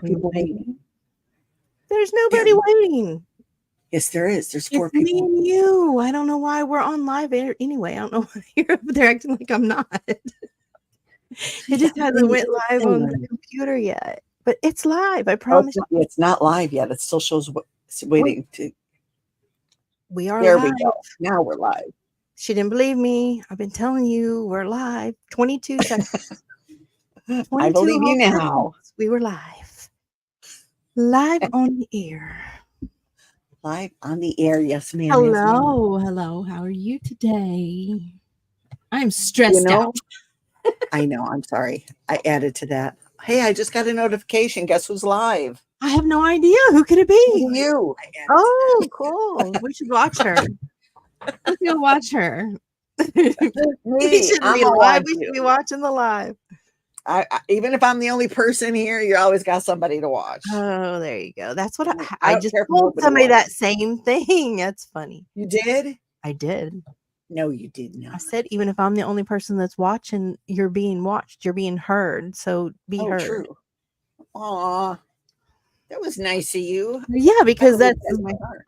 people waiting? There's nobody waiting. Yes, there is. There's 4 It's me people. and you. I don't know why we're on live air anyway. I don't know why you're up there acting like I'm not. It just hasn't went live on the computer yet. But it's live, I promise you. It's not live yet. It still shows waiting to. We are There live. we go. Now we're live. She didn't believe me. I've been telling you we're live. 22 seconds. I believe you now. We were live. Live on the air. Live on the air. Yes, ma'am. Hello. Yes, hello. How are you today? I'm stressed out. I know. I'm sorry. I added to that. Hey, I just got a notification. Guess who's live? I have no idea. Who could it be? You. Oh, cool. We should watch her. Let's go watch her. We should be live. We should be watching the live. Even if I'm the only person here, you always got somebody to watch. Oh, there you go. That's what I just told somebody that same thing. That's funny. You did? I did. No, you did not. I said, even if I'm the only person that's watching, you're being watched. You're being heard. So be heard. True. Aw. That was nice of you. Yeah, because that's my heart.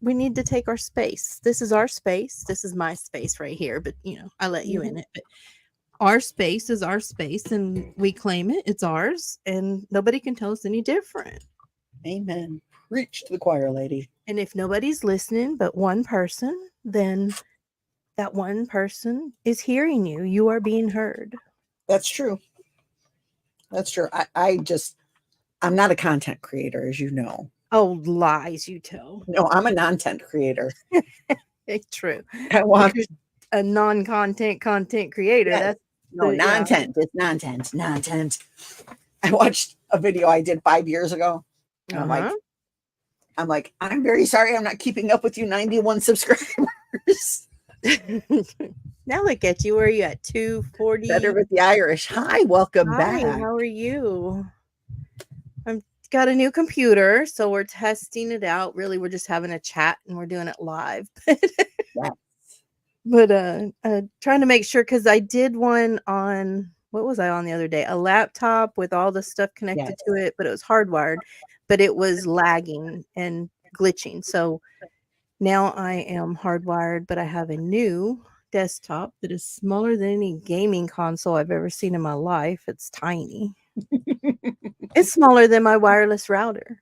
We need to take our space. This is our space. This is my space right here. But, I let you in it. But our space is our space, and we claim it. It's ours, and nobody can tell us any different. Amen. Preach to the choir, lady. And if nobody's listening but one person, then that one person is hearing you. You are being heard. That's true. That's true. I'm not a content creator, as you know. Oh, lies you tell. No, I'm a non-content creator. It's true. I want a non-content content creator. Yeah. That's non-content. It's non-content. I watched a video I did 5 years ago. And I'm like, I'm very sorry I'm not keeping up with you 91 subscribers. Now look at you. Where are you at? 240? Better with the Irish. Hi, welcome back. How are you? I've got a new computer, so we're testing it out. Really, we're just having a chat and we're doing it live. Yes. But trying to make sure, because I did one on, what was I on the other day? A laptop with all the stuff connected to it, but it was hardwired, but it was lagging and glitching. So now I am hardwired, but I have a new desktop that is smaller than any gaming console I've ever seen in my life. It's tiny. It's smaller than my wireless router.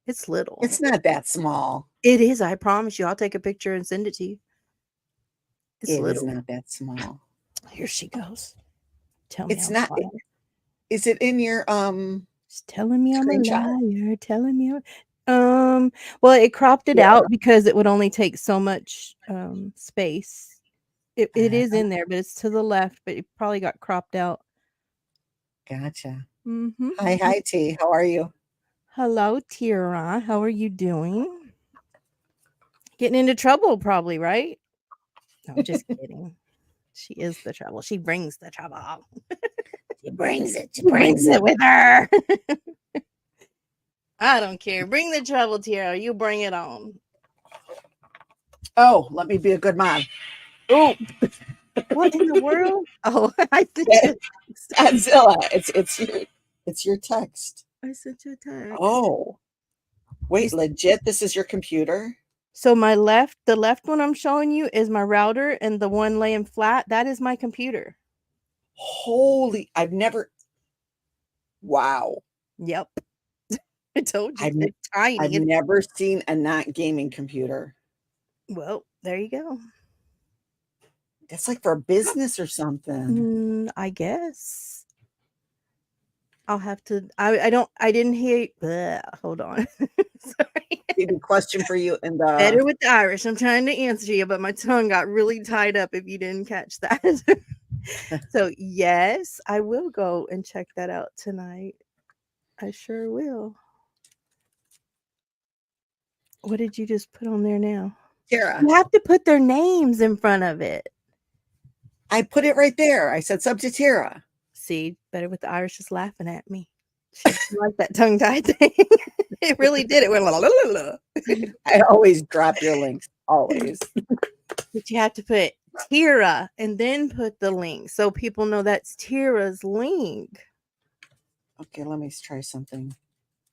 It's little. It's not that small. It is. I promise you. I'll take a picture and send it to you. It is not that small. Here she goes. Tell me. It's not. Is it in your She's telling me I'm a liar. Telling me. Well, it cropped it out because it would only take so much space. It is in there, but it's to the left. But it probably got cropped out. Gotcha. Mm-hmm. Hi, T. How are you? Hello, Tira. How are you doing? Getting into trouble, probably, right? No, I'm just kidding. She is the trouble. She brings the trouble. She brings it. She brings it with her. I don't care. Bring the trouble, Tira. You bring it on. Oh, let me be a good mom. Oh, what in the world? Oh, I did. Godzilla. It's your text. I sent you a text. Oh, wait, legit? This is your computer? So the left one I'm showing you is my router, and the one laying flat, that is my computer. Holy, wow. Yep. I told you. It's tiny. I've never seen a not gaming computer. Well, there you go. That's like for business or something. I guess. I'll have to. I didn't hear. Hold on. Sorry. Maybe a question for you in the Better with the Irish. I'm trying to answer you, but my tongue got really tied up if you didn't catch that. So yes, I will go and check that out tonight. I sure will. What did you just put on there now? Tara. You have to put their names in front of it. I put it right there. I said sub to Tara. See, Better with the Irish is laughing at me. She like that tongue-tied thing. It really did. It went la, la, la, la. I always drop your links. Always. But you have to put Tira and then put the link so people know that's Tira's link. Okay, let me try something.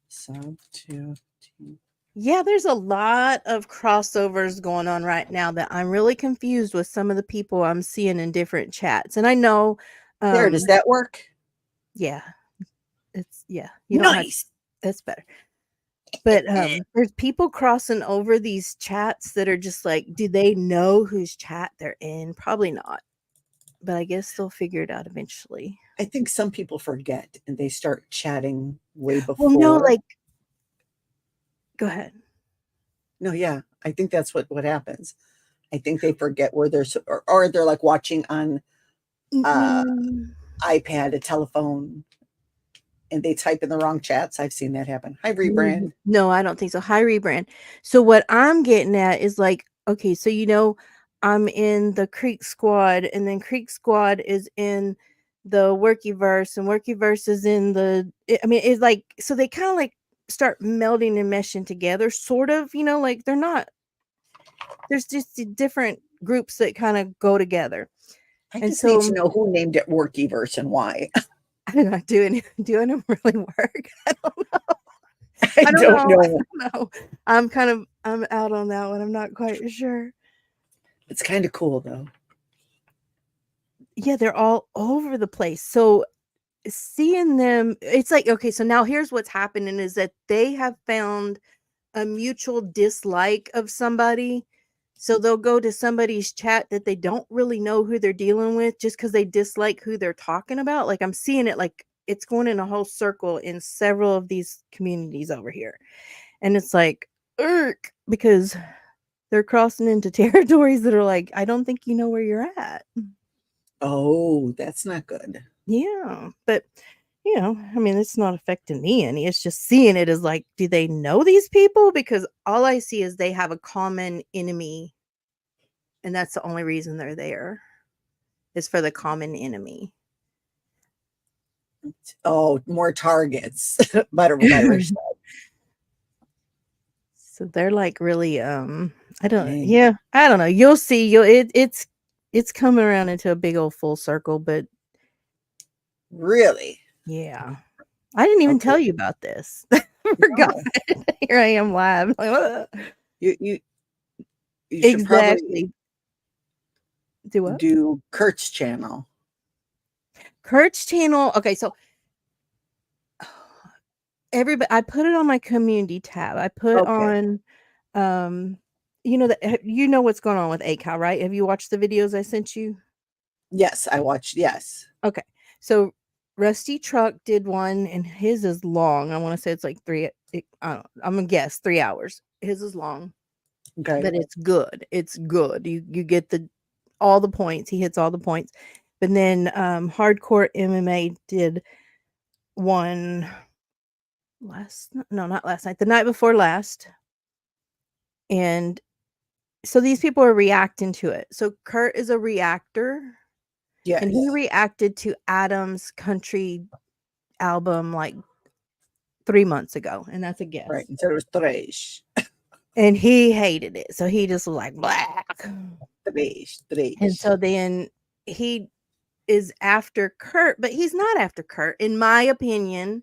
Sub to T. Yeah, there's a lot of crossovers going on right now that I'm really confused with some of the people I'm seeing in different chats. And I know, There, does that work? yeah, you don't have, Nice. that's better. But there's people crossing over these chats that are just like, do they know whose chat they're in? Probably not. But I guess they'll figure it out eventually. I think some people forget and they start chatting way Well, no, before. like, go ahead. No, yeah, I think that's what happens. I think they forget where they're or they're like watching on Mm-mm. iPad, a telephone, and they type in the wrong chats. I've seen that happen. Hi, rebrand. No, I don't think so. Hi, rebrand. So what I'm getting at is like, okay, so I'm in the Creek Squad, and then Creek Squad is in the Workyverse, and Workyverse is in the. I mean, it's like, so they kind of like start melding and meshing together, sort of. Like they're not. There's just the different groups that kind of go together, I and just need to so know who named it Workyverse and why. I'm not doing them really work. I don't know. I I don't don't know. I know. don't know. I'm out on that one. I'm not quite sure. It's kind of cool though. Yeah, they're all over the place. So seeing them, it's like, okay, so now here's what's happening is that they have found a mutual dislike of somebody. So they'll go to somebody's chat that they don't really know who they're dealing with just because they dislike who they're talking about. Like I'm seeing it like it's going in a whole circle in several of these communities over here. And it's like, irk, because they're crossing into territories that are like, I don't think you know where you're at. Oh, that's not good. Yeah. But, I mean, it's not affecting me any. It's just seeing it as like, do they know these people? Because all I see is they have a common enemy. And that's the only reason they're there is for the common enemy. Oh, more targets. Better said. So they're like really, I don't, Dang. yeah, I don't know. You'll see. It's coming around into a big old full circle, but Really? yeah. I didn't even Okay. tell you about this. I forgot. No. Here I am live. Like, ugh. You should probably Exactly. Do what? do Kurt's channel. Kurt's channel. Okay, so everybody, I put it on my community tab. I put Okay. on, you know what's going on with ACAL, right? Have you watched the videos I sent you? Yes, I watched. Yes. Okay, so Rusty Truck did one, and his is long. I want to say it's like I'm gonna guess 3 hours. His is long, Okay. but it's good. It's good. You get all the points. He hits all the points. But then Hardcore MMA did one not last night, the night before last. And so these people are reacting to it. So Kurt is a reactor, Yes. and he reacted to Adam's country album like 3 months ago, and that's a guess. Right. And so it was trash. And he hated it. So he just was like black. Trash. And so then he is after Kurt, but he's not after Kurt, in my opinion.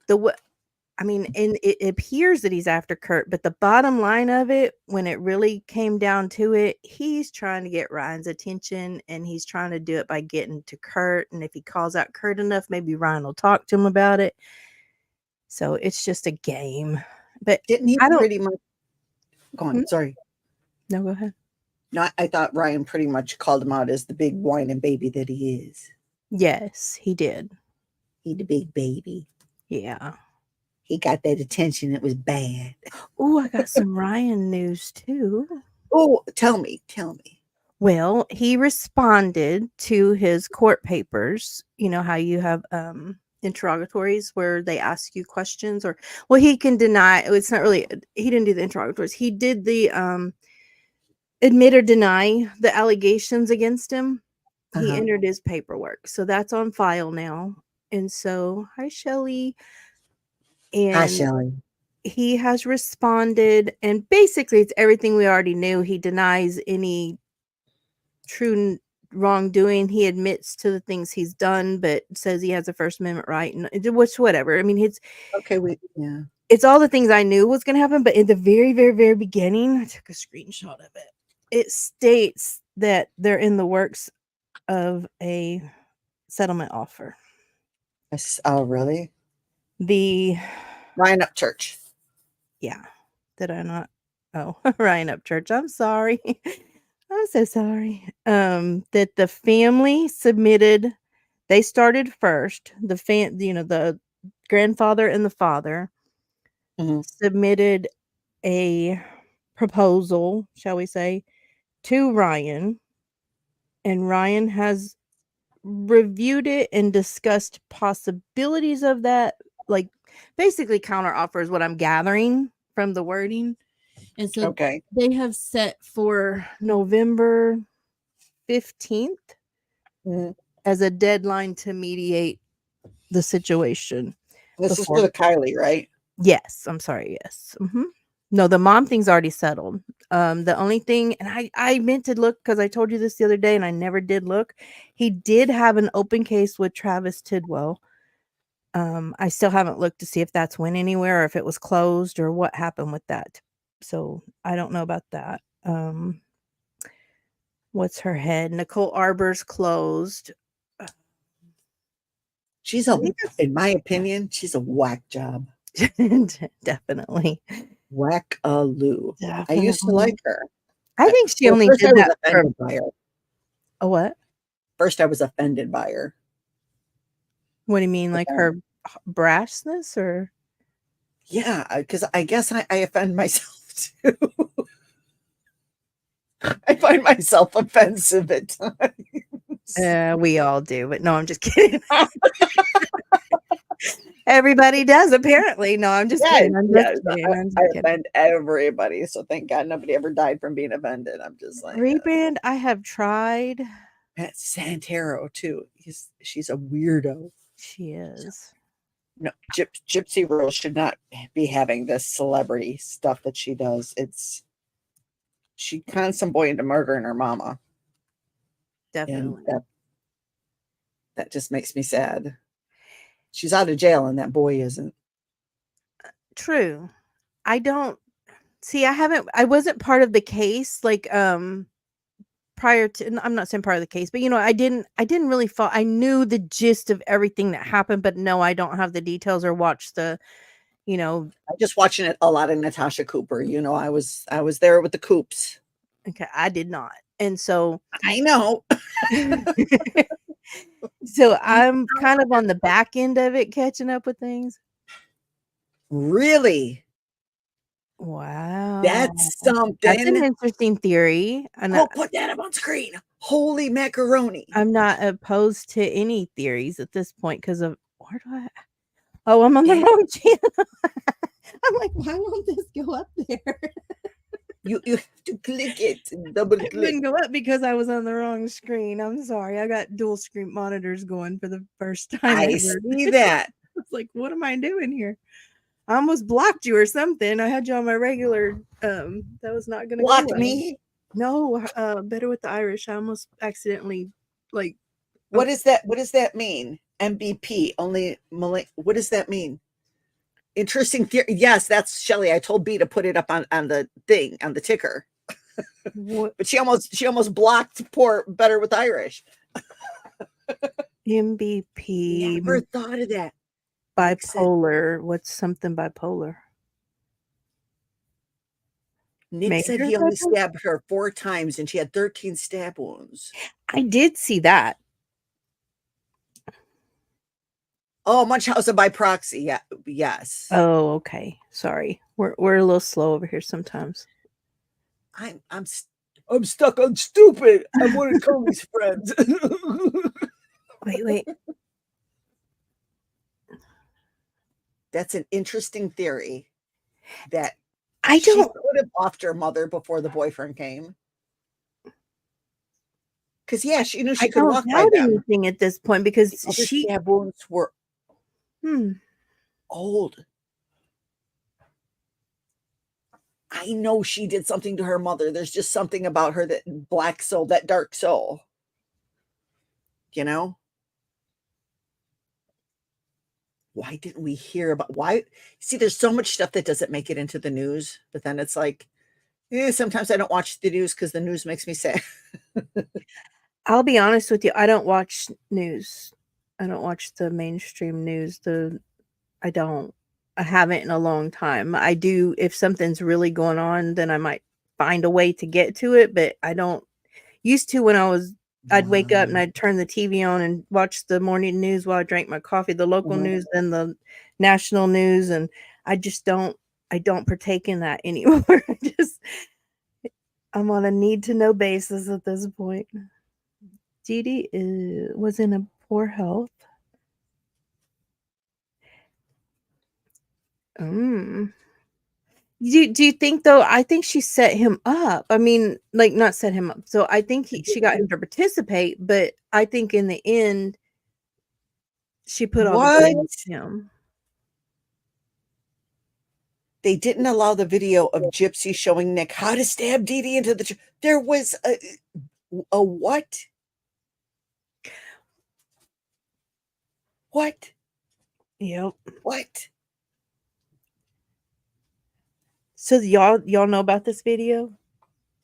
And it appears that he's after Kurt, but the bottom line of it, when it really came down to it, he's trying to get Ryan's attention, and he's trying to do it by getting to Kurt. And if he calls out Kurt enough, maybe Ryan will talk to him about it. So it's just a game. But didn't he I don't. pretty much go on? Sorry. No, go ahead. No, I thought Ryan pretty much called him out as the big whining baby that he is. Yes, he did. He the big baby. Yeah. He got that attention. It was bad. Oh, I got some Ryan news too. Oh, tell me. Well, he responded to his court papers. You know how you have interrogatories where they ask you questions, or he can deny. It's not really, he didn't do the interrogatories. He did the admit or deny the allegations against him. He entered his paperwork. So that's on file now. And so, hi Shelly. And Hi, Shelly. he has responded, and basically it's everything we already knew. He denies any true wrongdoing. He admits to the things he's done, but says he has a First Amendment right, and which whatever. I mean, Okay, it's all the things I knew was going to happen. But in the very, very, very beginning, I took a screenshot of it. It states that they're in the works of a settlement offer. Oh, really? The Ryan Upchurch. Yeah. Did I not? Oh, Ryan Upchurch. I'm sorry. I'm so sorry. That the family submitted, they started first. The grandfather and the father submitted a proposal, shall we say, to Ryan, and Ryan has reviewed it and discussed possibilities of that, like basically counter offers, what I'm gathering from the wording. And so they have set for November 15th as a deadline to mediate the situation. This is for the Kylie, right? Yes. I'm sorry. Yes. No, the mom thing's already settled. The only thing, and I meant to look because I told you this the other day and I never did look. He did have an open case with Travis Tidwell. I still haven't looked to see if that's went anywhere or if it was closed or what happened with that. So I don't know about that. What's her head? Nicole Arbor's closed. In my opinion, she's a whack job. Definitely. Whack-a-loo. I used to like her. I think she only did that offended by her. A what? First, I was offended by her. What do you mean, like her brashness, or? Yeah, because I guess I offend myself too. I find myself offensive at times. We all do, but no, I'm just kidding. Everybody does, apparently. No, I'm just kidding. I offend everybody, so thank God nobody ever died from being offended. I'm just like rebrand. I have tried. That's Santero too. She's a weirdo. She is. No, Gypsy Rose should not be having this celebrity stuff that she does. She cons some boy into murdering her mama. Definitely. And that just makes me sad. She's out of jail and that boy isn't. True. I wasn't part of the case, like, prior to, I'm not saying part of the case, but I didn't really I knew the gist of everything that happened, but no, I don't have the details or watch the, I'm just watching a lot of Natasha Cooper. I was there with the Coops. Okay, I did not. And so I know. So I'm kind of on the back end of it, catching up with things. Really? Wow. That's something. That's an interesting theory. Put that up on screen. Holy macaroni. I'm not opposed to any theories at this point because of I'm on the wrong channel. I'm like, why won't this go up there? You have to click it, double click. It didn't go up because I was on the wrong screen. I'm sorry. I got dual screen monitors going for the first time. I see that. I was like, what am I doing here? I almost blocked you or something. I had you on my regular. That was not going to block me. No, Better with the Irish. I almost accidentally What does that mean? MVP only. What does that mean? Interesting theory. Yes, that's Shelly. I told B to put it up on the thing, on the ticker. But she almost blocked poor Better with Irish. MVP. Never thought of that. Bipolar. What's something bipolar? Nick said he only stabbed her 4 times and she had 13 stab wounds. I did see that. Oh, Munchausen by proxy. Yeah. Yes. Oh, okay. Sorry. We're a little slow over here sometimes. I'm stuck on stupid. I'm one of Cody's friends. Wait. That's an interesting theory. That she would have offed her mother before the boyfriend came. Because she knew she could walk by them. Anything at this point because she stab wounds were old. I know she did something to her mother. There's just something about her, that black soul, that dark soul. you know? Why didn't we hear about why? See, there's so much stuff that doesn't make it into the news, but then it's like, sometimes I don't watch the news because the news makes me sad. I'll be honest with you, I don't watch news. I don't watch the mainstream news. I don't. I haven't in a long time. I do if something's really going on, then I might find a way to get to it, but I don't used to when I'd wake up and I'd turn the TV on and watch the morning news while I drank my coffee, the local news, then the national news, and I don't partake in that anymore. I'm on a need to know basis at this point. Dee Dee was in a poor health. Do you think though? I think she set him up. I mean, like not set him up. So I think she got him to participate, but I think in the end, she put all the blame on him. They didn't allow the video of Gypsy showing Nick how to stab Dee Dee into the. There was a what? What? Yep. What? So y'all know about this video?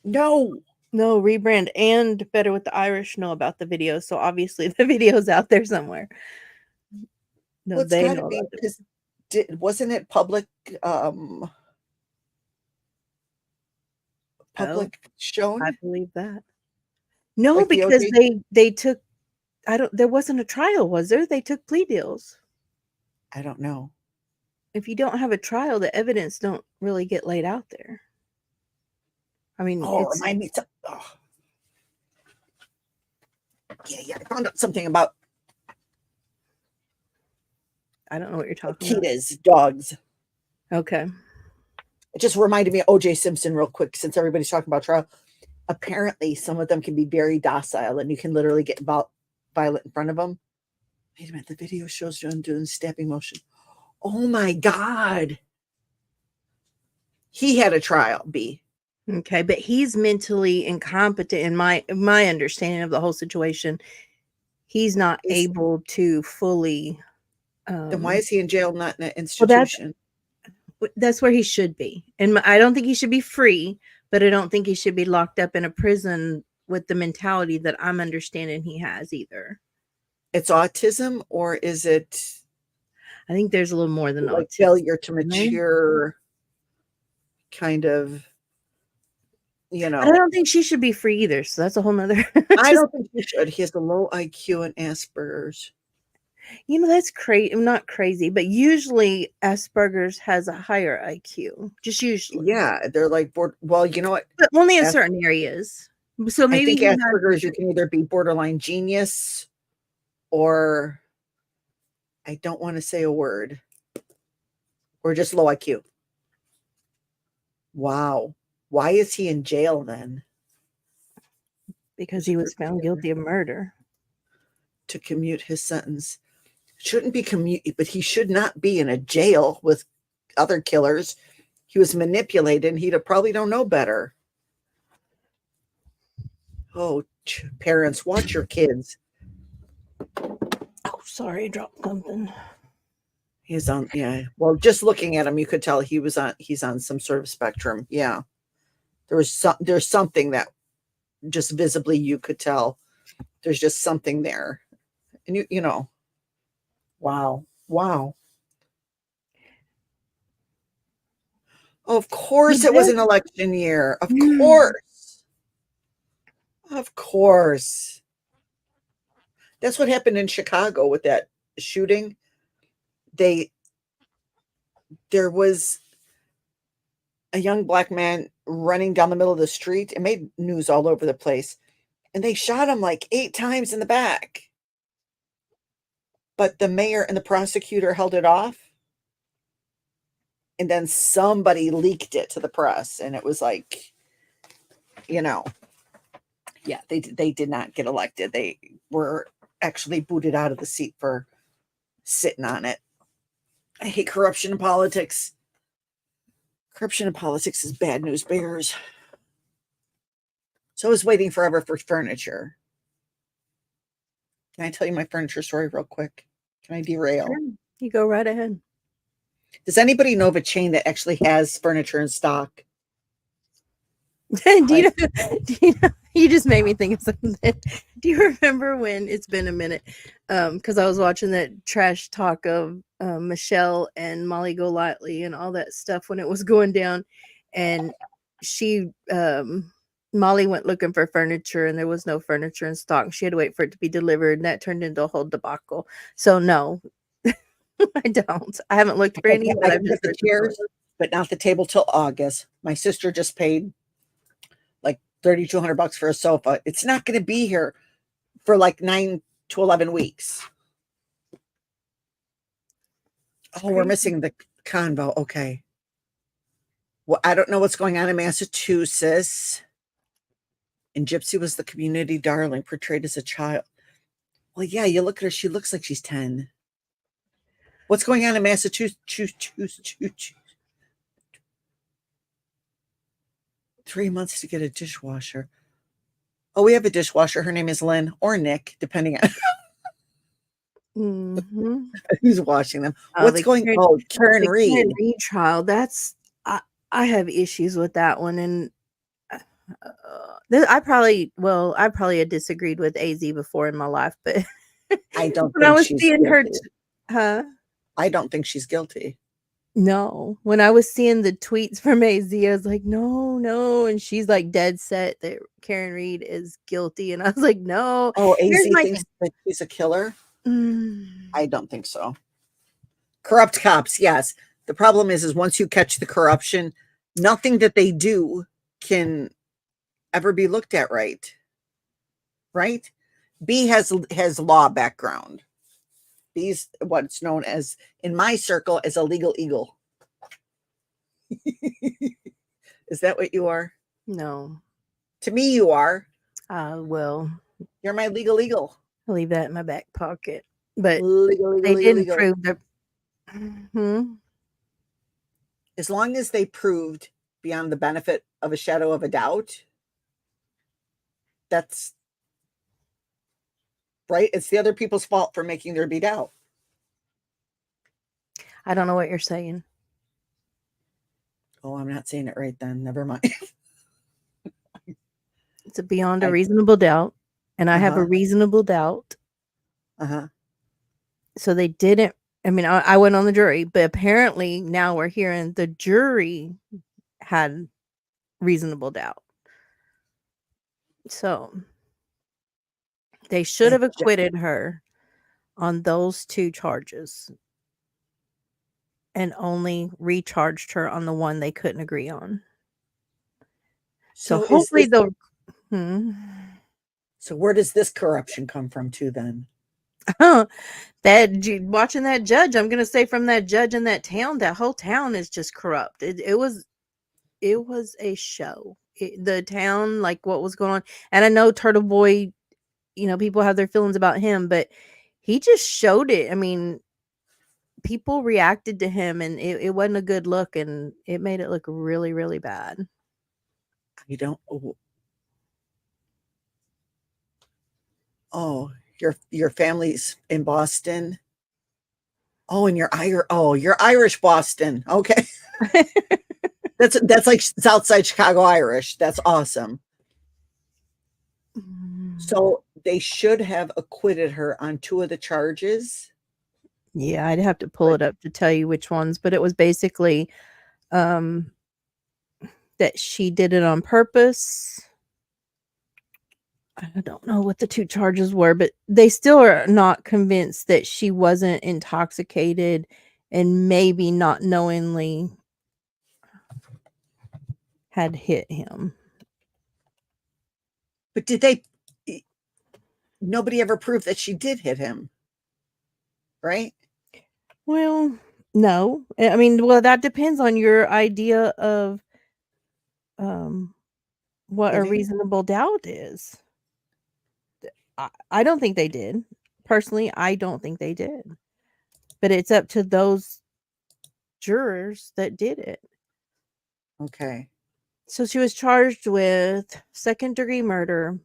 No. No, Rebrand and Better with the Irish know about the video. So obviously the video's out there somewhere. No, Well, it's they gotta know be about it. because wasn't it public shown? I believe that. No, Like the because OJ? they took there wasn't a trial, was there? They took plea deals. I don't know. If you don't have a trial, the evidence don't really get laid out there. I mean, Remind me. Yeah. I found out something about. I don't know what you're talking about. Akitas, dogs. Okay. It just reminded me of OJ Simpson real quick since everybody's talking about trial. Apparently, some of them can be very docile and you can literally get violent in front of them. Wait a minute. The video shows John doing stabbing motion. Oh my God. He had a trial, B. Okay, but he's mentally incompetent in my understanding of the whole situation. He's not able to fully. Then why is he in jail, not in an institution? Well, that's where he should be. And I don't think he should be free, but I don't think he should be locked up in a prison with the mentality that I'm understanding he has either. It's autism, or is it? I think there's a little more than like autism. Failure to mature, kind of. I don't think she should be free either. So that's a whole nother. I don't think he should. He has a low IQ and Asperger's. That's crazy. Not crazy, but usually Asperger's has a higher IQ. Just usually. Yeah, they're like well, you know what? But only in certain areas. So maybe I think Asperger's, you can either be borderline genius or I don't want to say a word, or just low IQ. Wow. Why is he in jail then? Because he was found guilty of murder. To commute his sentence. Shouldn't be commute, but he should not be in a jail with other killers. He was manipulated and he'd probably don't know better. Oh, parents, watch your kids. Oh, sorry, I dropped something. He's on, yeah. Well, just looking at him, you could tell he's on some sort of spectrum. Yeah. There's something that just visibly you could tell. There's just something there. And you know. Wow. Of course it was an election year. Of course. Of course. That's what happened in Chicago with that shooting. There was a young black man running down the middle of the street. It made news all over the place. And they shot him like 8 times in the back. But the mayor and the prosecutor held it off. And then somebody leaked it to the press. And it was like, yeah, they did not get elected. They were actually booted out of the seat for sitting on it. I hate corruption in politics. Corruption in politics is bad news bears. So I was waiting forever for furniture. Can I tell you my furniture story real quick? Can I derail? Sure. You go right ahead. Does anybody know of a chain that actually has furniture in stock? do you Like, know, do you know, you just made me think of something. Do you remember when it's been a minute? Because I was watching that trash talk of Michelle and Molly Golightly and all that stuff when it was going down, and she Molly went looking for furniture and there was no furniture in stock. She had to wait for it to be delivered, and that turned into a whole debacle. So no, I don't. I haven't looked for any, but I I've can just get the heard the story. chairs, but not the table till August. My sister just paid like $3,200 for a sofa. It's not going to be here for like 9 to 11 weeks. It's Oh, we're crazy. missing the convo. Okay. Well, I don't know what's going on in Massachusetts. And Gypsy was the community darling, portrayed as a child. Well, yeah, you look at her, she looks like she's 10. What's going on in Massachusetts? 3 months to get a dishwasher. Oh, we have a dishwasher. Her name is Lynn or Nick, depending on Mm-hmm. who's washing them. Oh, What's going on? Karen the Karen Reed. Reed trial. That's I have issues with that one, and I probably had disagreed with AZ before in my life, but I don't when I think was she's seeing her, guilty. huh? I don't think she's guilty. No, when I was seeing the tweets from AZ, I was like, no, no, and she's like dead set that Karen Reed is guilty, and I was like, no. Oh, AZ Here's my thinks that she's a killer? thing. I don't think so. Corrupt cops, yes. The problem is once you catch the corruption, nothing that they do can ever be looked at right. Right? B has law background. B's what's known as in my circle as a legal eagle. Is that what you are? No, To me, you are. well, You're my legal eagle. I'll leave that in my back pocket. But Legal, legal, they legal, didn't legal. prove the. Hmm? As long as they proved beyond the benefit of a shadow of a doubt, that's right. It's the other people's fault for making there be doubt. I don't know what you're saying. Oh, I'm not saying it right then. Never mind. It's a beyond a reasonable doubt, and I have a reasonable doubt. Uh-huh. So they didn't. I mean, I went on the jury, but apparently now we're hearing the jury had reasonable doubt. So they should have acquitted her on those 2 charges and only recharged her on the one they couldn't agree on. So hopefully they'll. So where does this corruption come from too then? Watching that judge, I'm gonna say from that judge in that town, that whole town is just corrupt. It was a show. The town, like what was going on, and I know Turtle Boy, people have their feelings about him, but he just showed it. I mean, people reacted to him, and it wasn't a good look, and it made it look really, really bad. You don't. Oh, your family's in Boston. Oh, and you're Irish Boston. Okay. That's like Southside Chicago Irish. That's awesome. So they should have acquitted her on 2 of the charges. Yeah, I'd have to pull it up to tell you which ones, but it was basically that she did it on purpose. I don't know what the 2 charges were, but they still are not convinced that she wasn't intoxicated and maybe not knowingly had hit him. But nobody ever proved that she did hit him, right? Well, no. I mean, that depends on your idea of what a reasonable doubt is. I don't think they did. Personally, I don't think they did. But it's up to those jurors that did it. Okay. So she was charged with 2nd-degree murder,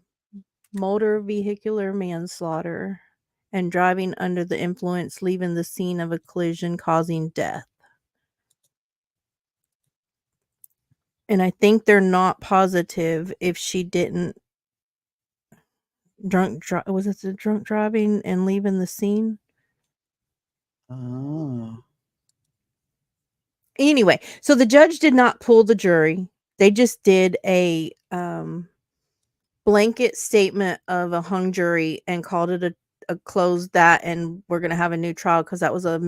motor vehicular manslaughter, and driving under the influence, leaving the scene of a collision, causing death. And I think they're not positive if she didn't was it the drunk driving and leaving the scene? Oh. Anyway, so the judge did not pull the jury. They just did a blanket statement of a hung jury and called it a closed that, and we're going to have a new trial because that was a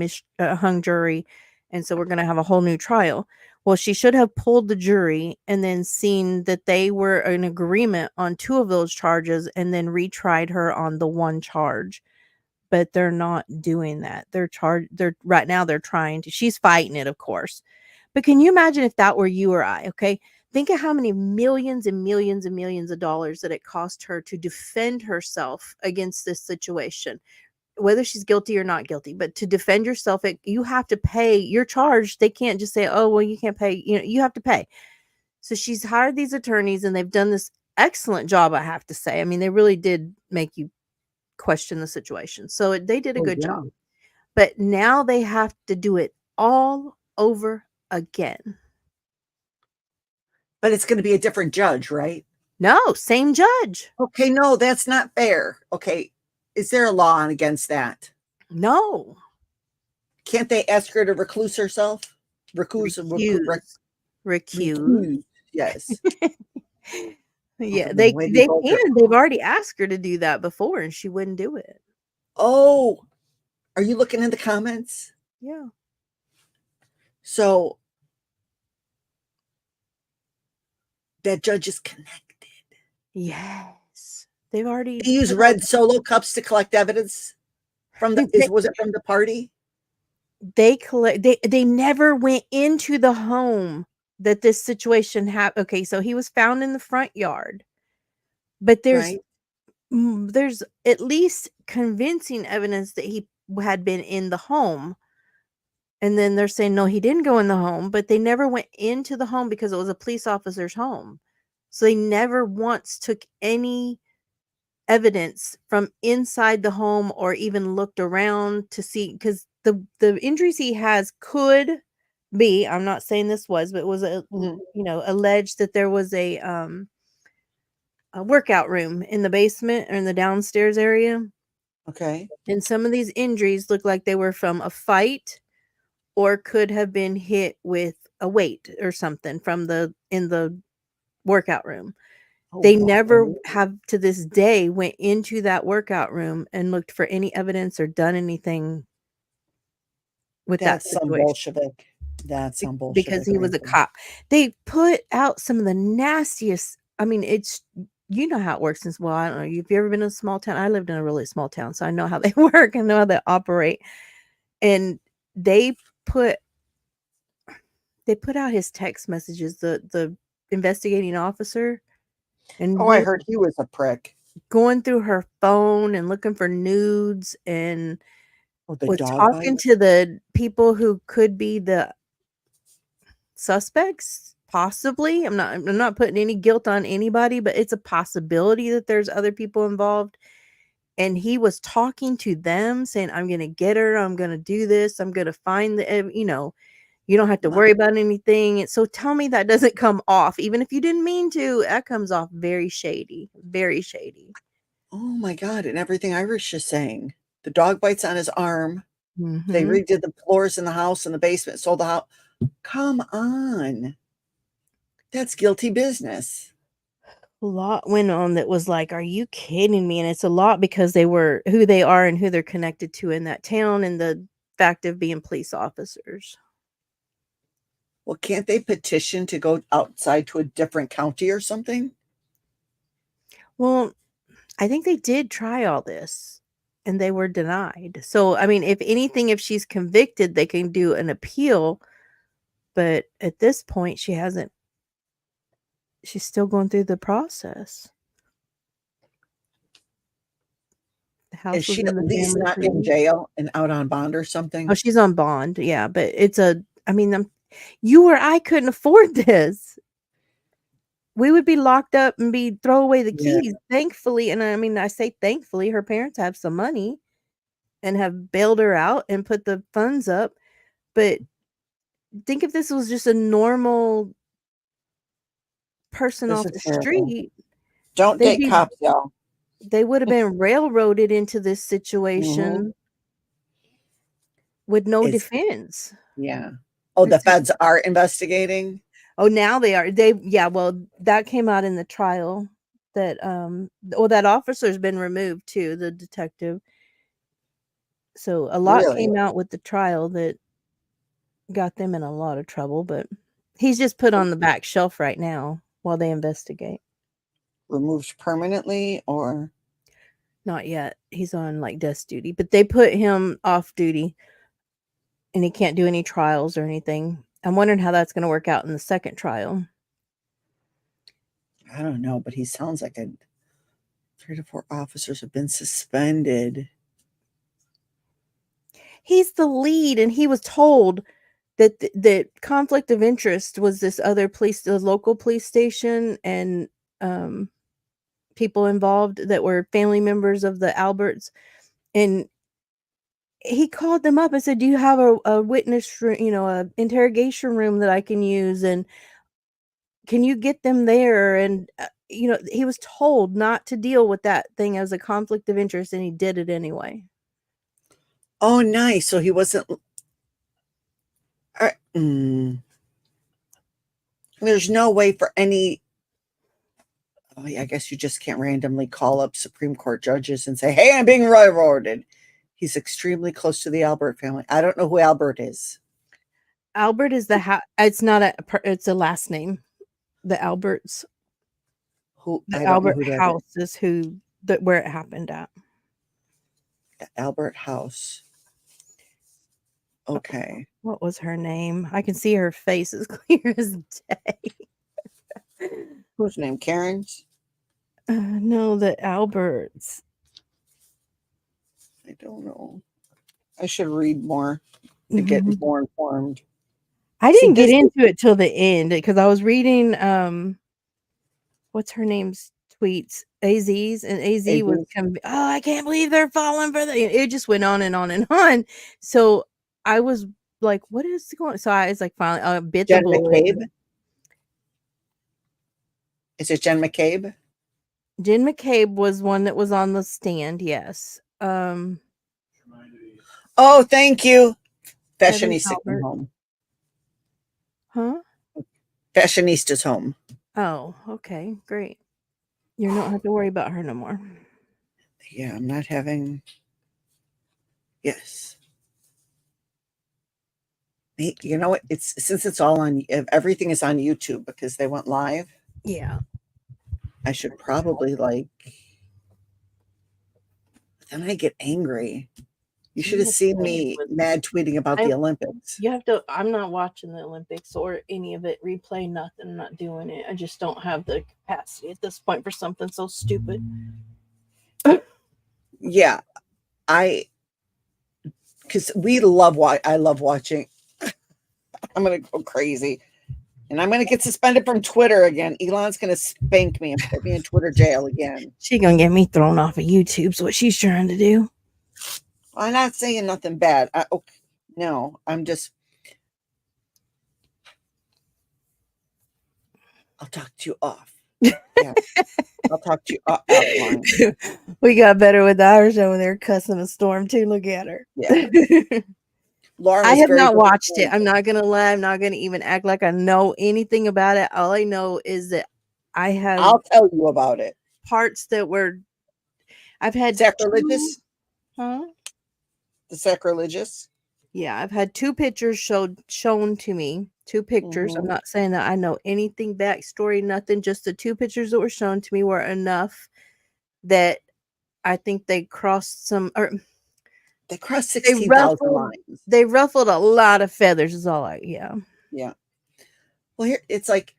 hung jury, and so we're going to have a whole new trial. Well, she should have pulled the jury and then seen that they were in agreement on 2 of those charges and then retried her on the one charge. But they're not doing that. They're right now they're trying to. She's fighting it, of course. But can you imagine if that were you or I? Okay. Think of how many millions and millions and millions of dollars that it cost her to defend herself against this situation, whether she's guilty or not guilty. But to defend yourself, you have to pay your charge. They can't just say, oh, well, you can't pay. You have to pay. So she's hired these attorneys and they've done this excellent job, I have to say. I mean, they really did make you question the situation. So they did a good job. But now they have to do it all over again. But it's going to be a different judge, right? No, same judge. Okay, no, that's not fair. Okay, is there a law against that? No. Can't they ask her to recluse herself? Recuse. Yes. Yeah, they can. They've already asked her to do that before, and she wouldn't do it. Oh, are you looking in the comments? Yeah. So that judge is connected. Yes. They've already. They use red Solo cups to collect evidence from the. Was it from the party? They never went into the home that this situation happened. Okay, so he was found in the front yard, but there's at least convincing evidence that he had been in the home. And then they're saying, no, he didn't go in the home, but they never went into the home because it was a police officer's home. So they never once took any evidence from inside the home or even looked around to see, because the injuries he has could be, I'm not saying this was, but it was alleged that there was a workout room in the basement or in the downstairs area. Okay. And some of these injuries look like they were from a fight or could have been hit with a weight or something in the workout room. They never have to this day went into that workout room and looked for any evidence or done anything with that situation. Some Bolshevik. That's some Bolshevik. Because he was a cop. They put out some of the nastiest. I mean, it's, you know how it works. Well, I don't know. Have you ever been in a small town? I lived in a really small town, so I know how they work. I know how they operate. And they put out his text messages, the investigating officer. And I heard he was a prick. Going through her phone and looking for nudes and was talking to the people who could be the suspects, possibly. I'm not putting any guilt on anybody, but it's a possibility that there's other people involved. And he was talking to them saying, I'm going to get her. I'm going to do this. I'm going to find you don't have to worry about anything. And so tell me that doesn't come off, even if you didn't mean to, that comes off very shady, very shady. Oh my God. And everything Irish is saying, the dog bites on his arm. Mm-hmm. They redid the floors in the house in the basement, sold the house. Come on. That's guilty business. A lot went on that was like, are you kidding me? And it's a lot because they were who they are and who they're connected to in that town and the fact of being police officers. Well, can't they petition to go outside to a different county or something? Well, I think they did try all this and they were denied. So, I mean, if anything, if she's convicted, they can do an appeal. But at this point, she's still going through the process. Is she at least not in jail and out on bond or something? Oh, she's on bond. Yeah. But you or I couldn't afford this. We would be locked up and throw away the keys. Thankfully, and I mean, I say thankfully, her parents have some money. and have bailed her out and put the funds up. But think if this was just a normal person This off is the terrible. street, Don't they'd date be cops, y'all. they would have been railroaded into this Mhm. situation with no It's defense. yeah. Oh, the It's feds are investigating? Oh, now they are. Well, that came out in the trial that that officer's been removed too, the detective. So a lot Really? came out with the trial that got them in a lot of trouble, but he's just put on the back shelf right now while they investigate. Removed permanently or Not yet. He's on like desk duty, but they put him off duty and he can't do any trials or anything. I'm wondering how that's going to work out in the second trial. I don't know, but he sounds like 3 to 4 officers have been suspended. He's the lead and he was told that conflict of interest was this other the local police station and people involved that were family members of the Alberts, and he called them up and said, "Do you have a witness room, a interrogation room that I can use, and can you get them there?" And he was told not to deal with that thing as a conflict of interest, and he did it anyway. Oh, nice. So he wasn't. There's no way for any. Oh, yeah, I guess you just can't randomly call up Supreme Court judges and say, "Hey, I'm being railroaded." He's extremely close to the Albert family. I don't know who Albert is. Albert is it's not it's a last name. The Alberts. Who The I don't know Albert who that is. house is where it happened at. The Albert house. Okay. What was her name? I can see her face as clear as day. Whose name? Karen's? No, the Alberts. I don't know. I should read more to get more informed. I didn't get into it till the end because I was reading what's her name's tweets, AZ's, and AZ was I can't believe they're falling for the. It just went on and on and on. So I was like, what is going on? So I was like, finally, bit Jen the bullet. McCabe? Is it Jen McCabe? Jen McCabe was one that was on the stand, yes. Oh, thank you. Fashionista came home. Huh? Fashionista's home. Oh, okay, great. You don't have to worry about her no more. Yeah, I'm not having. Yes. You know what? Since it's all on, everything is on YouTube because they went live. Yeah. I should probably then I get angry. You should have seen me mad tweeting about the Olympics. You have to. I'm not watching the Olympics or any of it. Replay nothing. I'm not doing it. I just don't have the capacity at this point for something so stupid. Yeah, because I love watching. I'm gonna go crazy, and I'm gonna get suspended from Twitter again. Elon's gonna spank me and put me in Twitter jail again. She's gonna get me thrown off of YouTube's what she's trying to do. I'm not saying nothing bad. No, I'm just. I'll talk to you off. Yeah, I'll talk to you offline. We got better with ours over there cussing a storm too. Look at her. Yeah. Lauren, I have not watched it. I'm not gonna lie. I'm not gonna even act like I know anything about it. All I know is that I'll tell you about it. Parts that were. I've had sacrilegious. Huh? The sacrilegious. Yeah, I've had 2 pictures shown to me. 2 pictures. I'm not saying that I know anything backstory, nothing. Just the 2 pictures that were shown to me were enough that I think they crossed some. Or they crossed 16,000 lines. They ruffled a lot of feathers. Is all Yeah. Well, here it's like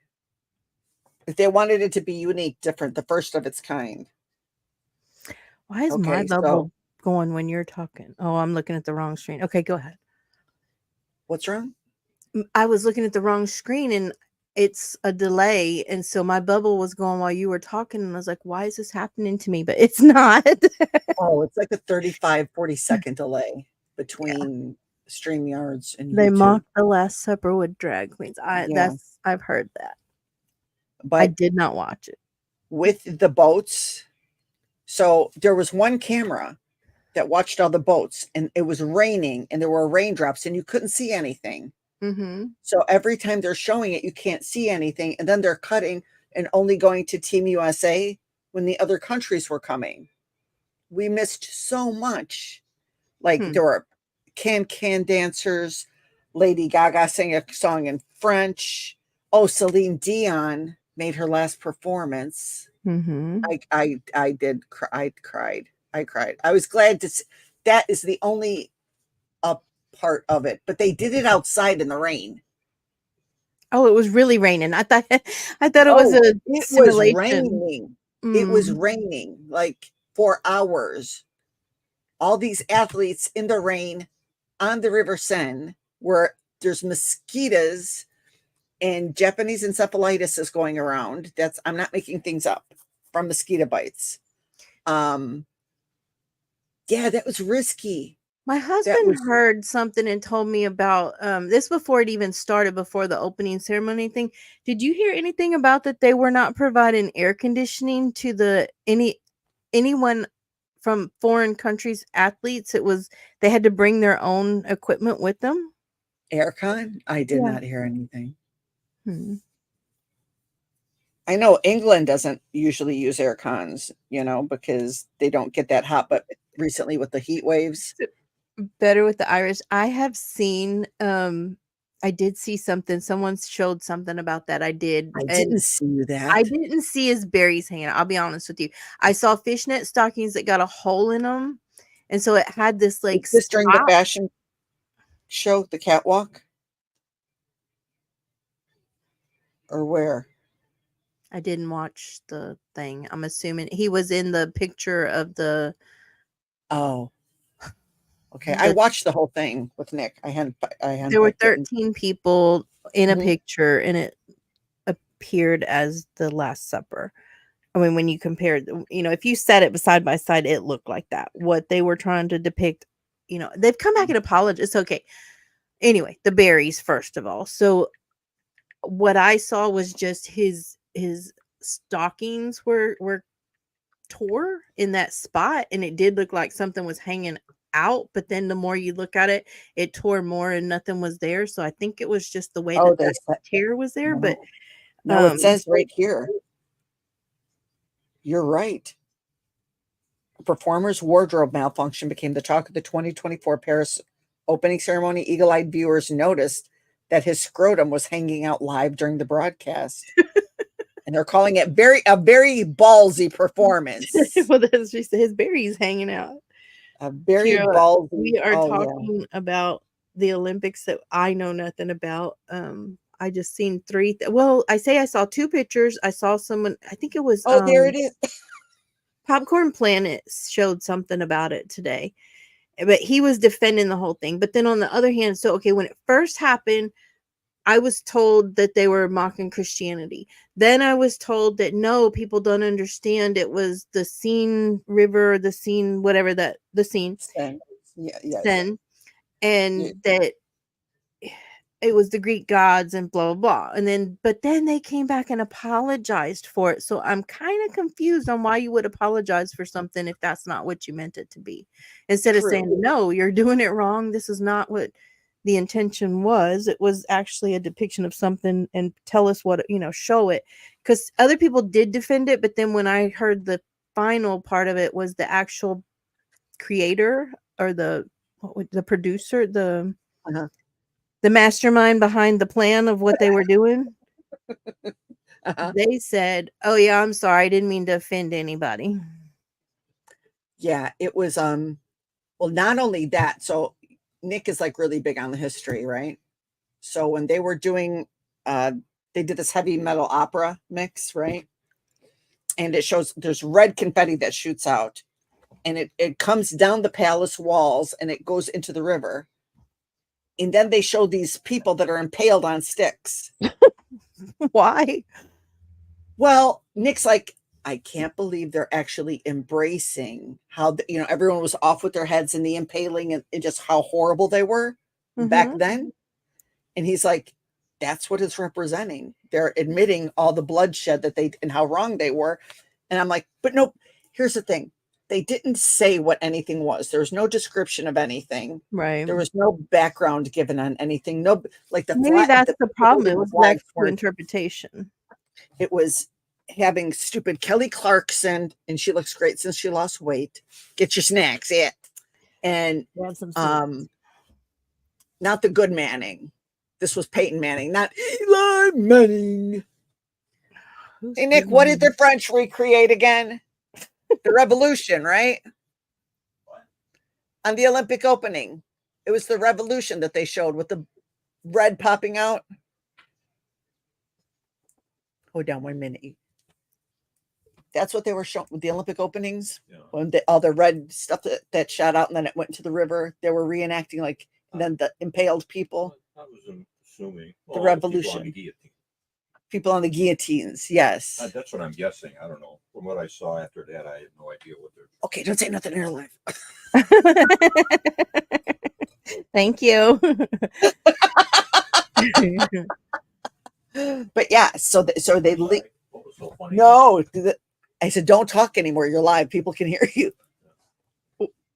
if they wanted it to be unique, different, the first of its kind. Why is my bubble going when you're talking? Oh, I'm looking at the wrong screen. Okay, go ahead. What's wrong? I was looking at the wrong screen and it's a delay, and so my bubble was going while you were talking, and I was like, why is this happening to me? But it's not. Oh, it's like a 35-40 second delay Yeah. between StreamYards and They YouTube. mocked the Last Supper with drag queens. Yeah. I've heard that. I But did not watch it. with the boats, so there was one camera that watched all the boats, and it was raining and there were raindrops and you couldn't see anything. So every time they're showing it, you can't see anything. And then they're cutting and only going to Team USA when the other countries were coming. We missed so much. Like there were can dancers, Lady Gaga sang a song in French. Oh, Celine Dion made her last performance. I did cry. I cried. I was glad to see. That is the only part of it, but they did it outside in the rain. Oh, it was really raining. I thought it was a It simulation. was raining. It was raining like for hours. All these athletes in the rain on the River Seine, where there's mosquitoes and Japanese encephalitis is going around. I'm not making things up, from mosquito bites. Yeah, that was risky. My husband heard something and told me about this before it even started, before the opening ceremony thing. Did you hear anything about that they were not providing air conditioning to anyone from foreign countries athletes? They had to bring their own equipment with them. Aircon? I did not hear anything. I know England doesn't usually use air cons, because they don't get that hot, but recently with the heat waves. Better with the Irish. I have seen, I did see something. Someone showed something about that. I didn't see that. I didn't see his berries hanging out. I'll be honest with you. I saw fishnet stockings that got a hole in them. And so it had this like. Is this during the fashion show, the catwalk? Or where? I didn't watch the thing. I'm assuming he was in the picture of the. Oh, okay. I watched the whole thing with Nick. There were 13 people in a picture, and it appeared as the Last Supper. I mean, when you compared, if you set it side by side, it looked like that. What they were trying to depict, they've come back and apologized. It's okay. Anyway, the berries, first of all. So what I saw was just his stockings were tore in that spot, and it did look like something was hanging out, but then the more you look at it, it tore more and nothing was there. So I think it was just the way that tear was there. But no, it says right here. You're right. A performer's wardrobe malfunction became the talk of the 2024 Paris opening ceremony. Eagle-eyed viewers noticed that his scrotum was hanging out live during the broadcast. And they're calling it a very ballsy performance. Well, that's just his berries hanging out. A very ballsy. We are talking about the Olympics that I know nothing about. I just seen three. I saw two pictures. I saw someone. I think it was. Oh, there it is. Popcorn Planet showed something about it today, but he was defending the whole thing. But then on the other hand, when it first happened, I was told that they were mocking Christianity. Then I was told that no, people don't understand. It was the Seine River, the Seine, whatever the Seine. Seine. And that it was the Greek gods and blah, blah, blah. But then they came back and apologized for it. So I'm kind of confused on why you would apologize for something if that's not what you meant it to be. Instead of saying, no, you're doing it wrong. This is not what the intention was. It was actually a depiction of something, and tell us what, show it. Because other people did defend it. But then when I heard the final part of it was the actual creator or the producer, the mastermind behind the plan of what they were doing. They said, oh yeah, I'm sorry, I didn't mean to offend anybody. Yeah, it was well, not only that, so Nick is like really big on the history, right? So when they were doing they did this heavy metal opera mix, right? And it shows there's red confetti that shoots out, and it comes down the palace walls and it goes into the river. And then they show these people that are impaled on sticks. Why? Well, Nick's like, I can't believe they're actually embracing how everyone was off with their heads in the impaling and just how horrible they were back then. And he's like, that's what it's representing. They're admitting all the bloodshed that they and how wrong they were. And I'm like, but no, here's the thing. They didn't say what anything was. There was no description of anything. Right. There was no background given on anything. No, like Maybe that's the problem. It was left to interpretation. It was having stupid Kelly Clarkson, and she looks great since she lost weight. Get your snacks, yeah. And not the good Manning. This was Peyton Manning, not Eli Manning. Hey, Nick, what did the French recreate again? The revolution, right? On the Olympic opening. It was the revolution that they showed with the red popping out. Hold down 1 minute. That's what they were showing with the Olympic openings. Yeah. When all the red stuff that shot out and then it went to the river. They were reenacting and then the impaled people. I was assuming the revolution. People on the guillotines, yes. That's what I'm guessing. I don't know. From what I saw after that, I had no idea what they're. Okay, don't say nothing in your life. Thank you. But yeah, so they so no. I said, don't talk anymore. You're live. People can hear you.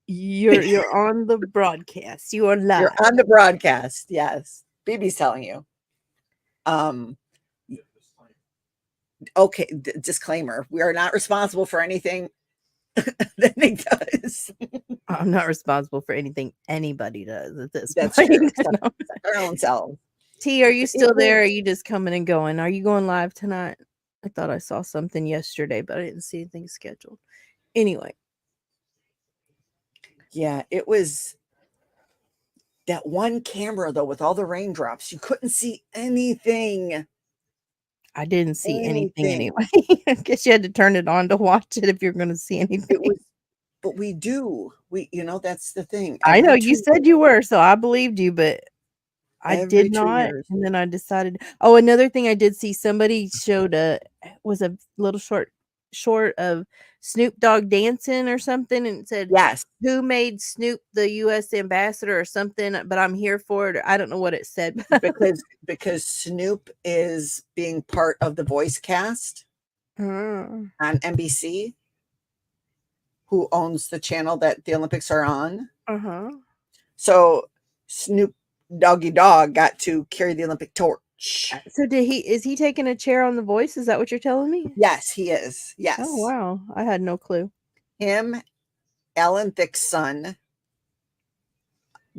You're on the broadcast. You are live. You're on the broadcast. Yes, BB's telling you. Okay, disclaimer: we are not responsible for anything that Nick does. I'm not responsible for anything anybody does at this That's point. true. Our own selves. T, are you still there? Or are you just coming and going? Are you going live tonight? I thought I saw something yesterday, but I didn't see anything scheduled. Anyway. Yeah, it was that one camera, though, with all the raindrops. You couldn't see anything. I didn't see anything anyway. I guess you had to turn it on to watch it if you're going to see anything. But we do. That's the thing. I know you said you were, so I believed you, but I did not. And then I decided. Oh, another thing I did see, somebody showed was a little short of Snoop Dogg dancing or something, and it said, yes, who made Snoop the U.S. ambassador or something, but I'm here for it. I don't know what it said. because Snoop is being part of the voice cast on NBC, who owns the channel that the Olympics are on. So Snoop Doggy Dog got to carry the Olympic torch. So is he taking a chair on The Voice? Is that what you're telling me? Yes, he is. Yes. Oh, wow. I had no clue. Him, Alan Thicke's son,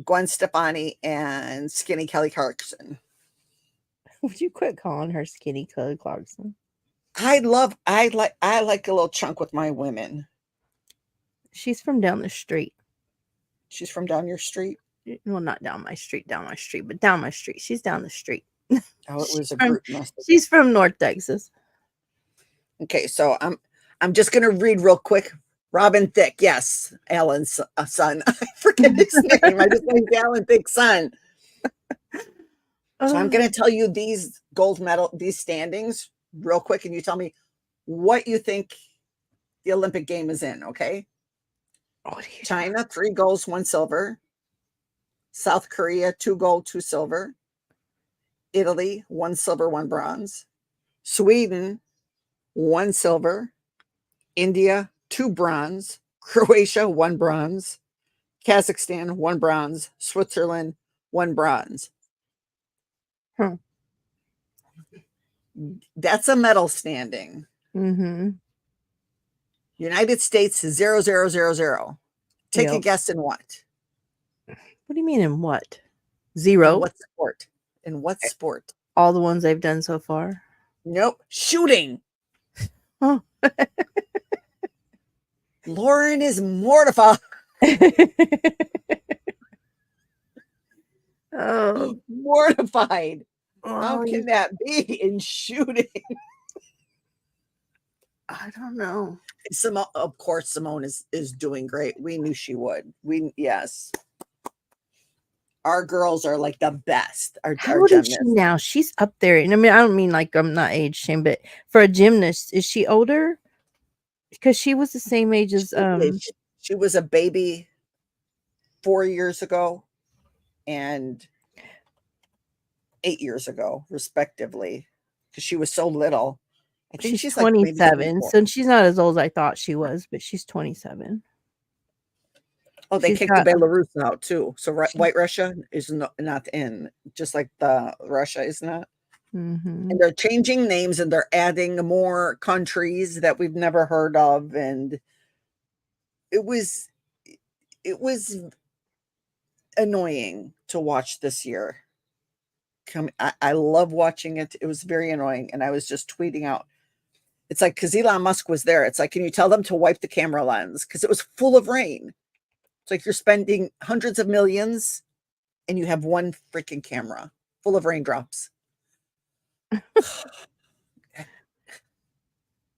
Gwen Stefani, and Skinny Kelly Clarkson. Would you quit calling her Skinny Kelly Clarkson? I like a little chunk with my women. She's from down the street. She's from down your street? Well, not down my street, but down my street. She's down the street. Oh, it was a group message. She's from North Texas. Okay, so I'm just gonna read real quick. Robin Thicke, yes, Alan's son. I forget his name. I just named Alan Thicke's son. So I'm gonna tell you these these standings real quick, and you tell me what you think the Olympic game is in. Okay. China, 3 golds, 1 silver. South Korea, 2 gold, 2 silver. Italy, 1 silver, 1 bronze. Sweden, 1 silver. India, 2 bronze. Croatia, 1 bronze. Kazakhstan, 1 bronze. Switzerland, 1 bronze. That's a medal standing. United States, 0, 0, 0, 0. Take a guess in what? What do you mean in what? 0? In what sport? In what sport? All the ones they've done so far? Nope. Shooting. Oh. Lauren is mortified. Oh, mortified. How can that be in shooting? I don't know. Of course, Simone is doing great. We knew she would. Yes. our girls are like the best. Our How old is she gymnasts. now? She's up there. And I mean, I don't mean like I'm not age shame, but for a gymnast, is she older? Because she was the same age as She was a baby 4 years ago and 8 years ago, respectively, because she was so little. I think she's like maybe 27. 24. So she's not as old as I thought she was, but she's 27. Oh, they She's kicked the got Belarus out too. So she, White Russia is not in, just like the Russia is not. mm-hmm. And they're changing names and they're adding more countries that we've never heard of. And it was annoying to watch this year. I love watching it. It was very annoying. And I was just tweeting out. It's like, because Elon Musk was there. It's like, can you tell them to wipe the camera lens? Because it was full of rain. It's like you're spending hundreds of millions and you have one freaking camera full of raindrops.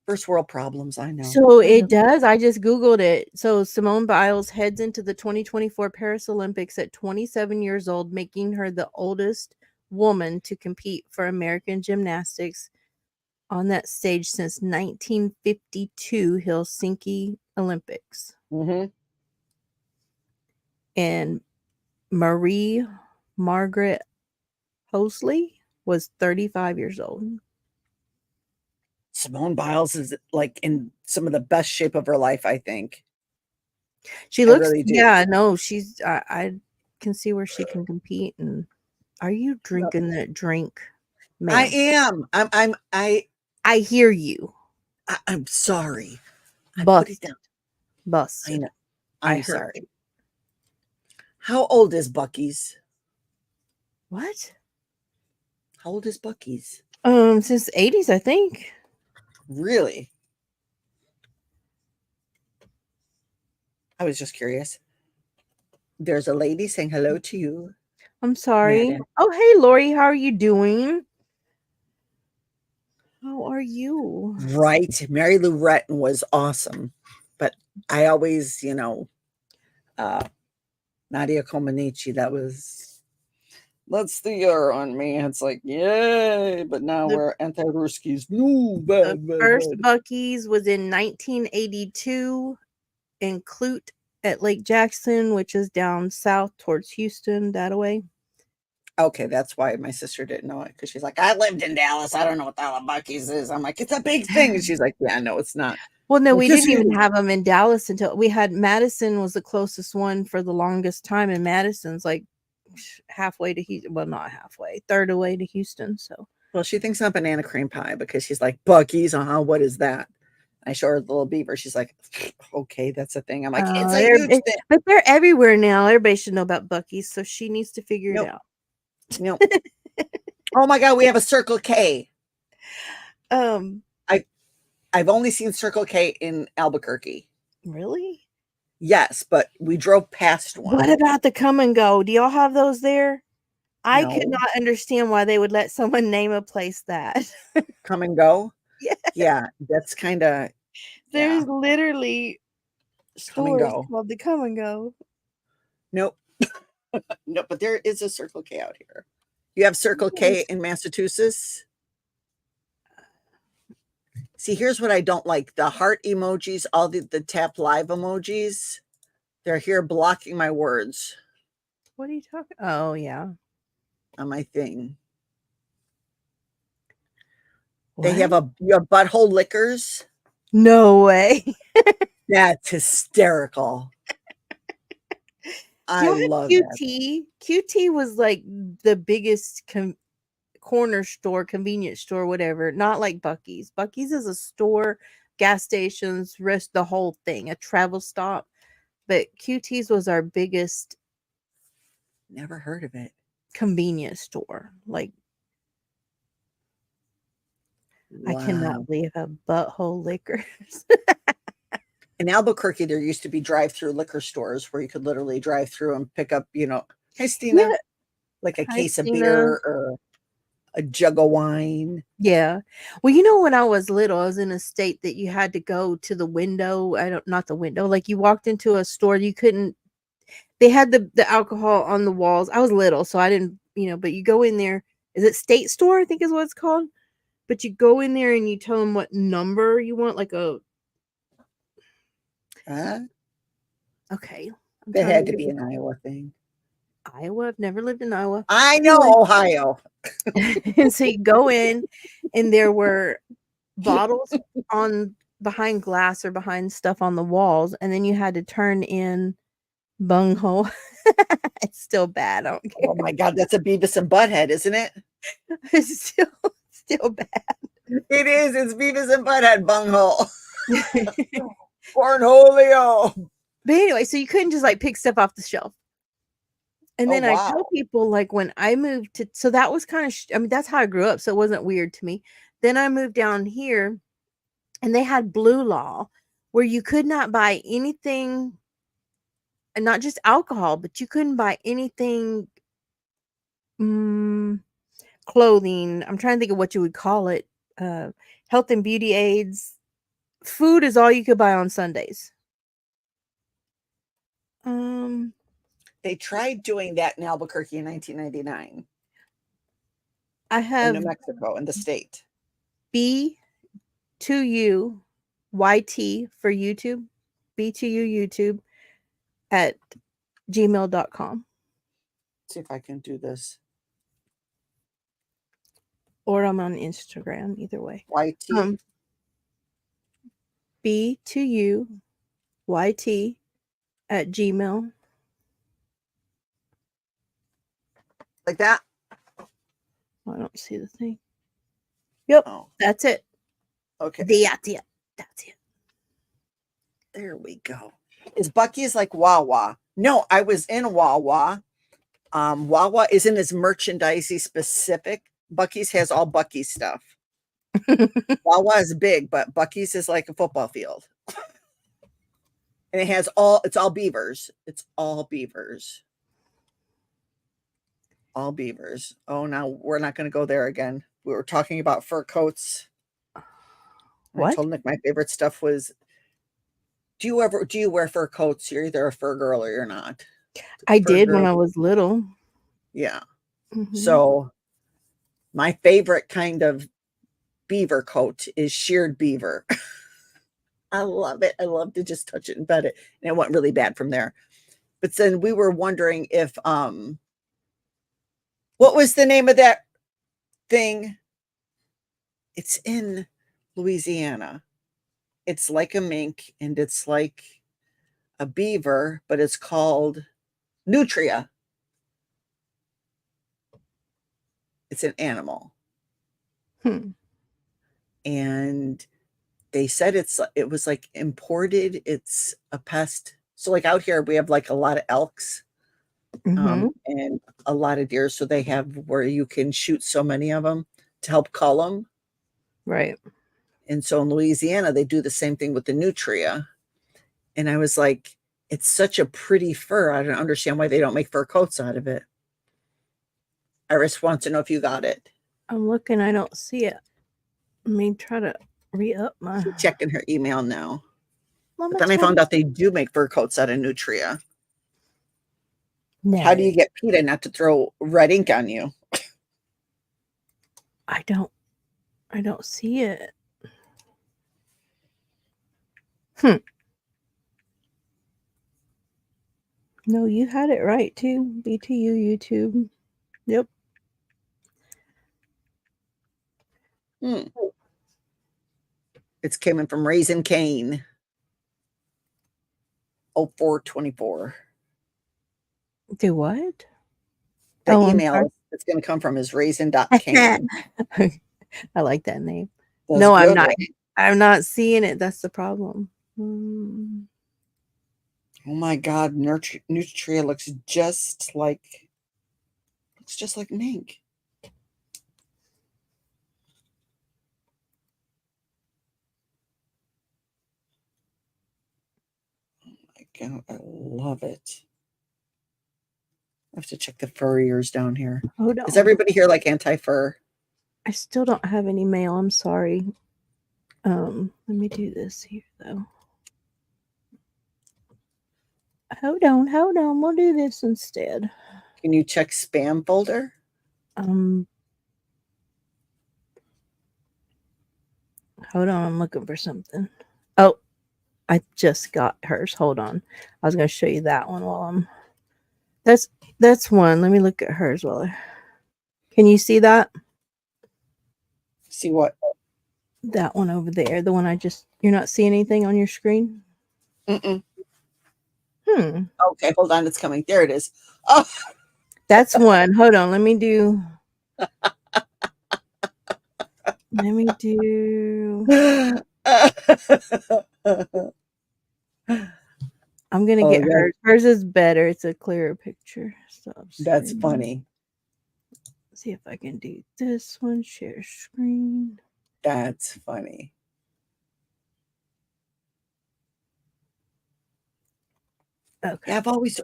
First world problems, I know. So it does. I just Googled it. So Simone Biles heads into the 2024 Paris Olympics at 27 years old, making her the oldest woman to compete for American gymnastics on that stage since 1952 Helsinki Olympics. Mm-hmm. And Marie Margaret Hosley was 35 years old. Simone Biles is like in some of the best shape of her life, I think. She looks, really do. yeah, no, she's, I can see where she can compete. And are you drinking that drink? Ma'am? I am. I hear you. I'm sorry. Bust. Put it down. Bust. I know. I'm sorry. You. How old is Bucky's? What? How old is Bucky's? Since the 80s, I think. Really? I was just curious. There's a lady saying hello to you. I'm sorry. Madden. Oh, hey, Lori. How are you doing? How are you? Right. Mary Lou Retton was awesome. But I always, Nadia Comaneci, that was, let's the year on me. It's like, yay. But now we're anti-Ruskies. No, bad, the first Bucky's was in 1982 in Clute at Lake Jackson, which is down south towards Houston, that way. Okay, that's why my sister didn't know it, because she's like, I lived in Dallas. I don't know what the Bucky's is. I'm like, it's a big thing. And she's like, yeah, no, it's not. Well, no, we didn't even have them in Dallas until we had Madison was the closest one for the longest time. And Madison's like halfway to Houston. Well, not halfway, third away to Houston. So, well, she thinks I'm banana cream pie because she's like, Bucky's, what is that? I show her the little beaver. She's like, okay, that's a thing. I'm like, it's a huge thing. But they're everywhere now. Everybody should know about Bucky's, so she needs to figure it out. Nope. Oh my God, we have a Circle K. I've only seen Circle K in Albuquerque. Really? Yes, but we drove past one. What about the Come and Go? Do y'all have those there? I could not understand why they would let someone name a place that. Come and Go? Yeah. Yeah, that's kind of. There's literally stores called the Come and Go. Nope. No, but there is a Circle K out here. You have Circle K in Massachusetts? See, here's what I don't like. The heart emojis, all the tap live emojis, they're here blocking my words. What are you talking? Oh, yeah. On my thing. What? They have your butthole liquors. No way. That's hysterical. I love QT. that. QT was like the biggest corner store, convenience store, whatever. Not like Bucky's. Bucky's is a store, gas stations, the whole thing, a travel stop. But QT's was our biggest. Never heard of it. Convenience store. Like, wow. I cannot believe a butthole liquors. In Albuquerque, there used to be drive-through liquor stores where you could literally drive through and pick up, hey, Stina, like a case of beer or a jug of wine. Yeah. Well, when I was little, I was in a state that you had to go to the window. Not the window. Like you walked into a store, you couldn't. they had the alcohol on the walls. I was little, so I didn't, but you go in there. Is it State Store? I think is what it's called. But you go in there and you tell them what number you want, like a. Okay. That had to be an Iowa thing. Iowa. I've never lived in Iowa. I know Ohio. And so you go in, and there were bottles on behind glass or behind stuff on the walls, and then you had to turn in bunghole. It's still bad. I don't care. Oh my God, that's a Beavis and Butthead, isn't it? It's still bad. It is. It's Beavis and Butthead bunghole. Cornholio. But anyway, so you couldn't just like pick stuff off the shelf. And then I tell people, like, when I moved to, so that was kind of, I mean, that's how I grew up. So it wasn't weird to me. Then I moved down here, and they had blue law where you could not buy anything, and not just alcohol, but you couldn't buy anything, clothing. I'm trying to think of what you would call it. Health and beauty aids. Food is all you could buy on Sundays. They tried doing that in Albuquerque in 1999. I have in New Mexico, in the state. B2UYT for YouTube. B2U YouTube at gmail.com. See if I can do this. Or I'm on Instagram, either way. YT. B2UYT at Gmail. Like that? I don't see the thing. Yep. Oh. That's it. Okay. That's it. There we go. Is Buc-ee's like Wawa? No, I was in Wawa. Wawa isn't as merchandisey specific. Buc-ee's has all Buc-ee's stuff. Wawa is big, but Buc-ee's is like a football field. And it's all beavers. It's all beavers. All beavers. Oh, now we're not going to go there again. We were talking about fur coats. What? I told Nick my favorite stuff was, do you wear fur coats? You're either a fur girl or you're not. I did when I was little. Yeah. Mm-hmm. So my favorite kind of beaver coat is sheared beaver. I love it. I love to just touch it and pet it. And it went really bad from there. But then we were wondering if, what was the name of that thing? It's in Louisiana. It's like a mink and it's like a beaver, but it's called nutria. It's an animal. And they said it was like imported. It's a pest. So like out here, we have like a lot of elks and a lot of deer. So they have where you can shoot so many of them to help cull them. Right. And so in Louisiana, they do the same thing with the nutria. And I was like, it's such a pretty fur. I don't understand why they don't make fur coats out of it. Iris wants to know if you got it. I'm looking. I don't see it. Let me try to re-up my... She's checking her email now. But then I found out they do make fur coats out of nutria. No. How do you get PETA not to throw red ink on you? I don't see it. No, you had it right too. BTU YouTube. Yep. It's coming from Raisin Cane. 0424. Do what? The email it's going to come from is raisin.cane. I like that name. That's no, good, I'm not. Right? I'm not seeing it. That's the problem. Oh my God, nutria looks just like mink. Oh my God, I love it. I have to check the furriers down here. Oh no. Is everybody here like anti-fur? I still don't have any mail. I'm sorry. Let me do this here though. Hold on. We'll do this instead. Can you check spam folder? Hold on, I'm looking for something. Oh, I just got hers. Hold on. I was gonna show you that one while I'm that's one. Let me look at hers while can you see that? See what? That one over there. The one you're not seeing anything on your screen? Mm-mm. Hmm. Okay, hold on. It's coming. There it is. Oh, That's one. Hold on. Let me do. I'm gonna Oh, get hers. Hers is better. It's a clearer picture. Stop that's screen. funny. See if I can do this one. Share screen. That's funny. Okay. Yeah, I've always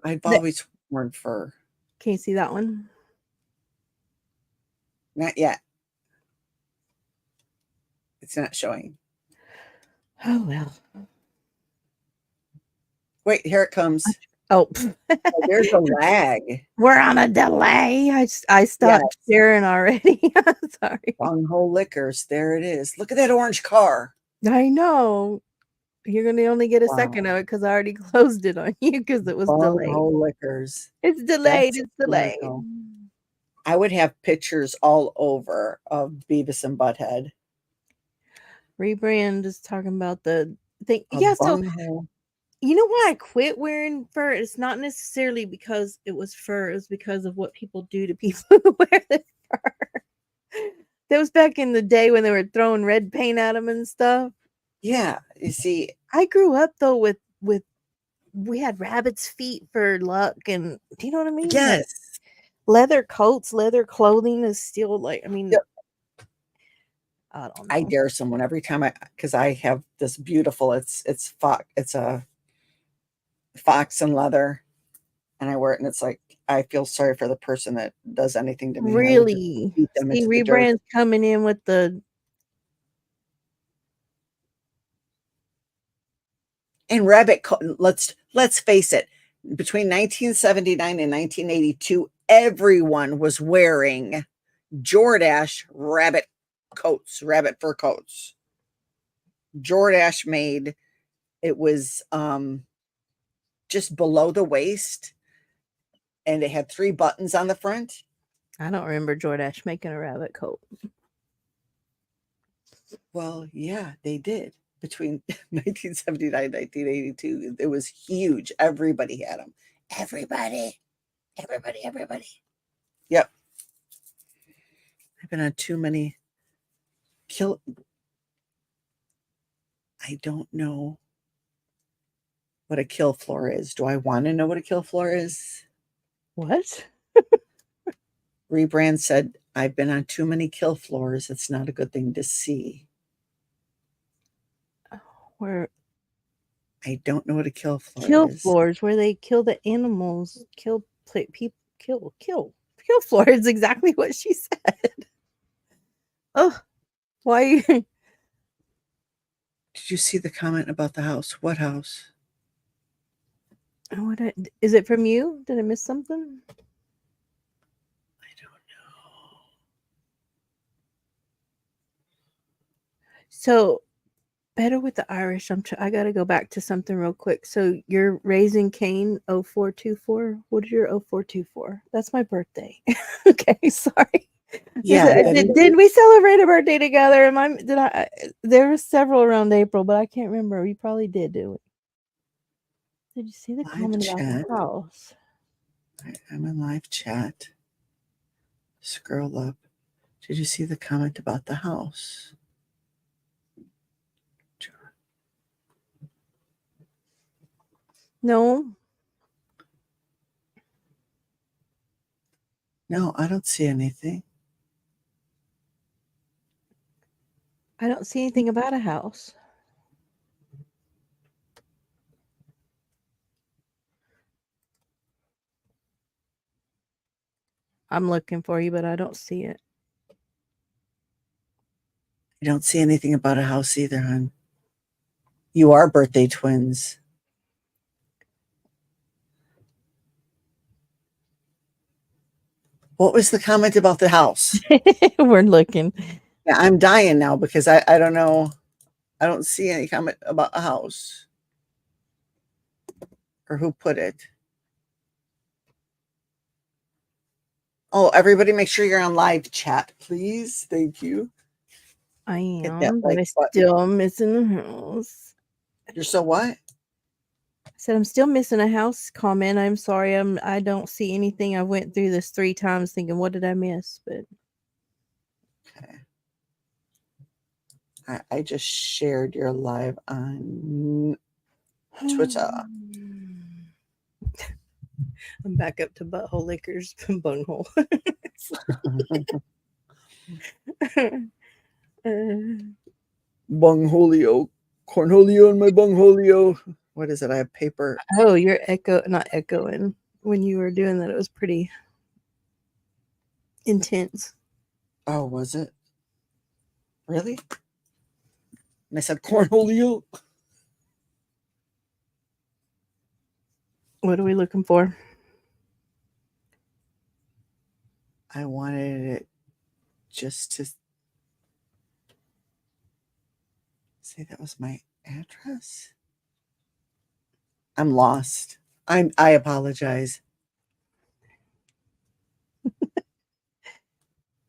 worn fur. Can you see that one? Not yet. It's not showing. Oh well. Wait, here it comes. Oh, Oh, there's a lag. we're on a delay. I stopped sharing already. Sorry. Bunghole Liquors. There it is. Look at that orange car. I know. You're gonna only get a second of it because I already closed it on you because it was delayed. Bunghole Liquors. It's delayed. That's It's delayed. I would have pictures all over of Beavis and Butthead. Rebrand is talking about the thing. A Yeah, so bunghole. you know why I quit wearing fur? It's not necessarily because it was fur, it's because of what people do to people who wear the fur. That was back in the day when they were throwing red paint at them and stuff. Yeah, you see, I grew up though with we had rabbit's feet for luck, and do you know what I mean? yes. Like, leather coats, leather clothing is still like, I mean, Yep. I don't know. I dare someone every time because I have this beautiful, it's a fox and leather, and I wear it, and it's like I feel sorry for the person that does anything to me. Really? Beat them See, into the dirt. Rebrand's coming in with the And let's face it, between 1979 and 1982, everyone was wearing Jordache rabbit fur coats. Jordache made it was just below the waist, and it had 3 buttons on the front. I don't remember Jordache making a rabbit coat. Well, yeah, they did. Between 1979 and 1982, it was huge. Everybody had them. Everybody. Yep. I've been on too many I don't know what a kill floor is. Do I want to know what a kill floor is? What? Rebrand said, I've been on too many kill floors. It's not a good thing to see. Where I don't know what a kill floor kill is. floors where they kill the animals, kill people, kill floor is exactly what she said. Oh, why? Did you see the comment about the house? What house? Is it from you? Did I miss something? I don't know. So, better with the Irish. I got to go back to something real quick. So, you're Raising Cain 0424. What is your 0424? That's my birthday. Okay, sorry. Yeah. Did we celebrate a birthday together? There were several around April, but I can't remember. We probably did, didn't we? Did you see the Live comment about chat. the house? I'm in live chat. Scroll up. Did you see the comment about the house? No. No, I don't see anything. I don't see anything about a house. I'm looking for you, but I don't see it. I don't see anything about a house either, hon. You are birthday twins. What was the comment about the house? We're looking. Yeah, I'm dying now because I don't know. I don't see any comment about a house or who put it. Oh, everybody make sure you're on live chat, please. Thank you. I Hit that am, but like I button. still am missing a house. You're so what? I said I'm still missing a house comment. I'm sorry. I don't see anything. I went through this 3 times thinking, what did I miss? But Okay. I just shared your live on Twitter. I'm back up to butthole lickers bunghole. Bungholio. Cornholio in my bungholio. What is it? I have paper. Oh, you're not echoing. When you were doing that, it was pretty intense. Oh, was it? Really? And I said cornholio. What are we looking for? I wanted it just to say that was my address. I'm lost. I apologize.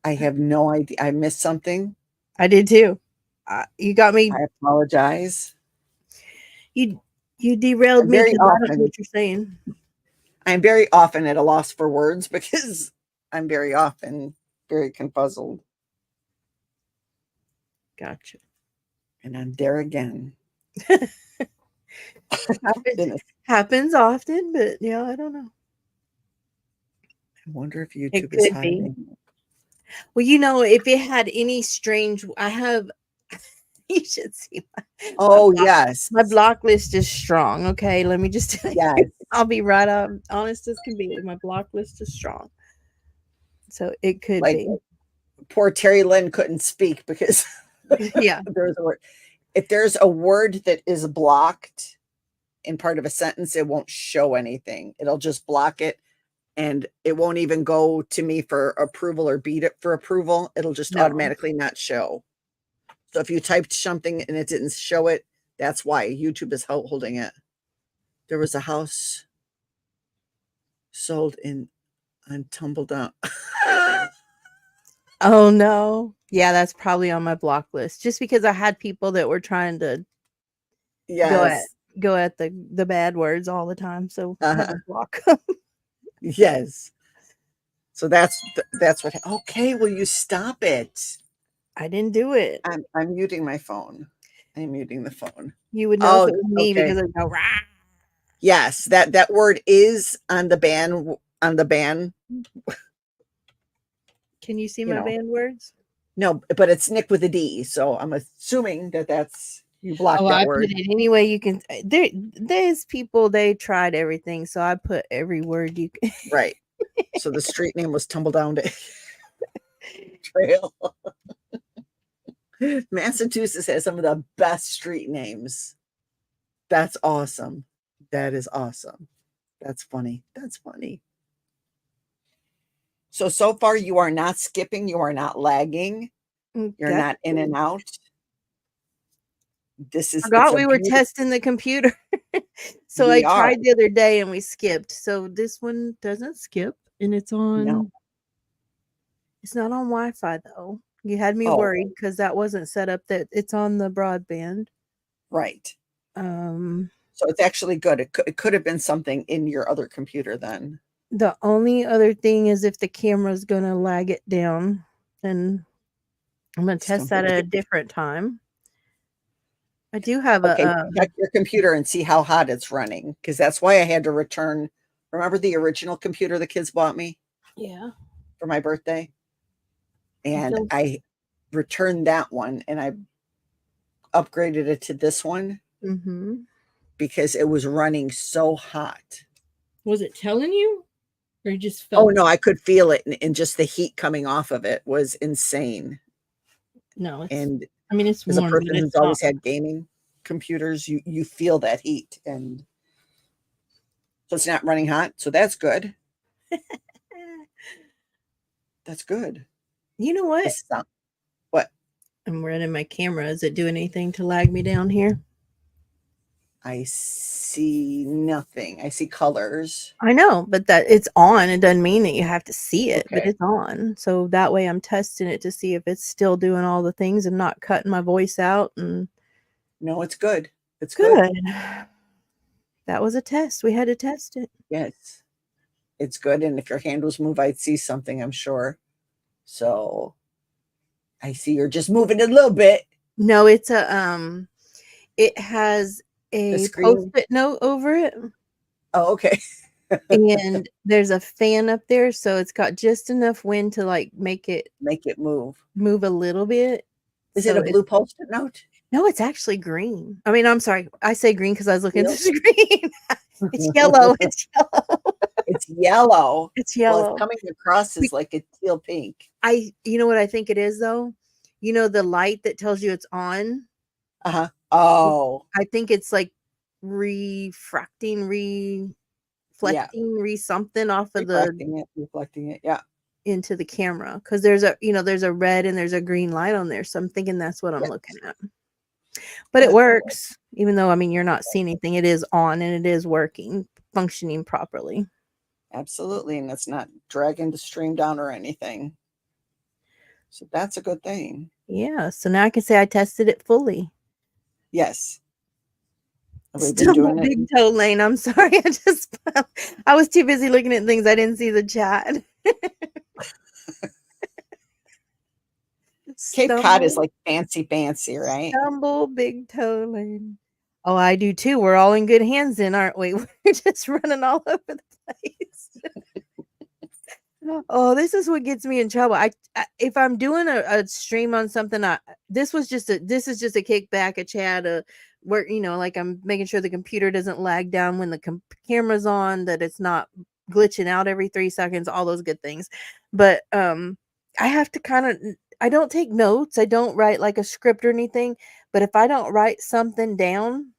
I have no idea. I missed something. I did too. You got me. I apologize. You derailed me Very because I don't know often. what you're saying. I'm very often at a loss for words because I'm very often very confuzzled. Gotcha. And I'm there again. Happens often, but yeah, I don't know. I wonder if YouTube It is could be. hiding. Well, you know, if it had any strange, you should see Oh, yes. my block list is strong. Okay, let me just tell you. Yes. I'll be right up, honest as can be. My block list is strong, so it could Like be. poor Terry Lynn couldn't speak because Yeah, there's a word. If there's a word that is blocked in part of a sentence, it won't show anything. It'll just block it, and it won't even go to me for approval or beat it for approval. It'll just no. automatically not show. So if you typed something and it didn't show it, that's why YouTube is holding it. There was a house sold on Tumble Down. Oh no. Yeah, that's probably on my block list. Just because I had people that were trying to Yes. go at the bad words all the time. So I had to block. Yes. So that's what. Okay, will you stop it? I didn't do it. I'm muting my phone. I'm muting the phone. You would know if Oh, it was me okay. because I'd go rah. Yes, that word is on the ban. Can you see You my know. banned words? No, but it's Nick with a D. So I'm assuming that's you blocked Oh, that I word. put it any way you can. There's people, they tried everything, so I put every word you can. Right. So the street name was Tumble Down Trail. Massachusetts has some of the best street names. That's awesome. That is awesome. That's funny. That's funny. So far you are not skipping, you are not lagging, you're not in and out. This is Forgot we were testing the computer. So I tried the other day and we skipped. So this one doesn't skip and it's on. No. It's not on Wi-Fi though. You had me worried because that wasn't set up that it's on the broadband. Right. So it's actually good. It could have been something in your other computer then. The only other thing is if the camera's gonna lag it down, then I'm gonna test that at a different time. I do have check your computer and see how hot it's running, because that's why I had to return. Remember the original computer the kids bought me? Yeah. For my birthday? And I returned that one and I upgraded it to this one because it was running so hot. Was it telling you? Or you just felt? Oh no, I could feel it, and just the heat coming off of it was insane. No, it's, and I mean, it's as a warm, person but who's it's always not. had gaming computers, you feel that heat, and so it's not running hot, so that's good. That's good. You know what? What? I'm running my camera. Does it do anything to lag me down here? I see nothing. I see colors. I know, but that it's on. It doesn't mean that you have to see it, but Okay. it's on. So that way I'm testing it to see if it's still doing all the things and not cutting my voice out. And No, it's good. It's good. That was a test. We had to test it. Yes. It's good. And if your hand was moved, I'd see something, I'm sure. So I see you're just moving it a little bit. No, it's it has The a screen. post-it note over it. Oh, okay. And there's a fan up there, so it's got just enough wind to like make it move a little bit. Is it a blue post-it note? No, it's actually green. I mean, I'm sorry. I say green because I was looking at the Teal? screen. It's yellow. It's yellow. It's yellow. It's Well, yellow. it's coming across as like a teal pink. You know what I think it is though? You know the light that tells you it's on? Uh-huh. Oh. I think it's like refracting, something off of reflecting it. Yeah. Into the camera. Because there's a red and there's a green light on there. So I'm thinking that's what I'm looking at. But it works, even though, I mean, you're not seeing anything. It is on and it is working, functioning properly. Absolutely. And it's not dragging the stream down or anything. So that's a good thing. Yeah. So now I can say I tested it fully. Yes. Still doing big toe lane. I'm sorry. I was too busy looking at things. I didn't see the chat. Cape Cod is like fancy, right? Stumble big toe lane. Oh, I do too. We're all in good hands then, aren't we? We're just running all over the place. Oh, this is what gets me in trouble. If I'm doing a stream on something, this is just a kickback, a chat, where like I'm making sure the computer doesn't lag down when the camera's on, that it's not glitching out every 3 seconds, all those good things. But I have to I don't take notes. I don't write like a script or anything. But if I don't write something down,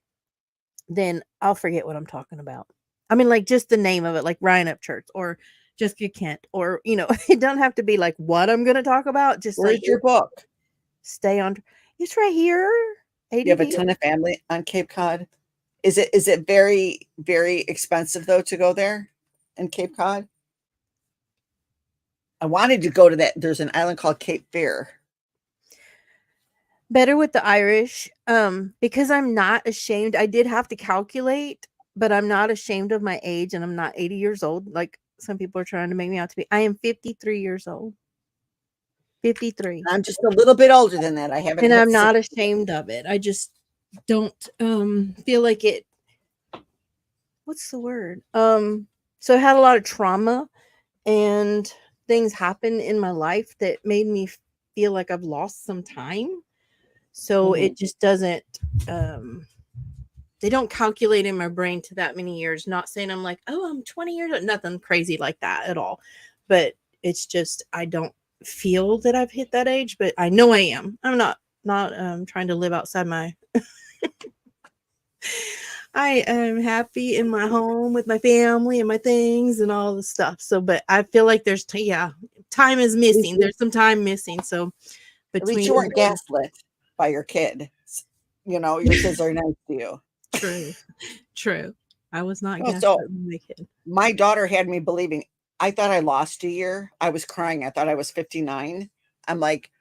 then I'll forget what I'm talking about. I mean, like just the name of it, like Ryan Upchurch or Jessica Kent, or it don't have to be like what I'm going to talk about. Just where's your book? Stay on. It's right here. ADD. You have a ton of family on Cape Cod. Is it very, very expensive though to go there in Cape Cod? I wanted to go to that. There's an island called Cape Fear. Better with the Irish, because I'm not ashamed. I did have to calculate, but I'm not ashamed of my age, and I'm not 80 years old like some people are trying to make me out to be. I am 53 years old. 53. I'm just a little bit older than that. I haven't. And I'm not ashamed of it. I just don't feel like it. What's the word? So I had a lot of trauma and things happen in my life that made me feel like I've lost some time. So it just doesn't, they don't calculate in my brain to that many years. Not saying I'm like, oh, I'm 20 years old. Nothing crazy like that at all. But it's just, I don't feel that I've hit that age, but I know I am. I'm not trying to live outside my, I am happy in my home with my family and my things and all the stuff. So, but I feel like there's, time is missing. There's some time missing. So at least you weren't gaslit by your kid. Your kids are nice to you. True. I was not gaslit by my kid. My daughter had me believing, I thought I lost a year. I was crying. I thought I was 59. I'm like,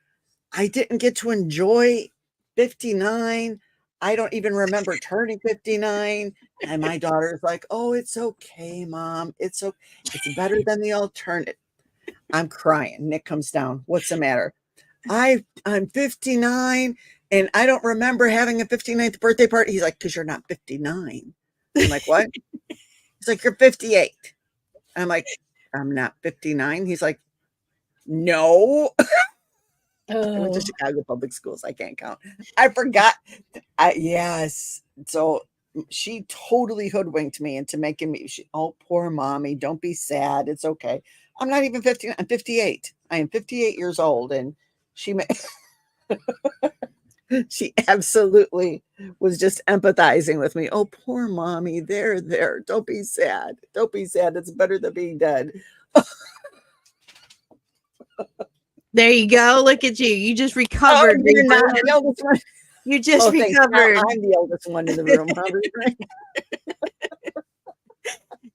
I didn't get to enjoy 59. I don't even remember turning 59. And my daughter's like, oh, it's okay, Mom. It's okay. It's better than the alternative. I'm crying. Nick comes down. What's the matter? I'm 59 and I don't remember having a 59th birthday party. He's like, because you're not 59. I'm like, what? He's like, you're 58. I'm like, I'm not 59. He's like, no. I went to Chicago public schools. I can't count. I forgot. Yes. So she totally hoodwinked me into making me, oh, poor mommy. Don't be sad. It's okay. I'm not even 50. I'm 58. I am 58 years old. And she she absolutely was just empathizing with me. Oh, poor mommy. There. Don't be sad. Don't be sad. It's better than being dead. There you go. Look at you. You just recovered. You're not the oldest one. You just Thanks. Now recovered. I'm the oldest one in the room.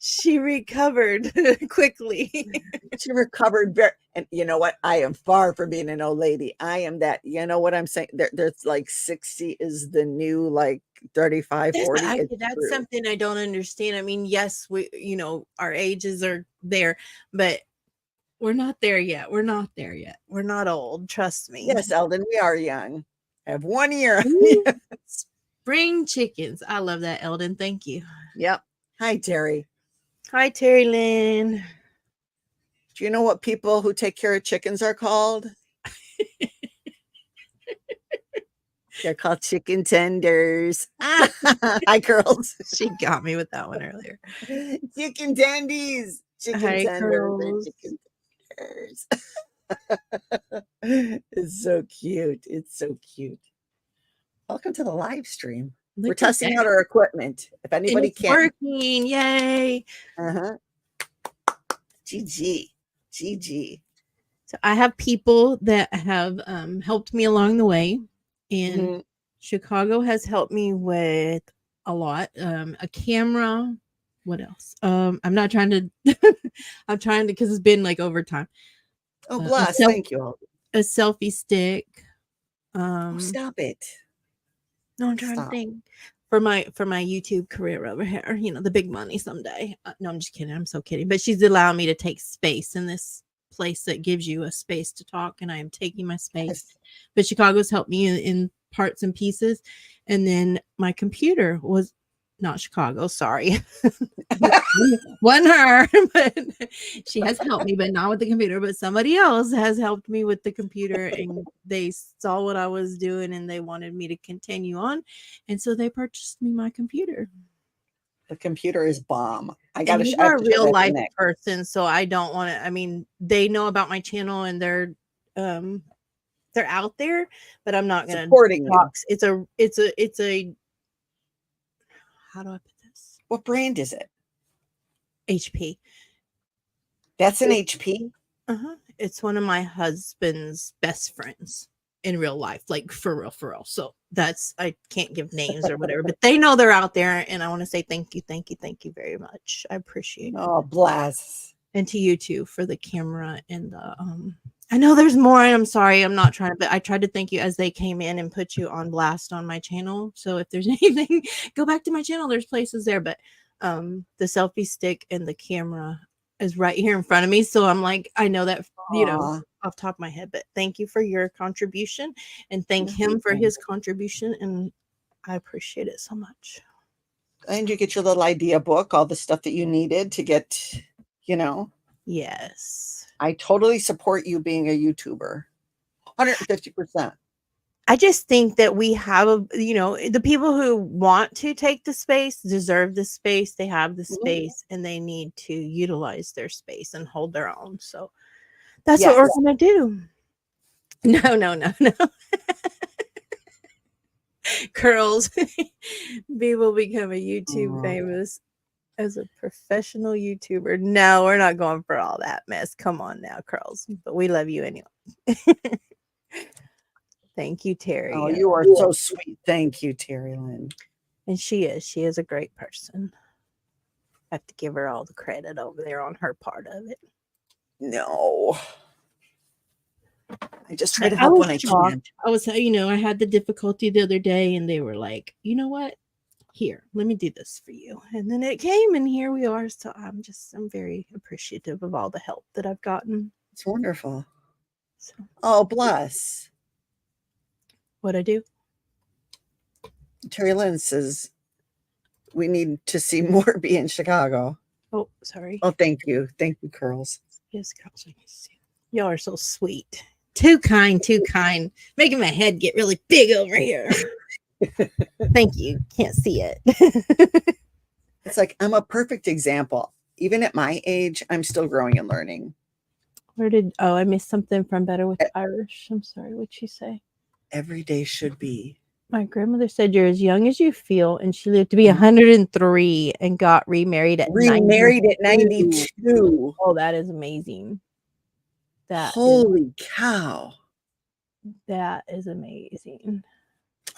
She recovered quickly. She recovered very, and you know what? I am far from being an old lady. I am that, you know what I'm saying? There's like 60 is the new like 35, 40. That's something I don't understand. I mean, yes, we, our ages are there, but we're not there yet. We're not there yet. We're not old. Trust me. Yes, Eldon, we are young. I have 1 year. Spring chickens. I love that, Eldon. Thank you. Yep. Hi, Terry. Hi, Terry Lynn. Do you know what people who take care of chickens are called? They're called chicken tenders. Hi, girls. She got me with that one earlier. Chicken tendies. Chicken Hi, tenders. girls. Chicken tenders. It's so cute. It's so cute. Welcome to the live stream. We're testing out our equipment. If anybody can't. Working. Yay. GG. So I have people that have helped me along the way, and Chicago has helped me with a lot. A camera. What else? I'm not trying to. I'm trying to, because it's been like overtime. Oh, bless. Thank you. A selfie stick. Stop it. No, I'm trying to think for my YouTube career over here. The big money someday. No, I'm just kidding. I'm so kidding. But she's allowing me to take space in this place that gives you a space to talk, and I am taking my space. Yes. But Chicago's helped me in parts and pieces, and then my computer was not Chicago. Sorry, wasn't her, but she has helped me, but not with the computer. But somebody else has helped me with the computer, and they saw what I was doing, and they wanted me to continue on, and so they purchased me my computer. The computer is bomb. I got to. You're a real life person, so I don't want to. I mean, they know about my channel, and they're out there, but I'm not going to supporting you. It's a. How do I put this? What brand is it? HP. That's an HP? It's one of my husband's best friends in real life, like for real. So that's, I can't give names or whatever, but they know they're out there, and I want to say thank you very much. I appreciate it. Oh, bless. And to you too for the camera and the I know there's more, and I'm sorry, I'm not trying to, but I tried to thank you as they came in and put you on blast on my channel. So if there's anything, go back to my channel. There's places there, but the selfie stick and the camera is right here in front of me. So I'm like, I know that, off top of my head, but thank you for your contribution, and thank him for his contribution. And I appreciate it so much. And you get your little idea book, all the stuff that you needed to get, Yes. I totally support you being a YouTuber. 150%. I just think that we have the people who want to take the space deserve the space. They have the space, and they need to utilize their space and hold their own. So that's what we're going to do. No. Curls. People become a YouTube famous as a professional YouTuber. No, we're not going for all that mess. Come on now, Curls. But we love you anyway. Thank you, Terry. Oh, you are so sweet. Thank you, Terry Lynn. And she is a great person. I have to give her all the credit over there on her part of it. No. I just try to help when I can. I was, I had the difficulty the other day, and they were like, you know what? Here, let me do this for you. And then it came, and here we are. So I'm very appreciative of all the help that I've gotten. It's wonderful. So, oh, bless. What I do? Terry Lynn says we need to see more be in Chicago. Oh, sorry. Oh, thank you. Thank you, Curls. Yes, Curls. Y'all are so sweet. Too kind. Making my head get really big over here. Thank you. Can't see it. It's like I'm a perfect example. Even at my age, I'm still growing and learning. I missed something from Better with Irish. I'm sorry. What'd she say? Every day should be. My grandmother said you're as young as you feel, and she lived to be 103 and got remarried at 92. Oh, Oh, that is amazing. Holy cow. That is amazing.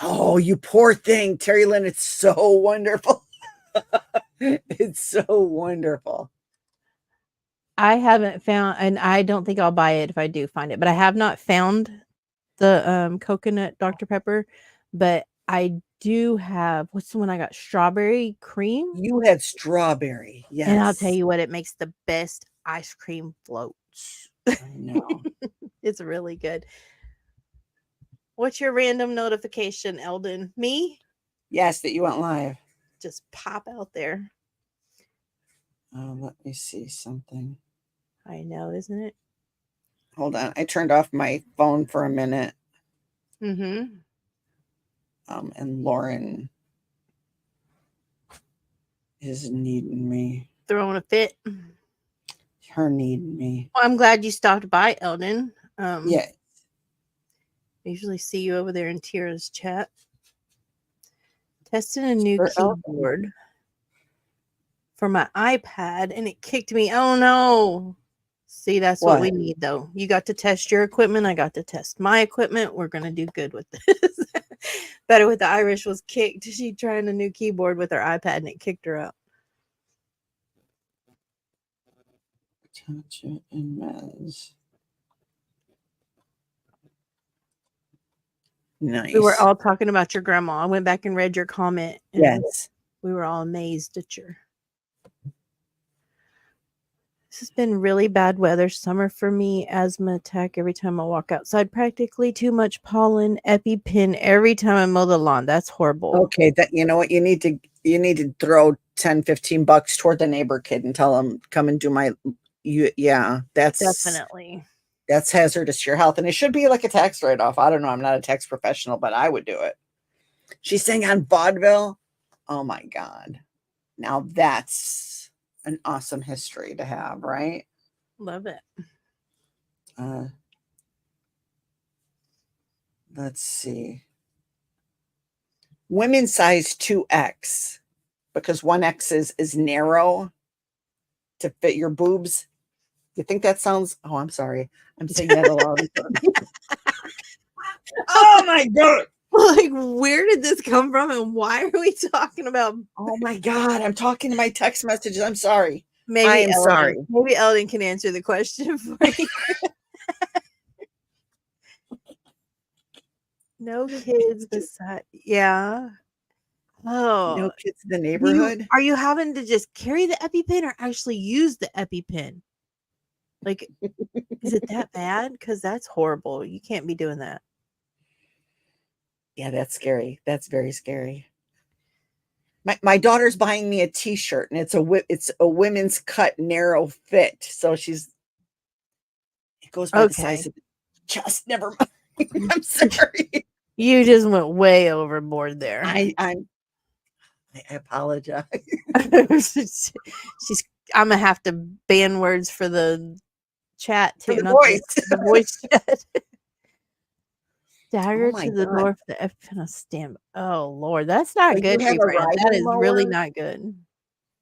Oh, you poor thing, Terry Lynn. It's so wonderful. It's so wonderful. I haven't found, and I don't think I'll buy it if I do find it, but I have not found the coconut Dr. Pepper, but I do have, what's the one I got? Strawberry cream. You had strawberry. Yes. And I'll tell you what, it makes the best ice cream floats. I know. It's really good. What's your random notification, Eldon? Me? Yes, that you went live. Just pop out there. Let me see something. I know, isn't it? Hold on. I turned off my phone for a minute. Mm-hmm. And Lauren is needing me. Throwing a fit. Her needing me. Well, I'm glad you stopped by, Eldon. Yeah. I usually see you over there in Tira's chat. Testing a new Sure, keyboard for my iPad, and it kicked me. Oh no. See, that's what we need, though. You got to test your equipment. I got to test my equipment. We're going to do good with this. Better with the Irish was kicked. She tried a new keyboard with her iPad, and it kicked her out. Touch it and Mez. Nice. We were all talking about your grandma. I went back and read your comment. And yes. We were all amazed at your. This has been really bad weather. Summer for me, asthma attack every time I walk outside. Practically too much pollen, EpiPen every time I mow the lawn. That's horrible. Okay, that you know what you need to throw 10-15 bucks toward the neighbor kid and tell him come and do my that's definitely that's hazardous to your health, and it should be like a tax write-off. I don't know, I'm not a tax professional, but I would do it. She's saying on vaudeville. Oh my god, now that's an awesome history to have, right? Love it. Let's see. Women size 2X because 1X is narrow to fit your boobs. You think that sounds? Oh, I'm sorry. I'm saying that a lot. Oh my god! Like, where did this come from, and why are we talking about? Oh my god! I'm talking to my text messages. I'm sorry. Maybe I am sorry. Maybe Eldon can answer the question for you. No kids beside. Yeah. Oh. No kids in the neighborhood. Are you having to just carry the EpiPen or actually use the EpiPen? Like, is it that bad? Because that's horrible. You can't be doing that. Yeah, that's scary. That's very scary. My daughter's buying me a t-shirt, and it's a women's cut narrow fit. So it goes by the size of the chest. Never mind. I'm sorry. You just went way overboard there. I apologize. I'm gonna have to ban words for the chat too. For the voice. The voice chat. Dagger Oh to the God. north, the F stamp. Oh Lord, that's not So good. That is really not good.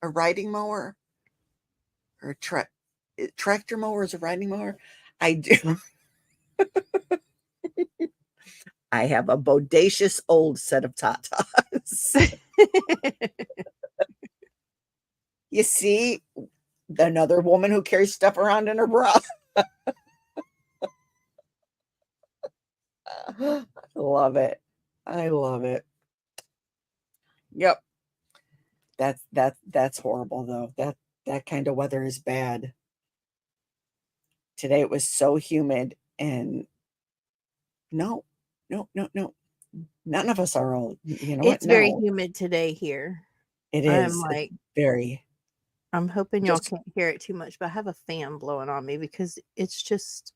A riding mower or a tractor mower is a riding mower. I do. I have a bodacious old set of tatas. You see, another woman who carries stuff around in her bra. I love it. I love it. Yep. That's horrible though. That kind of weather is bad. Today it was so humid, and no. None of us are old. You know It's what? very humid today here. It is. I'm like, very. I'm hoping y'all can't hear it too much, but I have a fan blowing on me because it's just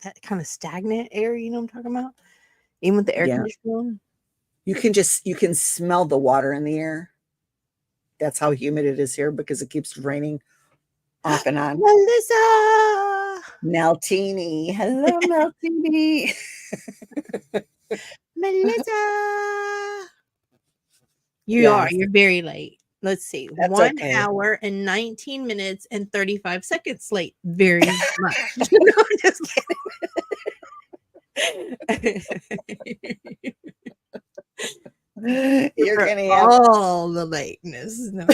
that kind of stagnant air. You know what I'm talking about? Even with the air conditioner on. You can smell the water in the air. That's how humid it is here because it keeps raining off and on. Melissa! Meltini. Hello, Meltini. Melissa! You're very late. Let's see. That's 1 okay. hour and 19 minutes and 35 seconds late. Very much. No, I'm just kidding. You're For gonna have all the lateness. No.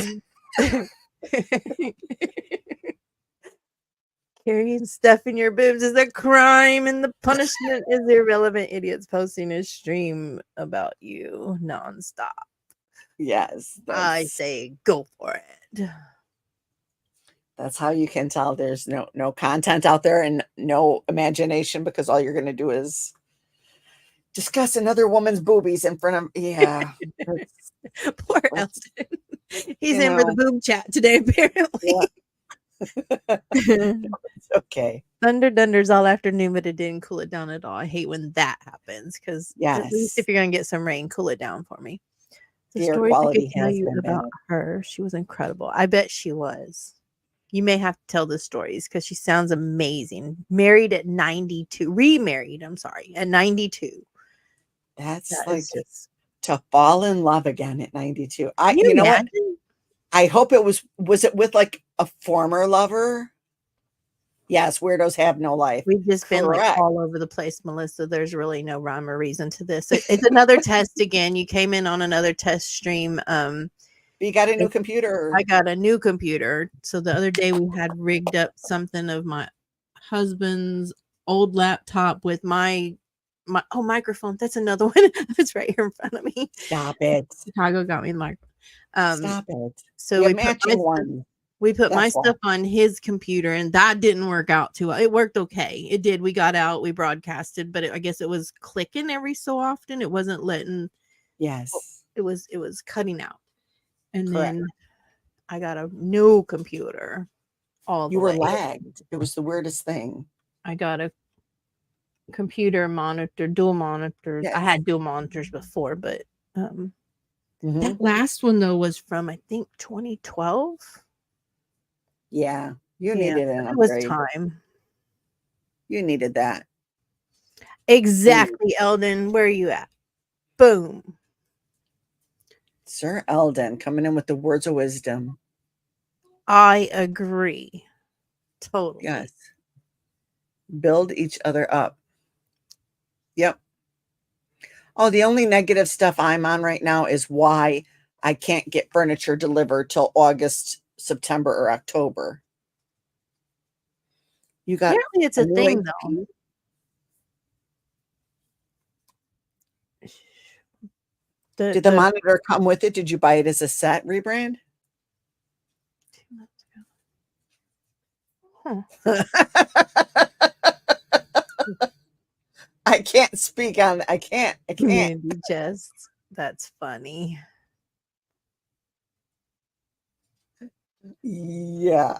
Carrying stuff in your boobs is a crime, and the punishment is irrelevant idiots posting a stream about you nonstop. yes. I say go for it. That's how you can tell there's no content out there and no imagination, because all you're gonna do is discuss another woman's boobies in front of Poor that's- Elton. He's you in for the know. boob chat today, apparently. It's okay. Thunder Dunder's all afternoon, but it didn't cool it down at all. I hate when that happens, because at least Yes. if you're gonna get some rain, cool it down for me. The The air stories I could quality tell has you been about bad. her, she was incredible. I bet she was. You may have to tell the stories because she sounds amazing. Married at 92, remarried, I'm sorry, at 92. That's That like is just, to fall in love again at 92. can you You know what? imagine? I hope it was it with like a former lover? Yes, weirdos have no life. We've just been like Correct. all over the place, Melissa. There's really no rhyme or reason to this. It's another test again. You came in on another test stream. You got a new computer. I got a new computer. So the other day we had rigged up something of my husband's old laptop with my microphone. That's another one. It's right here in front of me. Stop it. Chicago got me the microphone. Stop it. So We we have matching one. put my That's why. stuff on his computer, and that didn't work out too well. It worked okay. It did. We got out, we broadcasted, but I guess it was clicking every so often. It wasn't letting. Yes. It was cutting out. And Correct. then I got a new computer. All You the were way. lagged. It was the weirdest thing. I got a computer monitor, dual monitors. Yes. I had dual monitors before, but Mhm. that last one though was from I think 2012. Yeah. You Yeah, needed an it was upgrade. time. You needed that. Exactly, Eldon. Where are you at? Boom. Sir Eldon coming in with the words of wisdom. I agree. Totally. Yes. Build each other up. Yep. Oh, the only negative stuff I'm on right now is why I can't get furniture delivered till August, September, or October. You got Apparently it's a new thing HP? though. Did the monitor come with it? Did you buy it as a set rebrand? 2 months ago. I can't speak on. I can't. Community chest. That's funny. Yeah.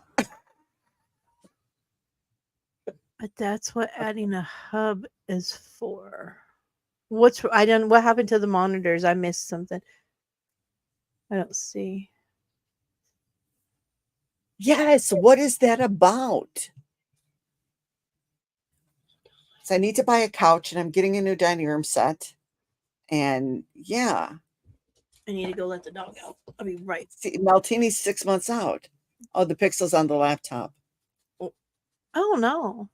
But that's what adding a hub is for. What happened to the monitors? I missed something. I don't see. Yes. What is that about? So I need to buy a couch, and I'm getting a new dining room set. And yeah. I need to go let the dog out. I'll be right. See, Maltini's 6 months out. Oh, the pixels on the laptop. Oh no.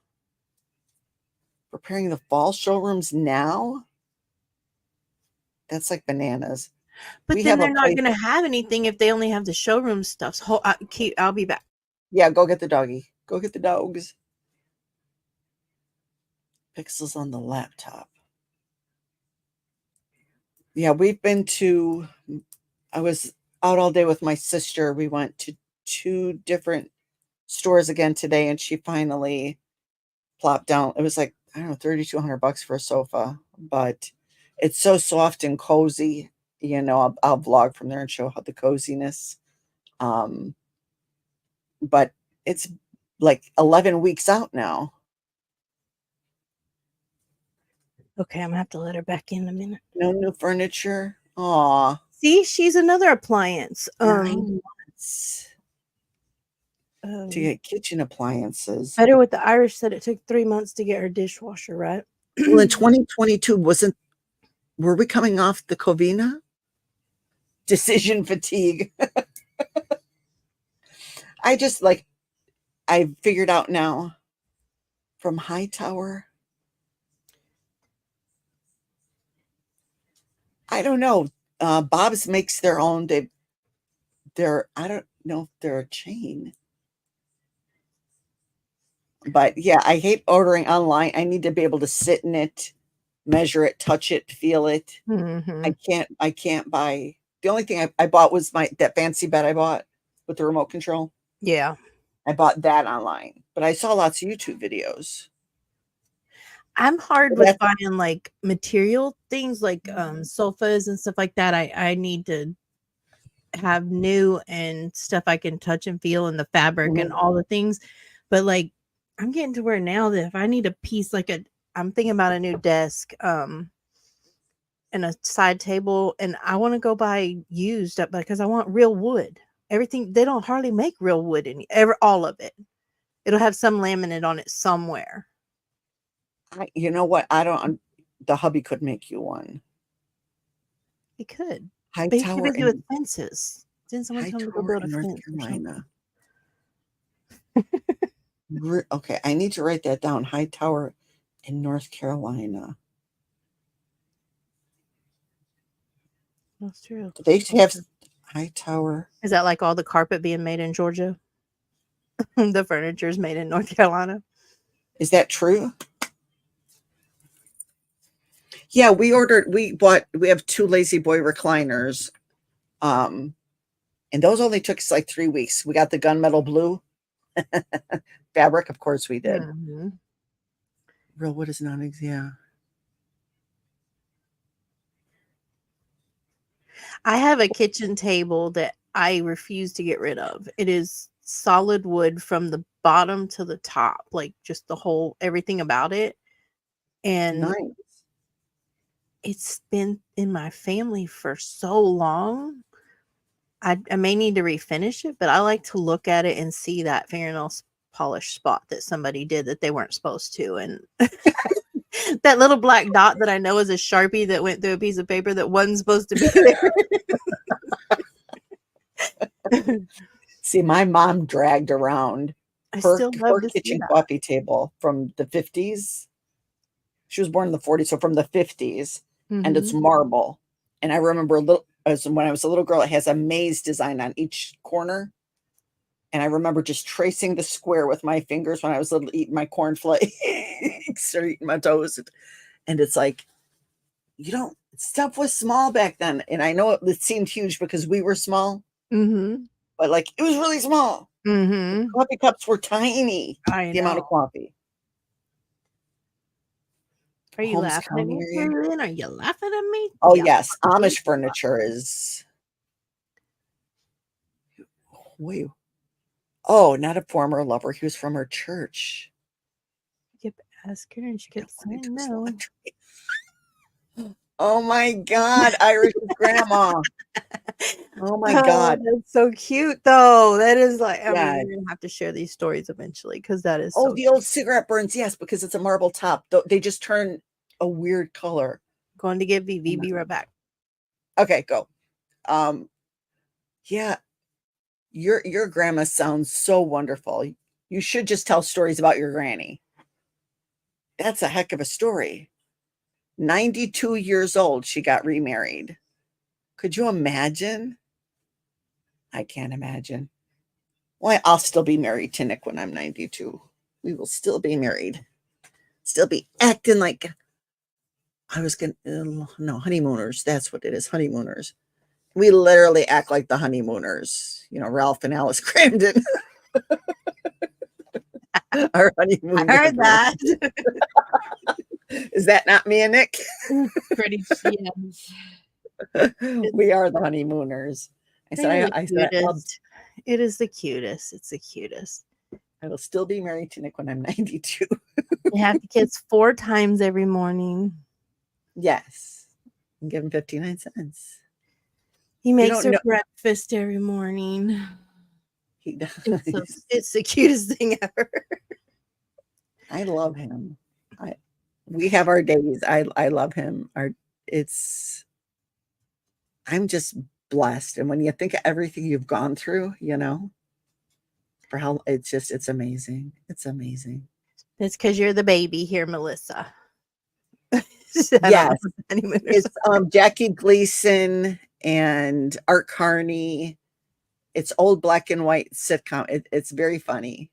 Preparing the fall showrooms now? That's like bananas. But We then have a they're not place- going to have anything if they only have the showroom stuff. So I'll be back. Yeah, go get the doggy. Go get the dogs. Pixels on the laptop. Yeah, we've been to, I was out all day with my sister. We went to 2 different stores again today, and she finally plopped down. It was like, I don't know, $3,200 for a sofa, but it's so soft and cozy. You know, I'll vlog from there and show how the coziness. But it's like 11 weeks out now. Okay, I'm gonna have to let her back in a minute. No new furniture. Aw. See, she's another appliance. 9 months to get kitchen appliances. Better with the Irish said it took 3 months to get her dishwasher, right? Well, in 2022, were we coming off the Covina? Decision fatigue. I just like, I figured out now from Hightower. I don't know. Bob's makes their own. I don't know if they're a chain. But yeah, I hate ordering online. I need to be able to sit in it, measure it, touch it, feel it. Mm-hmm. I can't buy. The only thing I bought was that fancy bed I bought with the remote control. Yeah. I bought that online, but I saw lots of YouTube videos. I'm hard But with that's buying like material things like sofas and stuff like that. I need to have new and stuff I can touch and feel and the fabric and Mhm. all the things. But like I'm getting to where now that if I need a piece I'm thinking about a new desk and a side table and I want to go buy used because I want real wood. Everything they don't hardly make real wood all of it. It'll have some laminate on it somewhere. You know what? I don't. The hubby could make you one. He could. But he's too Hightower busy with in fences. Didn't someone tell him to go Hightower build a in North fence or something? Carolina. Okay, I need to write that down. Hightower in North Carolina. That's true. Do they have Hightower? Is that like all the carpet being made in Georgia? The furniture is made in North Carolina. Is that true? Yeah, we have 2 Lazy Boy recliners. And those only took us like 3 weeks. We got the gunmetal blue fabric, of course we did. Mm-hmm. Real wood is not, yeah. I have a kitchen table that I refuse to get rid of. It is solid wood from the bottom to the top, like just everything about it. And Nice. it's been in my family for so long. I may need to refinish it, but I like to look at it and see that fingernail polish spot that somebody did that they weren't supposed to. And that little black dot that I know is a Sharpie that went through a piece of paper that wasn't supposed to be there. See, my mom dragged around I her still love to see kitchen that. coffee table from the 50s. She was born in the 40s, so from the 50s, and it's Mm-hmm. marble. And I remember when I was a little girl, it has a maze design on each corner. And I remember just tracing the square with my fingers when I was little, eating my cornflakes or eating my toast. And it's like, stuff was small back then. And I know it seemed huge because we were small, Mm-hmm. but like it was really small. Mm-hmm. Coffee cups were tiny. I The amount of know. coffee. Are you Holmes laughing at County me, area. Carolyn? Are you laughing at me? Oh Yeah. yes, Amish furniture is. Wait. Oh, not a former lover. He was from her church. I kept asking her and she kept saying no. Oh my God, Irish's grandma. Oh my God. That's so cute though. That is like, I Yeah. mean, we're gonna have to share these stories eventually because that is Oh, so the old cigarette burns. Yes, because it's a marble top. They just turn a weird color. going to get VV. Be right back. Okay, go. Yeah, your grandma sounds so wonderful. You should just tell stories about your granny. That's a heck of a story. 92 years old, she got remarried. Could you imagine? I can't imagine. Well, I'll still be married to Nick when I'm 92. We will still be married. Still be acting like I was going to, no, honeymooners. That's what it is, honeymooners. We literally act like the honeymooners. Ralph and Alice Crandon. Our honeymoon. I heard that. Is that not me and Nick? Pretty yes. We are the honeymooners. I said, It is the cutest. It's the cutest. I will still be married to Nick when I'm 92. They have the kids 4 times every morning. Yes. And give him 59 cents. He makes her breakfast every morning. He does. It's the cutest thing ever. I love him. We have our days. I love him. I'm just blessed. And when you think of everything you've gone through, for how it's amazing. It's amazing. It's because you're the baby here, Melissa. Yes. It's Jackie Gleason and Art Carney. It's old black and white sitcom. It's very funny.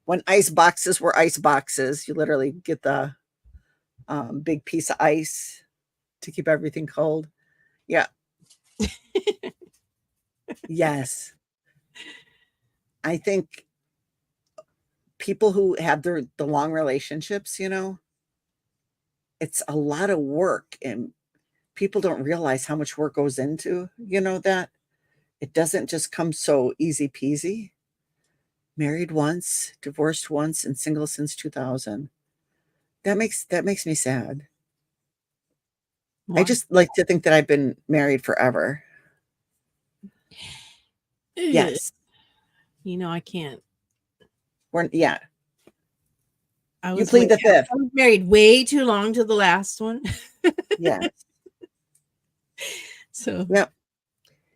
When ice boxes were ice boxes, you literally get the big piece of ice to keep everything cold. Yeah. Yes. I think people who have the long relationships, it's a lot of work, and people don't realize how much work goes into, that it doesn't just come so easy peasy. Married once, divorced once, and single since 2000. That makes me sad. Why? I just like to think that I've been married forever. Yes. I can't. Yeah. You plead the fifth. I was married way too long to the last one. Yes. So. Yeah.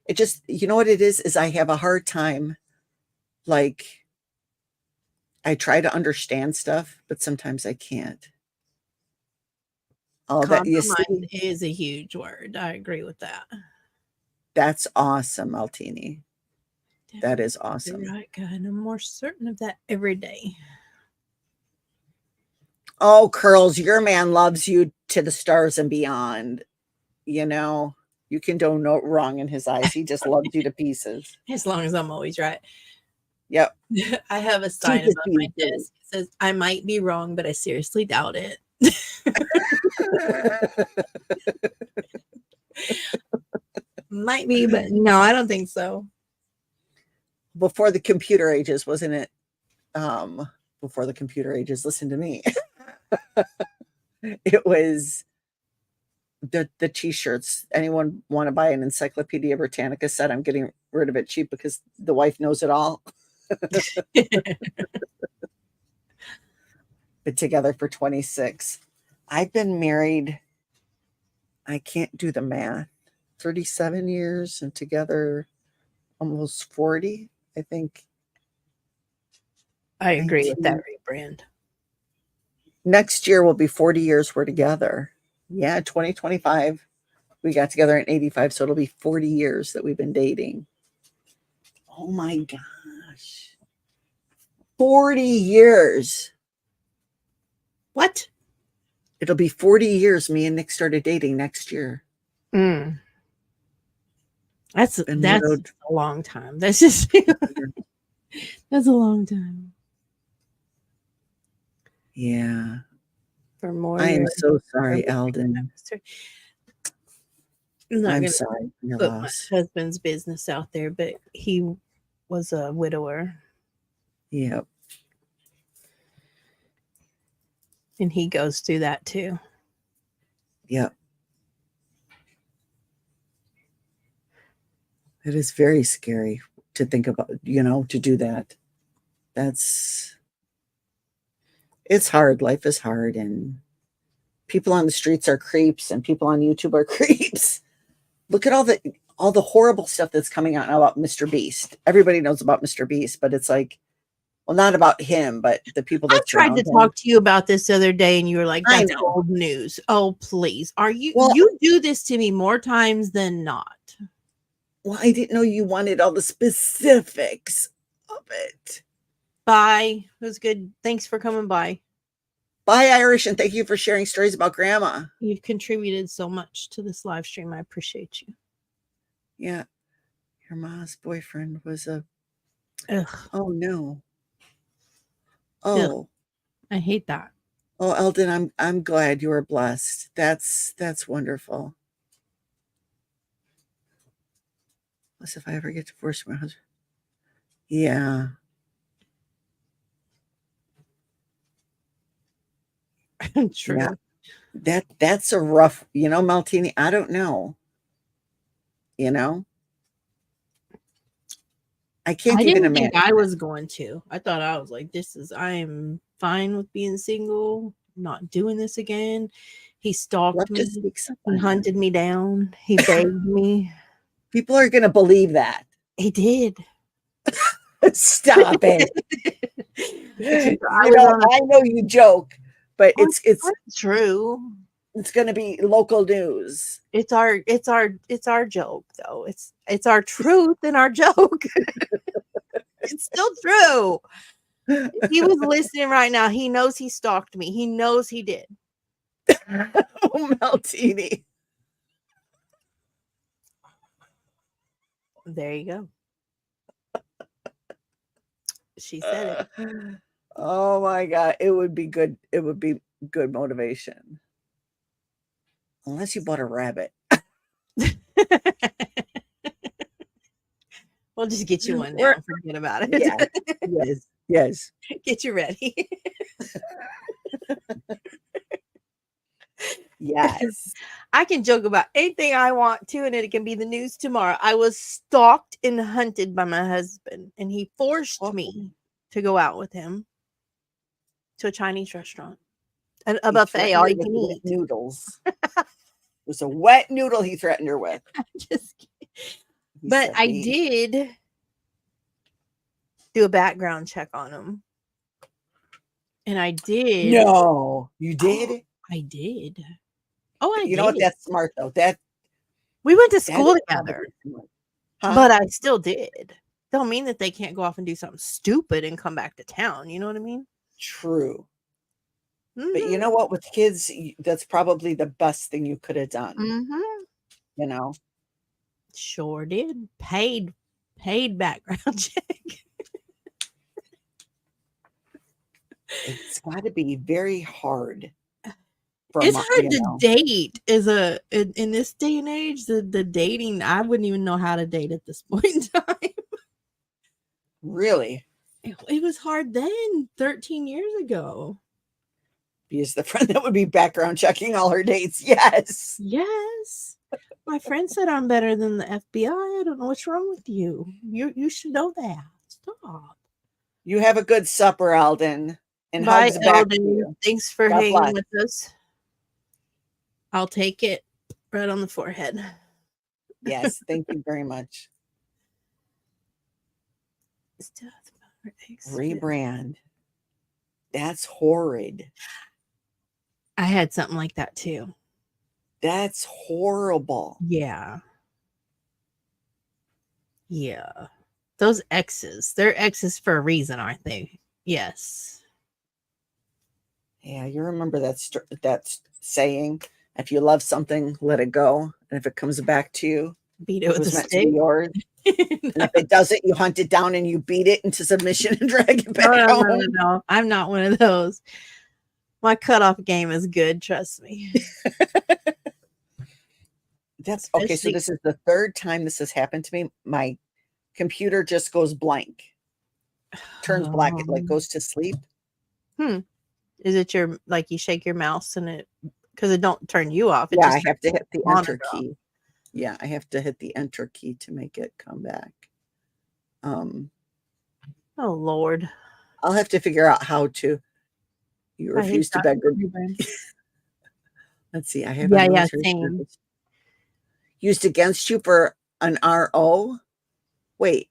It just, what it is I have a hard time. Like, I try to understand stuff, but sometimes I can't. Oh, compromise is a huge word. I agree with that. That's awesome, Altini. That is awesome. You're right, God. I'm more certain of that every day. Oh, Curls, your man loves you to the stars and beyond. You can do no wrong in his eyes. He just loves you to pieces. As long as I'm always right. Yep. I have a sign above my desk. It says, I might be wrong, but I seriously doubt it. Might be, but no, I don't think so. Before the computer ages, wasn't it? Before the computer ages, listen to me. It was the t-shirts. Anyone want to buy an Encyclopedia Britannica set? I'm getting rid of it cheap because the wife knows it all. Been together for 26. I've been married, I can't do the math, 37 years, and together almost 40, I think. I agree with that, Brand. Next year will be 40 years we're together. Yeah, 2025. We got together in 85, so it'll be 40 years that we've been dating. Oh my gosh. 40 years. What? It'll be 40 years me and Nick started dating next year. That's a long time. That's just that's a long time. Yeah. For more. I am so sorry, Eldon. I'm sorry for your loss. My husband's business out there, but he was a widower. Yep. And he goes through that too. Yep. It is very scary to think about, to do that. It's hard. Life is hard, and people on the streets are creeps, and people on YouTube are creeps. Look at all the horrible stuff that's coming out now about Mr. Beast. Everybody knows about Mr. Beast, but it's like, well, not about him, but the people that I tried to talk to you about this the other day, and you were like, that's old news. Oh, please. You do this to me more times than not. Well, I didn't know you wanted all the specifics of it. Bye. It was good. Thanks for coming by. Bye, Irish, and thank you for sharing stories about Grandma. You've contributed so much to this live stream. I appreciate you. Yeah. Your mom's boyfriend was a... Ugh. Oh, no. Oh. Ugh. I hate that. Oh, Eldon, I'm glad you were blessed. That's wonderful. Unless if I ever get divorced from my husband. Yeah. True. Yeah. That's a rough, Maltini. I don't know. I can't even imagine. I was going to. I thought I was like, I'm fine with being single, not doing this again. He stalked me. He hunted me down. He begged me. People are going to believe that. He did. Stop it. I was on I know you joke, but it's true. it's going to be local news. It's our joke though. It's our truth and our joke. It's still true. If he was listening right now, he knows he stalked me. He knows he did. Oh, Maltini. There you go. She said it. Oh my God. It would be good. It would be good motivation. Unless you bought a rabbit. We'll just get you one now. Forget about it. Yeah. Yes. Get you ready. Yes. I can joke about anything I want to, and it can be the news tomorrow. I was stalked and hunted by my husband, and he forced me to go out with him to a Chinese restaurant. A buffet, all you can eat. Noodles. It was a wet noodle he threatened her with. Just kidding. But I did do a background check on him. And I did. No, you did? Oh, I did. Oh, I did. You know what? That's smart, though. We went to school together. Huh? But I still did. Don't mean that they can't go off and do something stupid and come back to town. You know what I mean? True. Mm-hmm. But you know what? With kids, that's probably the best thing you could have done. Mm-hmm. You know? Sure did. Paid background check. It's got to be very hard. It's hard to date in this day and age. The dating, I wouldn't even know how to date at this point in time. Really? It was hard then, 13 years ago. Because the friend that would be background checking all her dates. Yes. Yes. My friend said I'm better than the FBI. I don't know what's wrong with you. You should know that. Stop. You have a good supper, Alden. And Bye, hugs back Alden. to you. Thanks for God hanging bless. with us. I'll take it right on the forehead. Yes, thank you very much. Rebrand. That's horrid. I had something like that too. That's horrible. Yeah. Yeah. Those exes, they're exes for a reason, aren't they? Yes. Yeah, you remember that saying, if you love something, let it go. And if it comes back to you, beat it with a meant stick. To be yours. No. And if it doesn't, you hunt it down and you beat it into submission and drag it back home. No. I'm not one of those. My cutoff game is good, trust me. That's okay. So this is the third time this has happened to me. My computer just goes blank, turns black, it like goes to sleep. Is it you shake your mouse and it, because it don't turn you off? Yeah, I have to hit the enter key. Yeah, I have to hit the enter key to make it come back. Oh Lord. I'll have to figure out how to. You refuse to beg. Let's see. I have same. Used against you for an RO. Wait.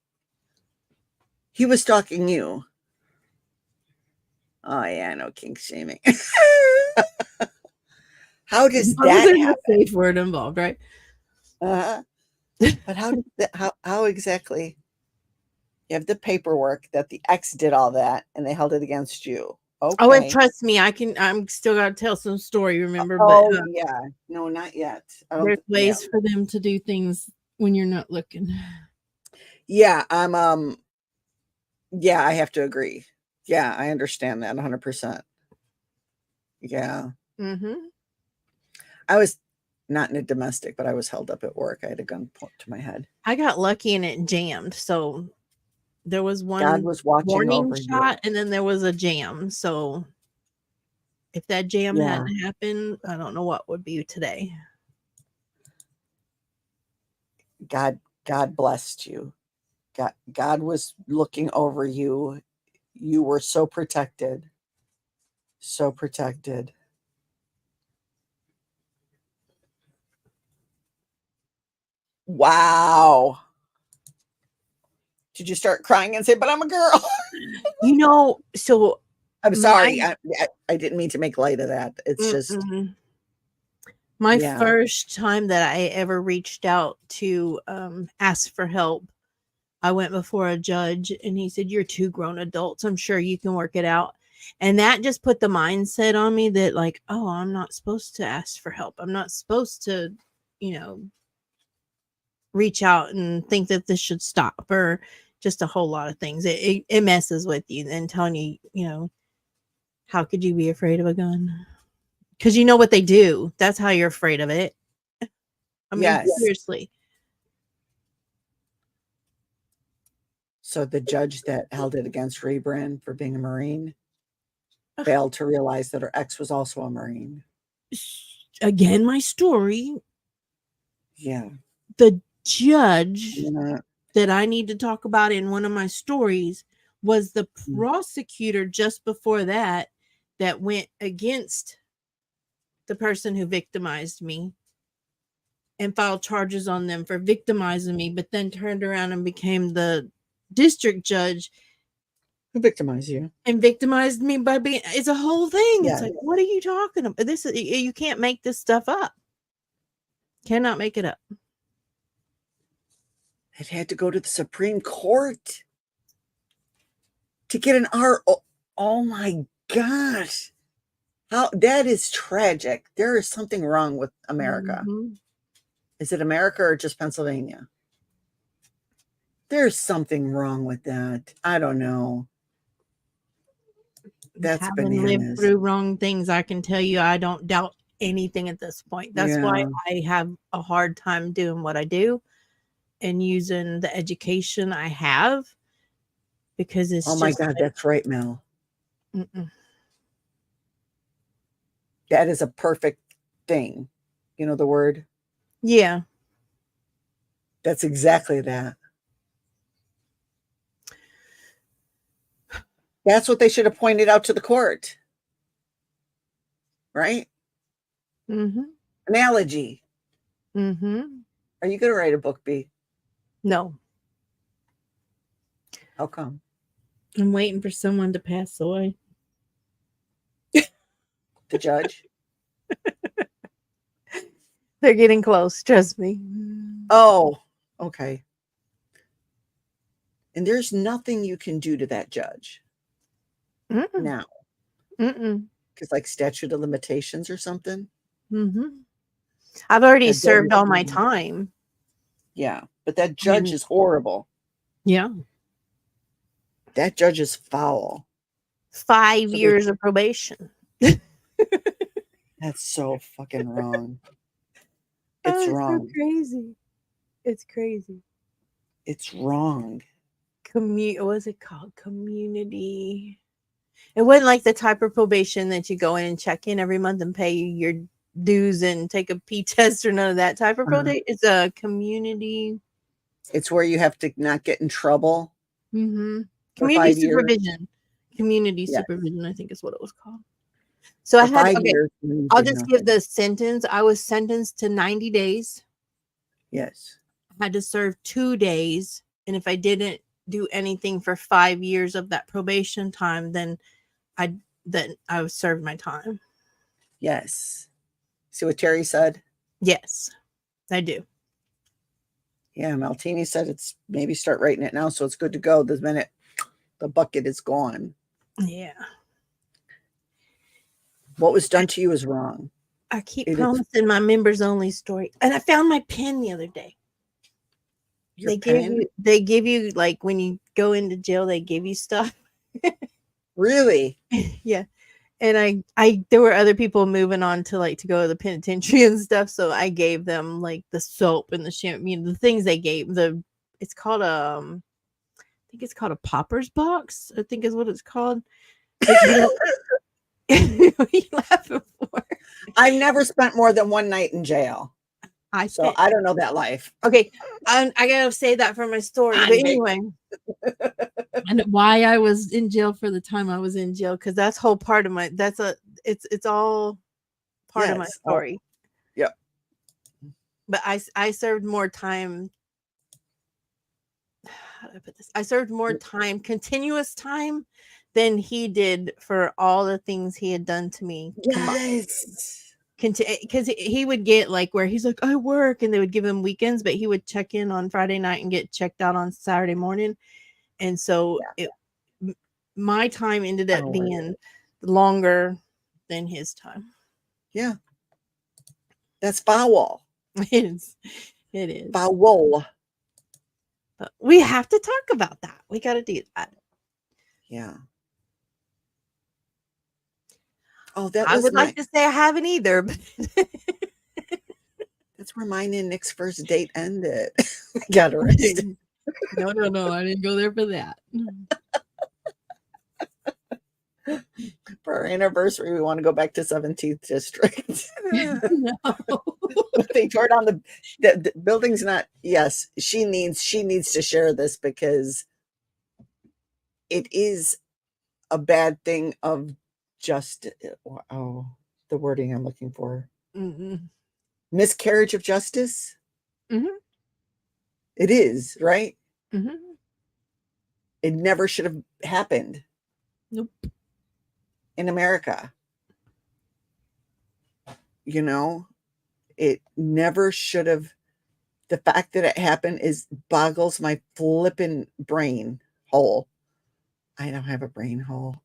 He was stalking you. Oh yeah, no kink shaming. How does that happen? Safe word involved, right? But how exactly? You have the paperwork that the ex did all that and they held it against you. Okay. Oh, and trust me, I'm still gotta tell some story, remember? Oh, but yeah. No, not yet. There's ways for them to do things when you're not looking. Yeah, yeah, I have to agree. Yeah, I understand that 100%. Yeah. Mm-hmm. I was not in a domestic, but I was held up at work. I had a gun put to my head. I got lucky and it jammed. So there was one God was watching warning over shot, you. and then there was a jam. So if that jam hadn't happened, I don't know what would be today. God blessed you. God was looking over you. You were so protected. So protected. Wow. Did you start crying and say, "But I'm a girl"? So I'm sorry. I didn't mean to make light of that. It's just my yeah. first time that I ever reached out to ask for help, I went before a judge and he said, "You're two grown adults. I'm sure you can work it out." And that just put the mindset on me that like, oh, I'm not supposed to ask for help. I'm not supposed to, reach out and think that this should stop, or just a whole lot of things. It messes with you and telling you, how could you be afraid of a gun? Because you know what they do. That's how you're afraid of it. I mean, Yes. seriously. So the judge that held it against Rebrin for being a Marine failed to realize that her ex was also a Marine. Again, my story. Yeah. The judge that I need to talk about in one of my stories was the prosecutor just before that went against the person who victimized me and filed charges on them for victimizing me, but then turned around and became the district judge who victimized you and victimized me by being. It's a whole thing. Yeah. It's like, what are you talking about? This is, you can't make this stuff up. Cannot make it up. It had to go to the Supreme Court to get an R. Oh my gosh. How that is tragic. There is something wrong with America. Is it America or just Pennsylvania? There's something wrong with that. I don't know. That's having lived through wrong things, I can tell you I don't doubt anything at this point. That's why I have a hard time doing what I do and using the education I have, because it's oh my God, like, that's right, Mel. That is a perfect thing. You know the word? Yeah. That's exactly that. That's what they should have pointed out to the court. Right? Analogy. Are you going to write a book, B? No. How come? I'm waiting for someone to pass away. The judge? They're getting close, trust me. Oh, okay. And there's nothing you can do to that judge now. Because like statute of limitations or something. I've already served all my time. Yeah, but that judge is horrible. Yeah. That judge is foul. 5 years of probation. That's so fucking wrong. It's wrong. So crazy. It's crazy. It's wrong. What was it called? Community. It wasn't like the type of probation that you go in and check in every month and pay your dues and take a P test or none of that type of probation. It's a community. It's where you have to not get in trouble. Community supervision. Community supervision, I think is what it was called. So I had, I'll just give the sentence. I was sentenced to 90 days. Yes. I had to serve 2 days. And if I didn't do anything for 5 years of that probation time, then I served my time. Yes. See what Terry said? Yes, I do. Yeah, Maltini said it's maybe start writing it now, so it's good to go the minute the bucket is gone. Yeah. What was done to you is wrong. I keep promising my members only story. And I found my pen the other day. They give you like when you go into jail, they give you stuff. Really? Yeah. And there were other people moving on to go to the penitentiary and stuff. So I gave them like the soap and the shampoo, the things they gave. It's called I think it's called a popper's box, I think is what it's called. What are you laughing for? I've never spent more than one night in jail. I don't know that life. Okay. I gotta say that for my story. But anyway. And why I was in jail for the time I was in jail, because that's whole part of my it's all part of my story. Yep. But I served more time. how do I put this? I served more time, continuous time, than he did for all the things he had done to me. Yes. Because he would get like where he's like, I work, and they would give him weekends, but he would check in on Friday night and get checked out on Saturday morning. And so my time ended up being longer than his time. Yeah. That's foul. It is. Foul. But we have to talk about that. We got to do that. Yeah. Oh, that I was would like to say I haven't either. But that's where mine and Nick's first date ended. Got arrested. No. I didn't go there for that. For our anniversary, we want to go back to 17th District. No. They tore down the building's not. Yes, she needs to share this because it is a bad thing of just the wording I'm looking for. Miscarriage of justice. Mm-hmm. It is, right? Mm-hmm. It never should have happened. Nope. In America. You know, it never should have. The fact that it happened boggles my flippin' brain hole. I don't have a brain hole.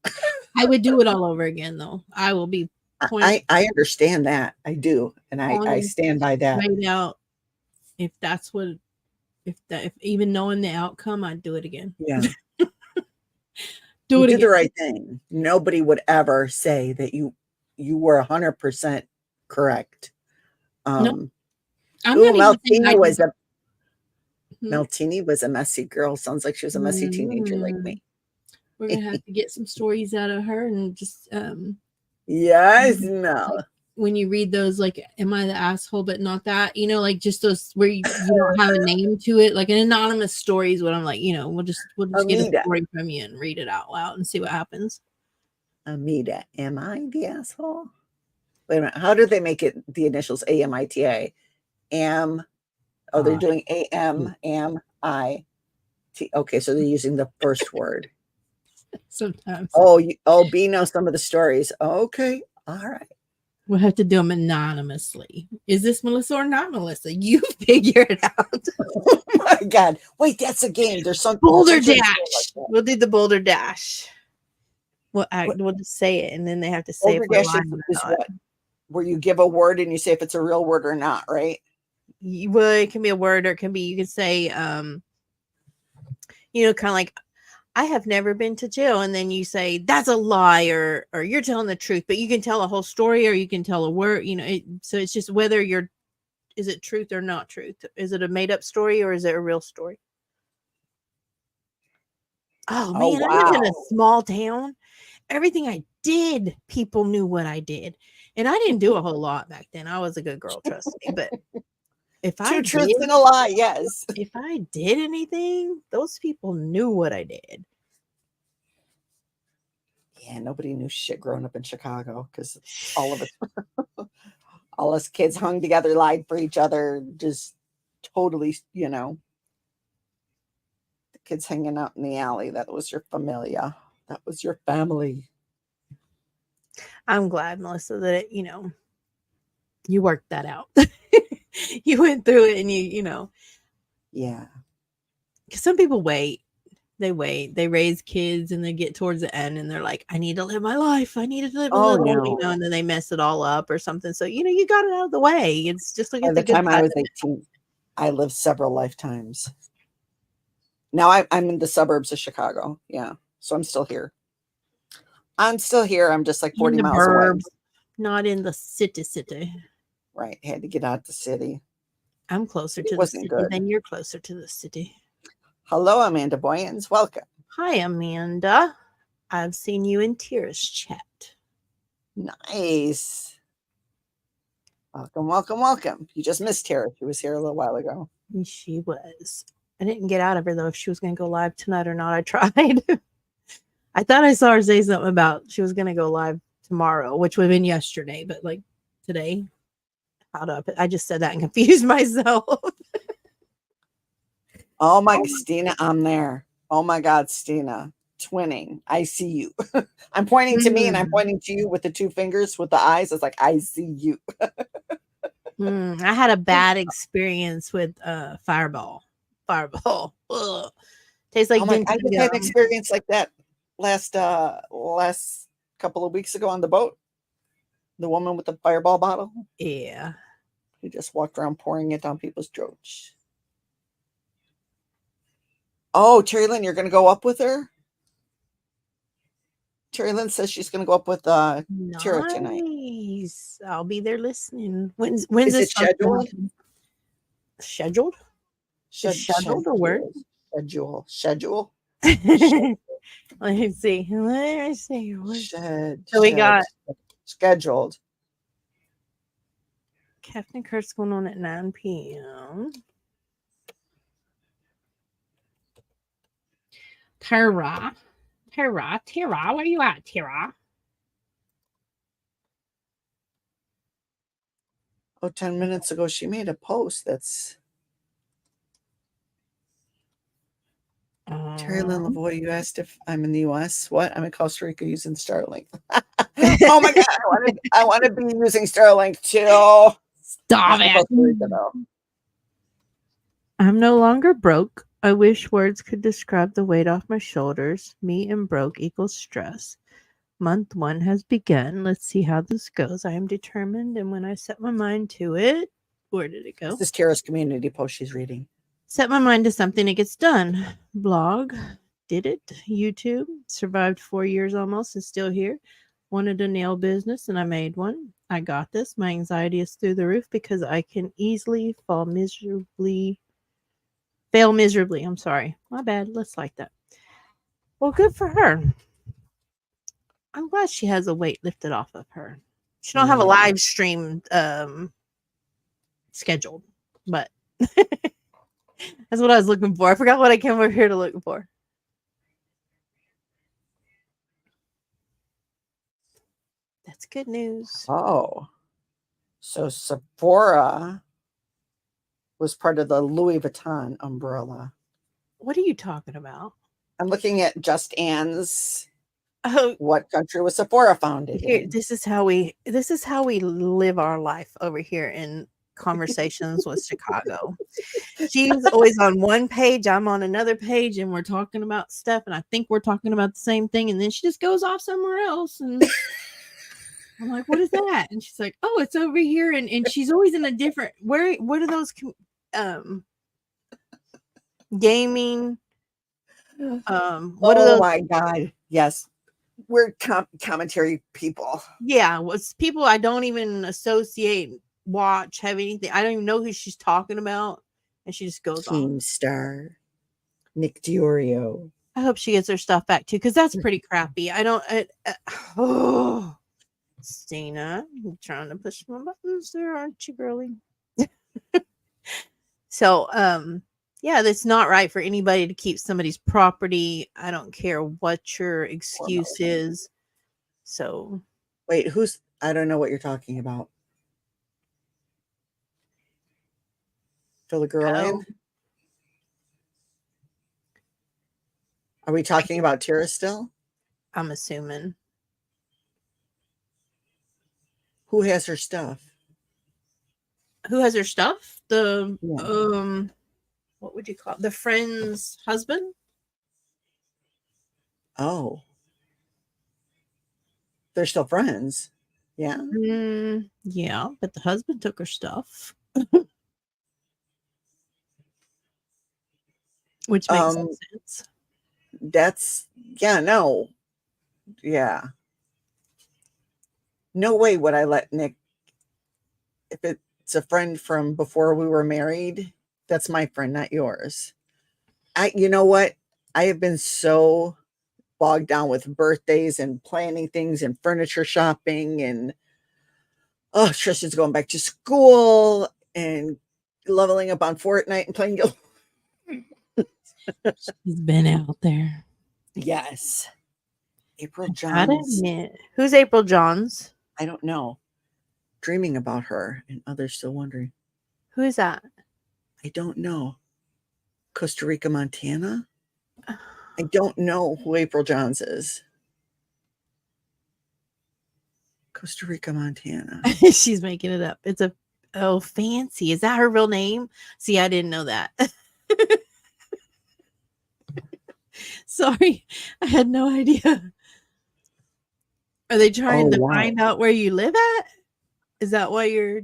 I would do it all over again, though. I will be. I understand that. I do. And I stand by that. Right out. If that's what, if even knowing the outcome, I'd do it again. Yeah. Do the right thing. Nobody would ever say that you were 100% correct. No. Meltini was a messy girl. Sounds like she was a messy teenager like me. We're gonna have to get some stories out of her and just yes, no. When you read those, like, am I the asshole but not that? You know, like just those where you don't have a name to it, like an anonymous story is what I'm like, you know, we'll just get a story from you and read it out loud and see what happens. Amita, am I the asshole? Wait a minute, how do they make it the initials AMITA? They're doing AMIT. Okay, so they're using the first word. Sometimes. B knows some of the stories. Okay, all right. We'll have to do them anonymously. Is this Melissa or not Melissa? You figure it out. Oh my God. Wait, that's a game. There's some Boulder Dash. Like we'll do the Boulder Dash. We'll just say it, and then they have to say Boulder Dash is what? Where you give a word and you say if it's a real word or not, right? Well, it can be a word, or it can be, you can say, kind of like, I have never been to jail, and then you say that's a lie, or you're telling the truth, but you can tell a whole story, or you can tell a word, so it's just whether is it truth or not truth? Is it a made up story or is it a real story? Oh man, wow. I live in a small town. Everything I did, people knew what I did, and I didn't do a whole lot back then. I was a good girl, trust me, but if two truths and a lie, yes. If I did anything, those people knew what I did. Yeah, nobody knew shit growing up in Chicago because all us kids hung together, lied for each other, just totally, the kids hanging out in the alley. That was your familia. That was your family. I'm glad, Melissa, that you worked that out. You went through it, and yeah. Because some people wait, they raise kids, and they get towards the end, and they're like, I need to live my life. I need to live a little, and then they mess it all up or something. So you got it out of the way. It's just like at the time I was 18, I lived several lifetimes. Now I'm in the suburbs of Chicago. Yeah, so I'm still here. I'm just like 40 miles away. Not in the city. Right. Had to get out the city. I'm closer to the city than you're closer to the city. Hello, Amanda Boyens. Welcome. Hi, Amanda. I've seen you in Tira's chat. Nice. Welcome. You just missed Tara. She was here a little while ago. She was. I didn't get out of her, though, if she was going to go live tonight or not. I tried. I thought I saw her say something about she was going to go live tomorrow, which would have been yesterday, but like today. I just said that and confused myself. Oh my, Stina, I'm there. Oh my God, Stina, twinning. I see you. I'm pointing to me and I'm pointing to you with the two fingers with the eyes. It's like, I see you. I had a bad experience with Fireball. Fireball. Ugh. Tastes like Oh my, I drinking just had an gum. experience like that last couple of weeks ago on the boat. The woman with the fireball bottle Yeah. who just walked around pouring it down people's throats. Oh, Terry Lynn, you're going to go up with her? Terry Lynn says she's going to go up with Tara tonight. Nice. I'll be there listening. When's Is this it scheduled? Scheduled? Scheduled or word? Schedule. Let me see. Let me see. So we got scheduled. Captain Kurt's going on at 9 p.m. Tara, where you at, Tara? Oh, 10 minutes ago, she made a post that's Terry Lynn Lavoie. You asked if I'm in the US. What? I'm in Costa Rica using Starlink. Oh my God. I want to be using Starlink too. Stop it. Costa Rica, though. I'm no longer broke. I wish words could describe the weight off my shoulders. Me and broke equals stress. Month 1 has begun. Let's see how this goes. I am determined, and when I set my mind to it, where did it go? This is Tara's community post she's reading. Set my mind to something, it gets done. Blog, did it. YouTube, survived 4 years almost, is still here. Wanted a nail business, and I made one. I got this. My anxiety is through the roof because I can easily fail miserably. I'm sorry. My bad. Let's like that. Well, good for her. I'm glad she has a weight lifted off of her. She don't have a live stream scheduled, but that's what I was looking for. I forgot what I came over here to look for. That's good news. Oh, so Sephora was part of the Louis Vuitton umbrella. What are you talking about? I'm looking at Just Ann's. Oh, what country was Sephora founded in? This is how we live our life over here in Conversations with Chicago. She's always on one page, I'm on another page, and we're talking about stuff, and I think we're talking about the same thing, and then she just goes off somewhere else, and I'm like, what is that? And she's like, oh, it's over here, and she's always in a different. What are those gaming? What are those? Oh my God! Yes, we're commentary people. Yeah, what's people I don't even associate, watch, have anything. I don't even know who she's talking about, and she just goes Team off. Star, Nick Diorio. I hope she gets her stuff back too, because that's pretty crappy. I don't. Oh, Stina, I'm trying to push my buttons there, aren't you, girly? So, yeah, that's not right for anybody to keep somebody's property. I don't care what your excuse is. So, wait, who's? I don't know what you're talking about. Fill the girl in. Are we talking about Tara still? I'm assuming. Who has her stuff? Who has her stuff? The what would you call it? The friend's husband? Oh, they're still friends. Yeah. Yeah, but the husband took her stuff. Which makes sense. That's no. Yeah. No way would I let Nick, if it's a friend from before we were married, that's my friend, not yours. You know what? I have been so bogged down with birthdays and planning things and furniture shopping, and Tristan's going back to school and leveling up on Fortnite and playing. He's been out there. Yes. April Johns. Who's April Johns? I don't know. Dreaming about her and others still wondering. Who is that? I don't know. Costa Rica, Montana. I don't know who April Johns is. Costa Rica, Montana. She's making it up. It's a Fancy. Is that her real name? See, I didn't know that. Sorry, I had no idea. Are they trying to find out where you live at? Is that why you're?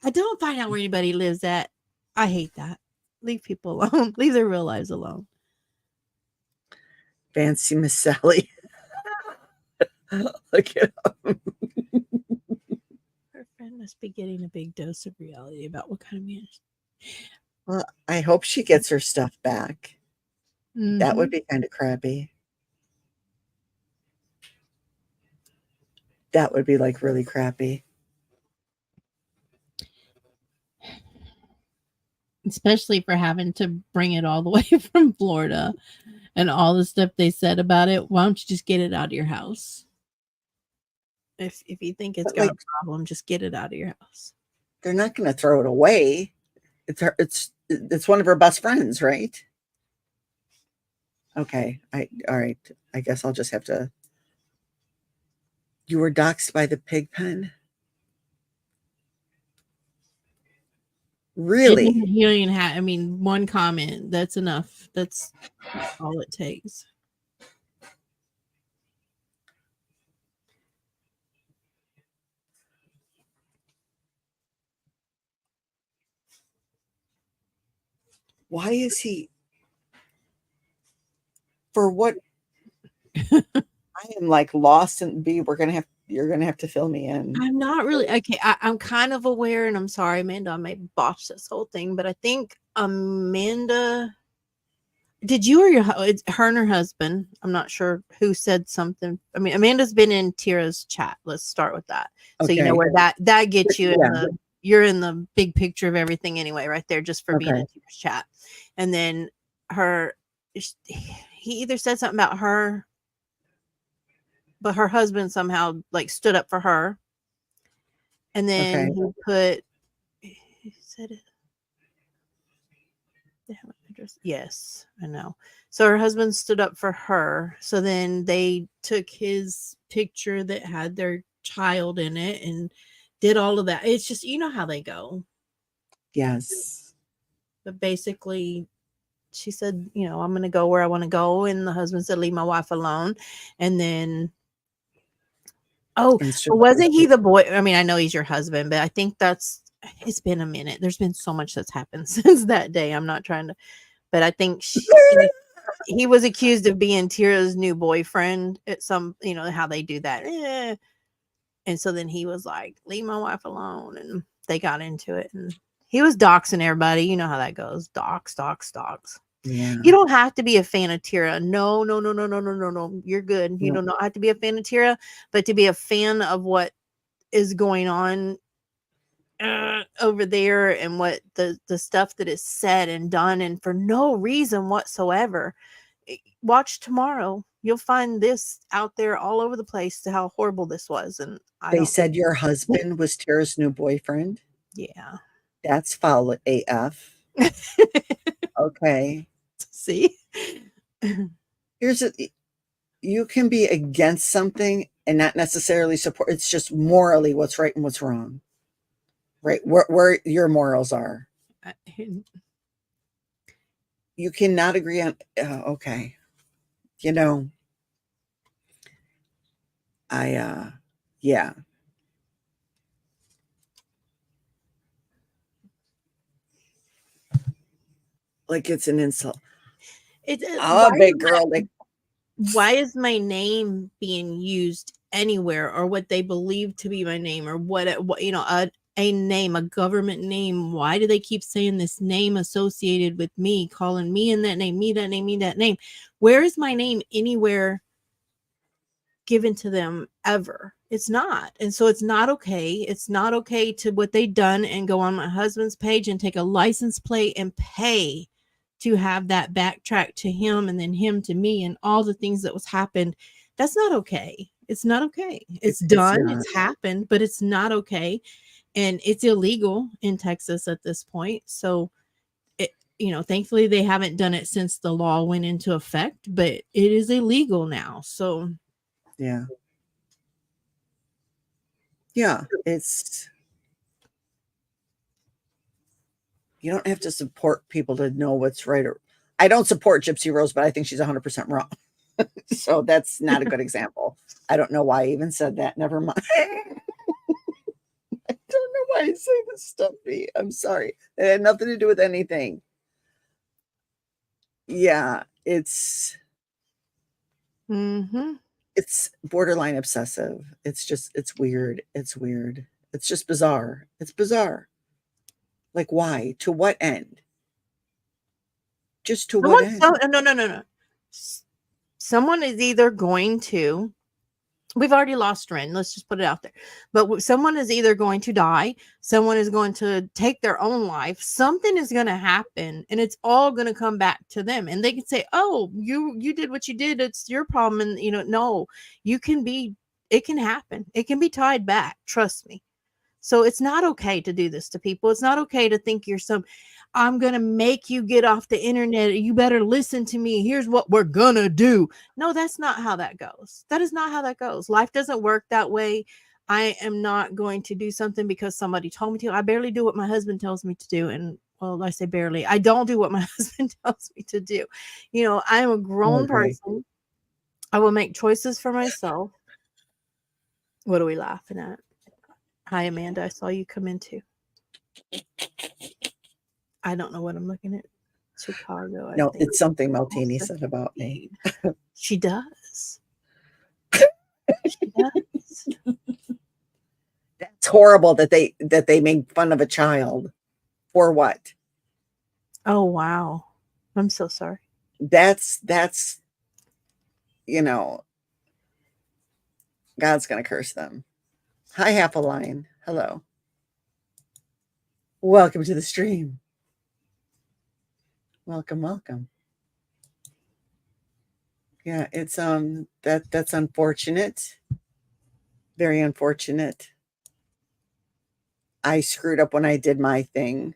I don't find out where anybody lives at. I hate that. Leave people alone. Leave their real lives alone. Fancy Miss Sally. Look it up. Her friend must be getting a big dose of reality about what kind of man. Well, I hope she gets her stuff back. Mm-hmm. That would be kind of crappy. That would be like really crappy. Especially for having to bring it all the way from Florida and all the stuff they said about it. Why don't you just get it out of your house? If you think it's got a problem, just get it out of your house. They're not going to throw it away. It's one of her best friends, right? Okay. All right. I guess I'll just have to. You were doxxed by the pig pen? Really? You don't even have, one comment. That's enough. That's all it takes. Why is he? For what? I am like lost in B. You're gonna have to fill me in. I'm not really okay. I'm kind of aware, and I'm sorry, Amanda, I may botch this whole thing, but I think Amanda, did you or it's her and her husband? I'm not sure who said something. Amanda's been in Tira's chat. Let's start with that. Okay. So you know where that gets you in you're in the big picture of everything anyway, right there, just for being in Tira's chat. And then he either said something about her, but her husband somehow like stood up for her. And then he said it. Yes, I know. So her husband stood up for her. So then they took his picture that had their child in it and did all of that. It's just, you know how they go. Yes. But basically, she said, I'm going to go where I want to go. And the husband said, leave my wife alone. And then, wasn't he the boy? I know he's your husband, but I think it's been a minute. There's been so much that's happened since that day. I'm not trying to, but I think he was accused of being Tira's new boyfriend at some, how they do that. And so then he was like, leave my wife alone. And they got into it. And he was doxing everybody. You know how that goes. Dox. Yeah. You don't have to be a fan of Tira. No. You're good. You don't have to be a fan of Tira, but to be a fan of what is going on over there and what the stuff that is said and done, and for no reason whatsoever. Watch tomorrow. You'll find this out there all over the place to how horrible this was. And they said your husband was Tara's new boyfriend. Yeah. That's foul AF. Okay. See? You can be against something and not necessarily support. It's just morally what's right and what's wrong. Right? Where your morals are. You cannot agree on, okay. Yeah. Like it's an insult. It's big girl. Why is my name being used anywhere, or what they believe to be my name, or what a name, a government name? Why do they keep saying this name associated with me, calling me in that name, me that name, me that name? Where is my name anywhere given to them ever? It's not. And so it's not okay. It's not okay to what they've done and go on my husband's page and take a license plate and pay to have that backtrack to him and then him to me and all the things that was happened. That's not okay. It's not okay. It's done. It's happened, but it's not okay. And it's illegal in Texas at this point. So thankfully they haven't done it since the law went into effect, but it is illegal now. So yeah, it's, you don't have to support people to know what's right. Or I don't support Gypsy Rose, but I think she's 100% wrong. So that's not a good example. I don't know why I even said that. Never mind. I don't know why I say this stuff. I'm sorry. It had nothing to do with anything. Yeah, it's mm-hmm. it's borderline obsessive. It's weird. It's weird. It's just bizarre. It's bizarre. Like, why? To what end? Just to what end? No. Someone is either going to, we've already lost Ren, let's just put it out there, but someone is either going to die, someone is going to take their own life, something is going to happen, and it's all going to come back to them. And they can say, oh, you did what you did, it's your problem. And no, it can happen, it can be tied back, trust me. So it's not okay to do this to people. It's not okay to think I'm going to make you get off the internet. You better listen to me. Here's what we're going to do. No, that's not how that goes. That is not how that goes. Life doesn't work that way. I am not going to do something because somebody told me to. I barely do what my husband tells me to do. And well, I say barely. I don't do what my husband tells me to do. I am a grown person. I will make choices for myself. What are we laughing at? Hi, Amanda. I saw you come in too. I don't know what I'm looking at. Chicago. No, it's something Maltini said about me. She does. She does. That's horrible that they make fun of a child. For what? Oh, wow. I'm so sorry. That's God's gonna curse them. Hi, half a line. Hello. Welcome to the stream. Welcome. Yeah, it's that's unfortunate. Very unfortunate. I screwed up when I did my thing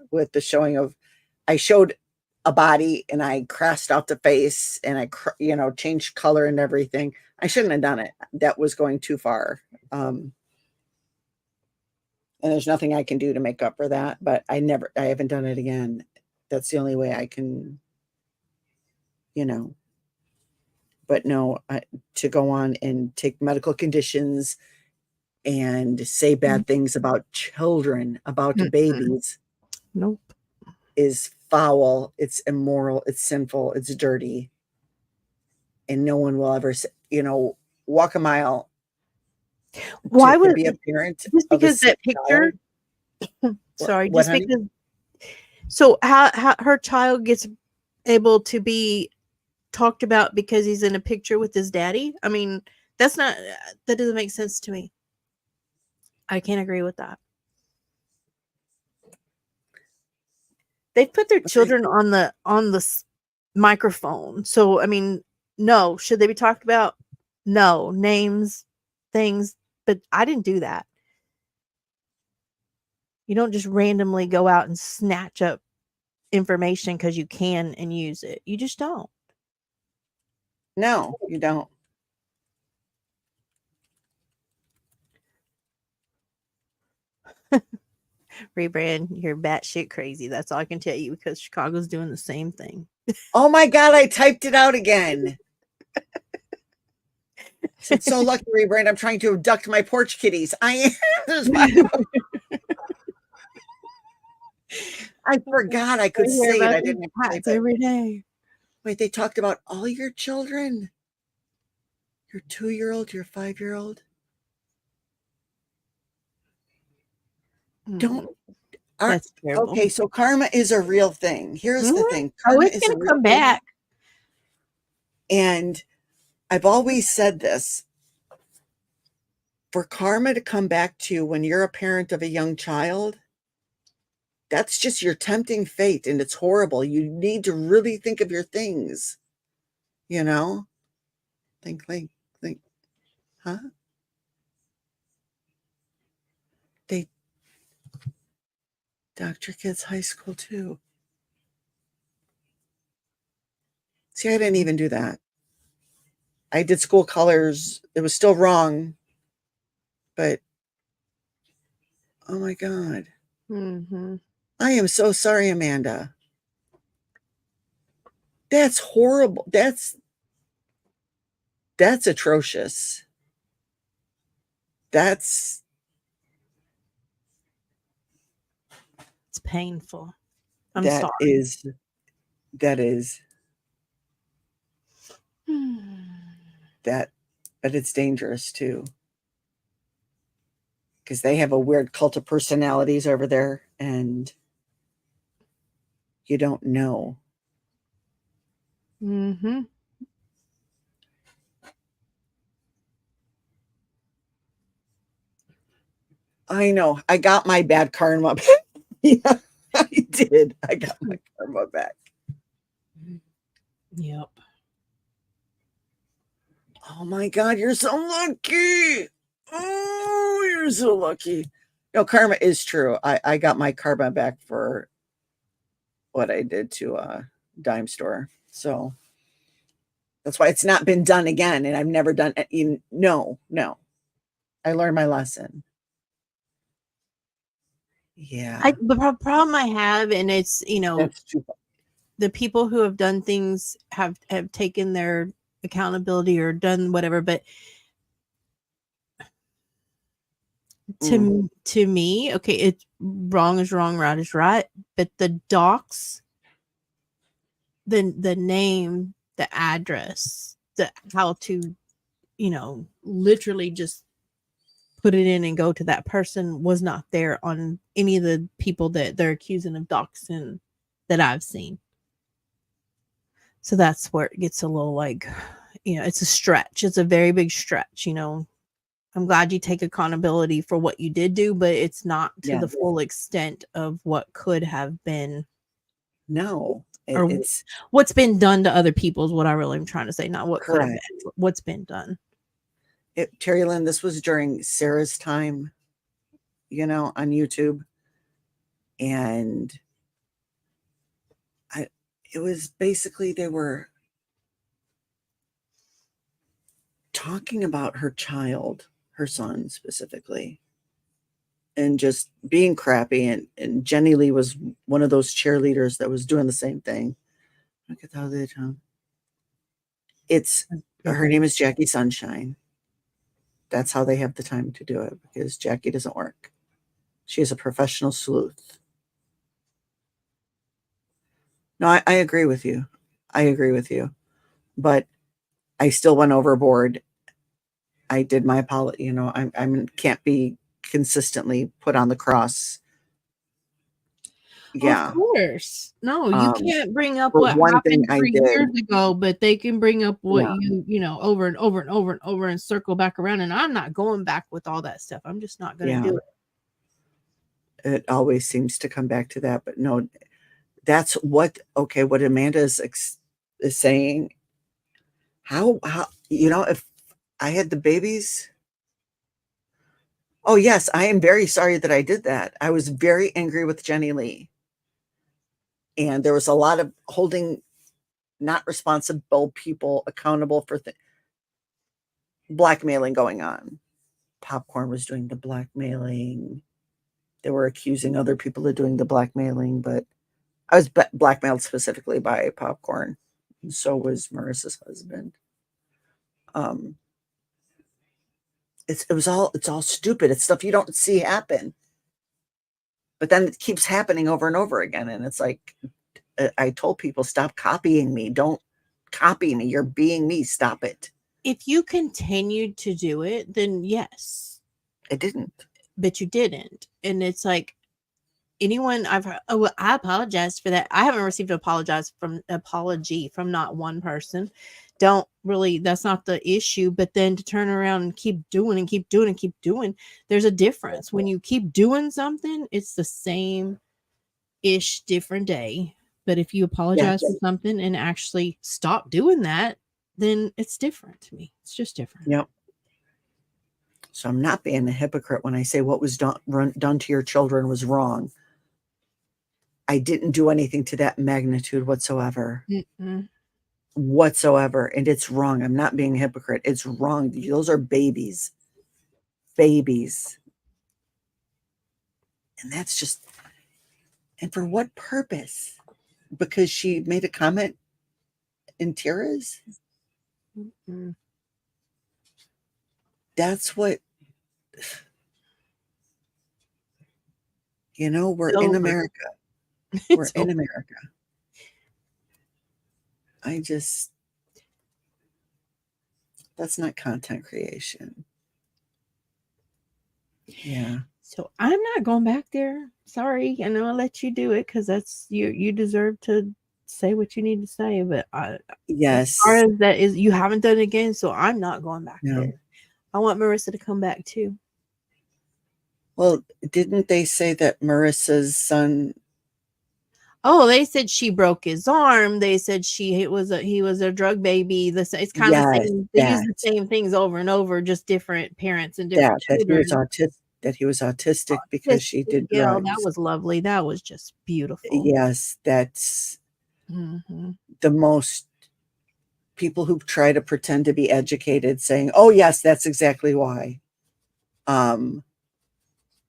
with the showing of, I showed a body and I crossed out the face and I changed color and everything. I shouldn't have done it. That was going too far. And there's nothing I can do to make up for that, but I haven't done it again. That's the only way I can, but no, to go on and take medical conditions and say bad things about children, about babies. Nope. Is foul. It's immoral. It's sinful. It's dirty. And no one will ever, walk a mile. Why would be a parent? Just because that picture. Sorry, just honey? because. So how her child gets able to be talked about because he's in a picture with his daddy? I mean, that doesn't make sense to me. I can't agree with that. They put their children on the microphone. So, I mean, no. Should they be talked about? No. Names, things. But I didn't do that. You don't just randomly go out and snatch up information because you can and use it. You just don't. No, you don't. Rebrand, you're batshit crazy. That's all I can tell you because Chicago's doing the same thing. Oh my God, I typed it out again. It's so lucky, Rebrand. I'm trying to abduct my porch kitties. I am. I forgot I could say it. I didn't have to every day. Wait, they talked about all your children. Your 2-year-old, your 5-year-old. Don't. That's terrible. Okay, so karma is a real thing. Here's the thing. Karma it's is going to come back. And I've always said this. For karma to come back to you when you're a parent of a young child, that's just your tempting fate, and it's horrible. You need to really think of your things. Think. Huh? They Dr. Kids High School too. See, I didn't even do that. I did school colors. It was still wrong, but oh my God. Mm-hmm. I am so sorry, Amanda. That's horrible. That's atrocious. It's painful. I'm that sorry. is that, but it's dangerous too. Because they have a weird cult of personalities over there, and you don't know. Mm-hmm. I know. I got my bad karma back. Yeah, I did. I got my karma back. Yep. Oh my God, you're so lucky. Oh, you're so lucky. No, karma is true. I got my karma back for what I did to a dime store. So that's why it's not been done again. And I've never done it. No. I learned my lesson. Yeah. The problem I have, and it's, That's too far. the people who have done things have taken their accountability or done whatever, but to me, okay, it's wrong is wrong, right is right, but the docs, the name, the address, the how to, literally just put it in and go to that person was not there on any of the people that they're accusing of doxing that I've seen. So that's where it gets a little like, it's a stretch. It's a very big stretch, I'm glad you take accountability for what you did do, but it's not to the full extent of what could have been. No, it's what's been done to other people is what I really am trying to say, not what could have been, what's been done. Terry Lynn, this was during Sarah's time, on YouTube. And it was basically, they were talking about her child, her son specifically, and just being crappy. And Jenny Lee was one of those cheerleaders that was doing the same thing. Look at how they tongue. Her name is Jackie Sunshine. That's how they have the time to do it, because Jackie doesn't work. She is a professional sleuth. No, I agree with you. But I still went overboard. I did my apology. I can't be consistently put on the cross. Yeah. Of course. No, you can't bring up what happened 3 years ago, but they can bring up what over and over and over and over and circle back around. And I'm not going back with all that stuff. I'm just not going to do it. It always seems to come back to that. But no, that's what Amanda is saying. How, if I had the babies. Oh, yes, I am very sorry that I did that. I was very angry with Jenny Lee. And there was a lot of holding not responsible people accountable for blackmailing going on. Popcorn was doing the blackmailing. They were accusing other people of doing the blackmailing, but I was blackmailed specifically by Popcorn. And so was Marissa's husband. It's all stupid. It's stuff you don't see happen. But then it keeps happening over and over again. And it's like, I told people, stop copying me. Don't copy me. You're being me. Stop it. If you continued to do it, then yes. I didn't. But you didn't. And it's like, anyone I've heard, I apologize for that. I haven't received an apology from not one person. That's not the issue. But then to turn around and keep doing, there's a difference. When you keep doing something, it's the same ish, different day. But if you apologize for something and actually stop doing that, then it's different to me. It's just different. Yep. So I'm not being a hypocrite when I say what was done to your children was wrong. I didn't do anything to that magnitude whatsoever. whatsoever. And it's wrong. I'm not being a hypocrite. It's wrong. Those are babies. Babies. And that's just, and for what purpose? Because she made a comment in tears? Mm-hmm. That's what, you know, we're It's in over. America. We're It's in over. America. That's not content creation. Yeah. So I'm not going back there. Sorry. I know I'll let you do it because that's you deserve to say what you need to say. But Yes. as far as that is, you haven't done it again, so I'm not going back No. there. I want Marissa to come back too. Well, didn't they say that Marissa's son? Oh, they said she broke his arm. They said he was a drug baby. It's kind of the same. They use the same things over and over, just different parents and different That children. he was autistic because she did drugs. That was lovely. That was just beautiful. Yes, that's the most people who try to pretend to be educated saying, "Oh yes, that's exactly why."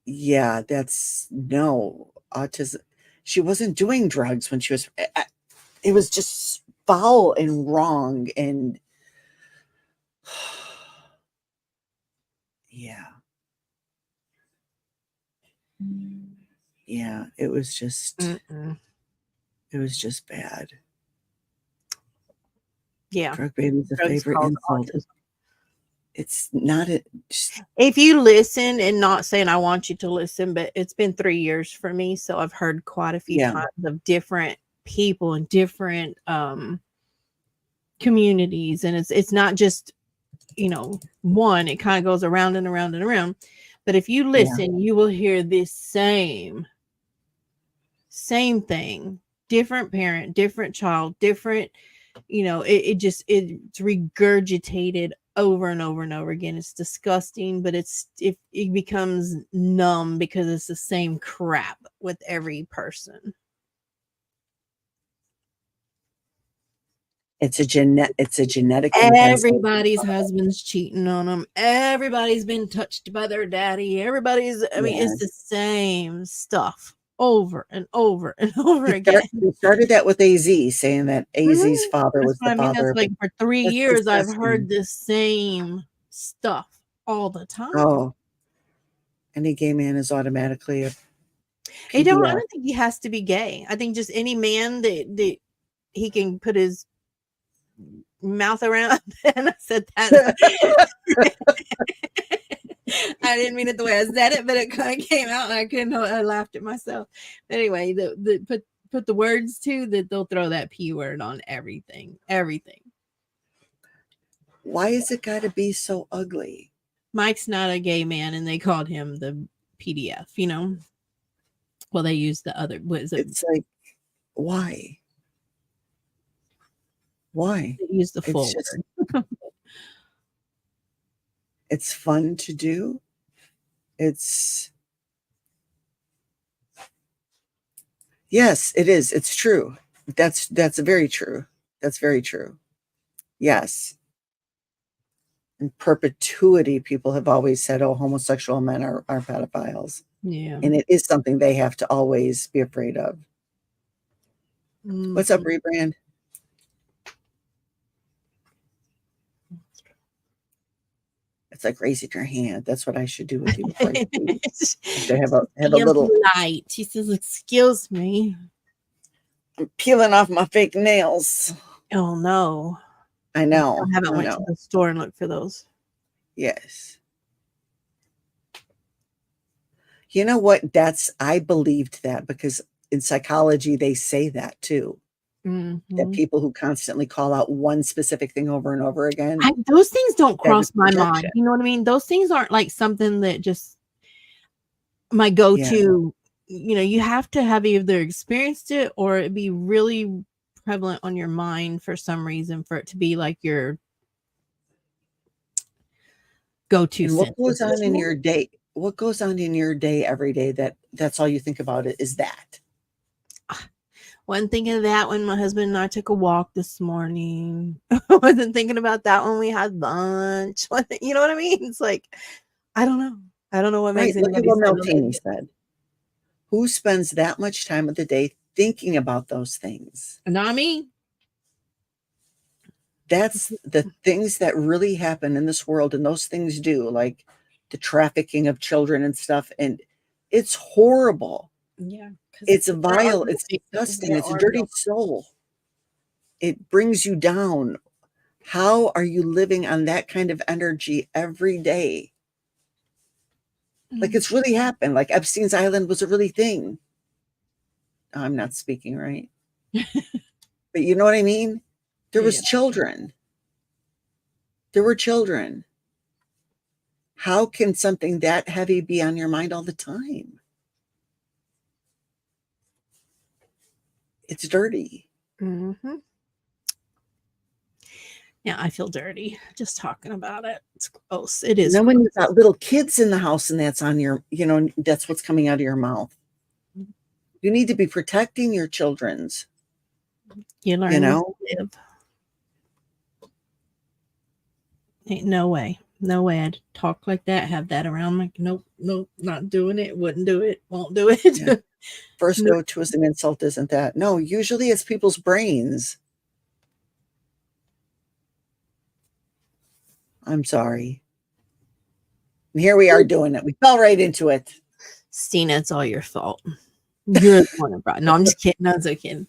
Yeah, that's no autism. She wasn't doing drugs when she was. It was just foul and wrong, and yeah, yeah. It was just bad. Yeah, drug baby's a favorite insult. It's not a. If you listen, and not saying I want you to listen, but it's been 3 years for me, so I've heard quite a few times of different people and different communities, and it's not just one. It kind of goes around and around and around. But if you listen, you will hear this same thing, different parent, different child, different. It's regurgitated over and over and over again. It's disgusting, but it becomes numb because it's the same crap with every person. It's a genetic. Everybody's husband's cheating on them. Everybody's been touched by their daddy. It's the same stuff over and over and over again. We started that with AZ, saying that AZ's father was the father. That's like for 3 years, I've heard the same stuff all the time. Oh, any gay man is automatically a I don't think he has to be gay. I think just any man that he can put his mouth around. And I said that. I didn't mean it the way I said it, but it kind of came out, and I laughed at myself. Anyway, put the words to that, they'll throw that P word on everything. Why is it got to be so ugly? Mike's not a gay man, and they called him the PDF. Well, they used the other. What is it? It's like, why? They use the full word. It's fun to do. Yes, it is. It's true. That's very true. That's very true. Yes. In perpetuity, people have always said, "Oh, homosexual men are pedophiles." Yeah. And it is something they have to always be afraid of. What's up, Rebrand? It's like raising your hand. That's what I should do with you before I have a little light. She says, "Excuse me. I'm peeling off my fake nails." Oh no. I know. I haven't went to the store and looked for those. Yes. You know what? I believed that because in psychology, they say that too. That people who constantly call out one specific thing over and over again. Those things don't cross my mind. You know what I mean? Those things aren't like something that just my go-to. You have to have either experienced it or it be really prevalent on your mind for some reason for it to be like your go-to. And what goes on in your day? What goes on in your day every day that's all you think about it is that? Wasn't thinking of that when my husband and I took a walk this morning. Wasn't thinking about that when we had lunch. You know what I mean? It's like, I don't know. I don't know what makes Look at anybody what spend Meltini said. Who spends that much time of the day thinking about those things? Not me. That's the things that really happen in this world, and those things do, like the trafficking of children and stuff, and it's horrible. Yeah. It's vile. It's disgusting. It's a dirty soul. It brings you down. How are you living on that kind of energy every day? Like it's really happened. Like Epstein's Island was a really thing. I'm not speaking right. But you know what I mean? There was children. There were children. How can something that heavy be on your mind all the time? It's dirty. Mm-hmm. Yeah, I feel dirty just talking about it. It's gross. It is. And then when you've got little kids in the house and that's on your, that's what's coming out of your mouth. You need to be protecting your children's. You learn to live. Ain't no way. No way I'd talk like that, have that around. I'm like, nope, not doing it. Wouldn't do it. Won't do it. Yeah. First go to as an insult, isn't that? No, usually it's people's brains. I'm sorry. And here we are doing it. We fell right into it. Stina, it's all your fault. You're the one that brought. No, I'm just kidding. No, I'm so kidding.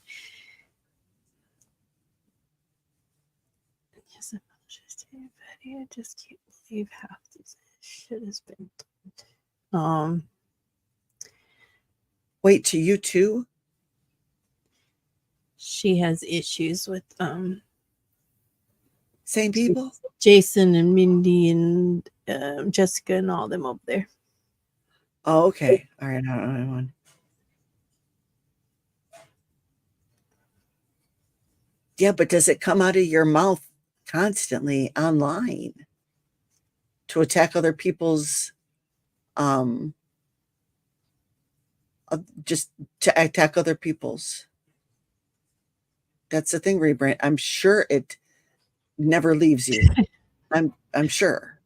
Yes, I just can't believe half this shit has been done. Wait, to you too? She has issues with same people? Jason and Mindy and Jessica and all them over there. Oh, okay. All right. I don't know. Yeah, but does it come out of your mouth constantly online to attack other people's just to attack other people's? That's the thing, Rebrand. I'm sure it never leaves you. I'm sure.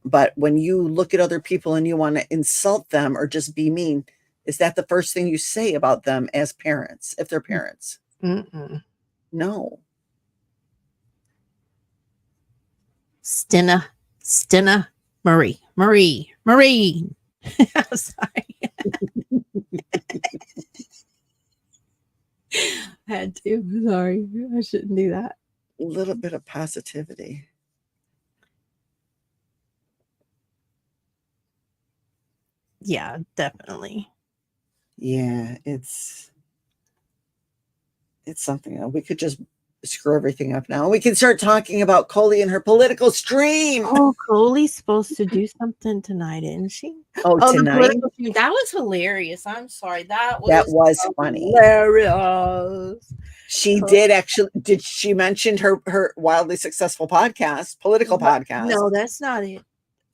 But when you look at other people and you want to insult them or just be mean, is that the first thing you say about them as parents, if they're parents? Mm-mm. No. Stina, Marie. I'm sorry. I had to. Sorry. I shouldn't do that. A little bit of positivity. Yeah, definitely. Yeah, it's something. We could just screw everything up now. We can start talking about Coley and her political stream. Oh, Coley's supposed to do something tonight, isn't she? Oh, tonight? That was hilarious. I'm sorry. That was funny. Hilarious. She did actually. Did she mention her wildly successful podcast, political podcast? No, that's not it.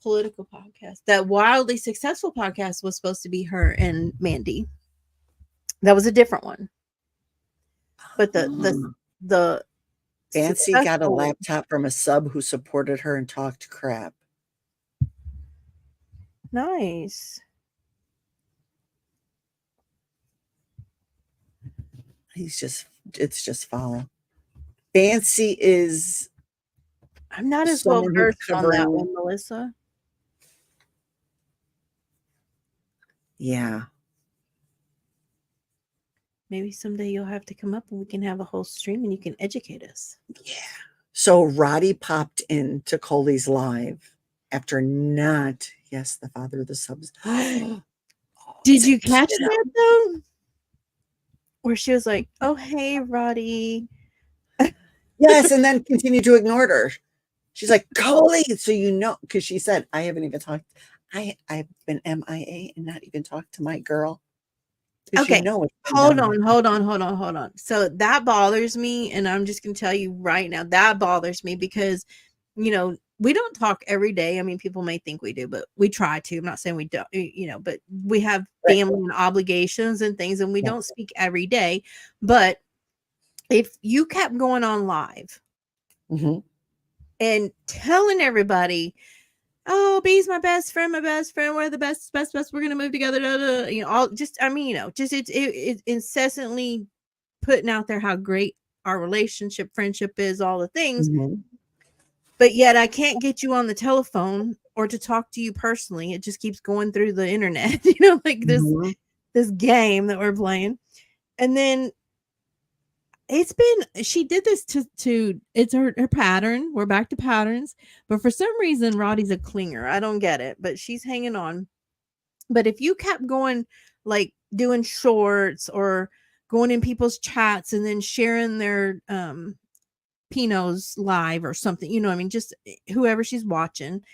Political podcast. That wildly successful podcast was supposed to be her and Mandy. That was a different one. But the Fancy got a laptop from a sub who supported her and talked crap. Nice. It's just foul. Fancy is. I'm not as well versed on that one, Melissa. Yeah. Maybe someday you'll have to come up and we can have a whole stream and you can educate us. Yeah. So Roddy popped into Coley's live after not, yes, the father of the subs. Did you catch that though? Where she was like, "Oh, hey, Roddy." Yes, and then continued to ignore her. She's like, Coley, so because she said, I haven't even talked. I've been MIA and not even talked to my girl. Okay, hold on. So that bothers me, and I'm just gonna tell you right now, that bothers me because, we don't talk every day. I mean, people may think we do, but we try to. I'm not saying we don't, but we have Right. family and obligations and things, and we Yeah. don't speak every day. But if you kept going on live Mhm. and telling everybody, oh, B's my best friend, we're the best, we're gonna move together, all just, I mean, just it's incessantly putting out there how great our relationship, friendship is, all the things. Mhm. But yet I can't get you on the telephone or to talk to you personally. It just keeps going through the internet, like Mhm. this game that we're playing. And then she did this to it's her pattern. We're back to patterns. But for some reason, Roddy's a clinger. I don't get it, but she's hanging on. But if you kept going, like doing shorts or going in people's chats and then sharing their Pino's live or something, I mean, just whoever she's watching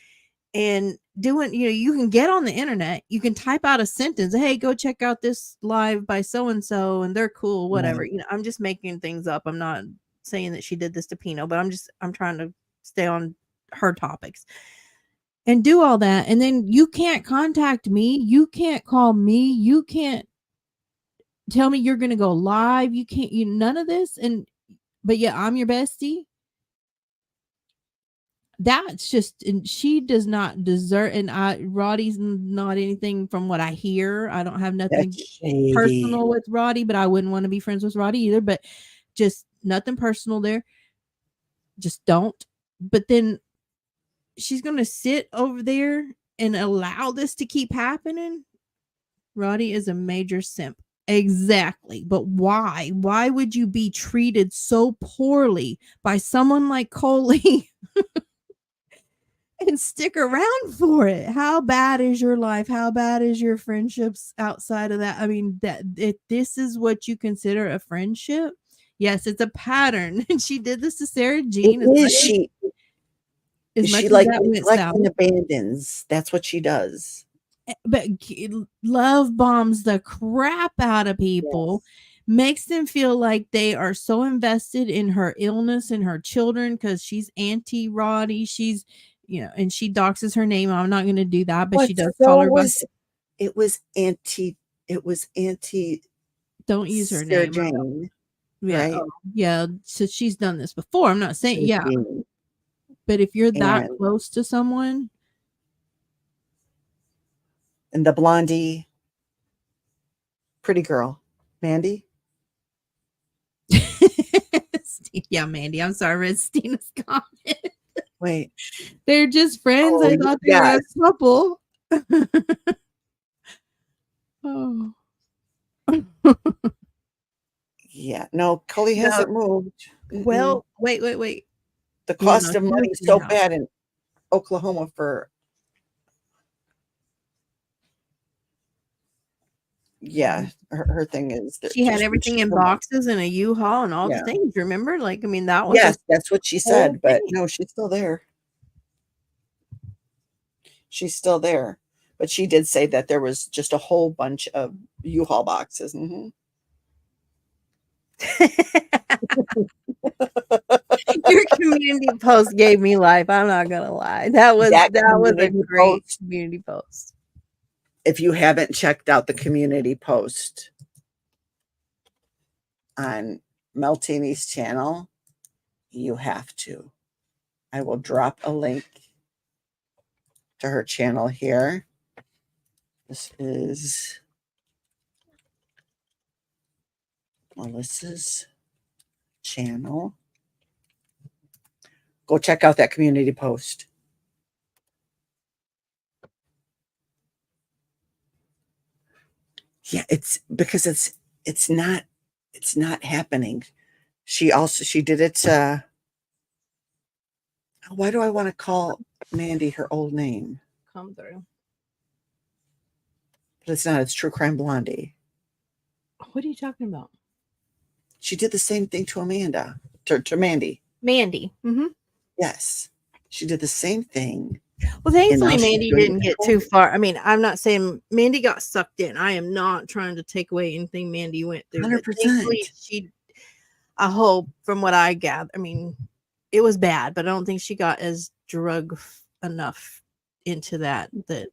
and doing, you can get on the internet, you can type out a sentence, hey, go check out this live by so and so, and they're cool, whatever. Right. I'm just making things up. I'm not saying that she did this to Pino, but I'm trying to stay on her topics and do all that. And then you can't contact me, you can't call me, you can't tell me you're gonna go live, you can't, none of this. But yeah, I'm your bestie. That's just, and she does not deserve, and Roddy's not anything from what I hear. I don't have nothing That's shady. personal with Roddy, but I wouldn't want to be friends with Roddy either, but just nothing personal there. Just don't. But then she's going to sit over there and allow this to keep happening. Roddy is a major simp. Exactly. But why? Why would you be treated so poorly by someone like Coley and stick around for it? How bad is your life? How bad is your friendships outside of that? I mean, that if this is what you consider a friendship, yes, it's a pattern. And she did this to Sarah Jean. It is. She like that went neglects south. and abandons. That's what she does. But love bombs the crap out of people. Yes. Makes them feel like they are so invested in her illness and her children because she's anti Roddy. She's, and she doxes her name. I'm not going to do that, but she does call her. It was anti. Don't use her Sarah name. Jane, yeah, right? Yeah. So she's done this before. I'm not saying, Sarah yeah. Jane. But if you're that close to someone, and the blondie, pretty girl, Mandy. Yeah, Mandy. I'm sorry, I read Stina's comment. Wait, they're just friends. Oh, I thought they were a couple. Oh. Yeah, no, Cully hasn't moved. Well, wait. The cost of money is so bad in Oklahoma for. Yeah, her thing is that she had everything in boxes and a U-Haul and all the things. Remember, like, I mean, that was that's what she said. But no, she's still there. She's still there, but she did say that there was just a whole bunch of U-Haul boxes. Mm-hmm. Your community post gave me life. I'm not gonna lie. That was a great community post. If you haven't checked out the community post on Meltini's channel, you have to. I will drop a link to her channel here. This is Melissa's channel. Go check out that community post. Yeah, it's because it's not happening. She did it. Why do I want to call Mandy her old name? Come through. But it's not. It's True Crime Blondie. What are you talking about? She did the same thing to Amanda. To Mandy. Mandy. Mm-hmm. Yes, she did the same thing. Well, thankfully, Mandy didn't get too far. I mean, I'm not saying Mandy got sucked in. I am not trying to take away anything Mandy went through. 100%. I hope, from what I gather, I mean, it was bad, but I don't think she got as drug enough into that.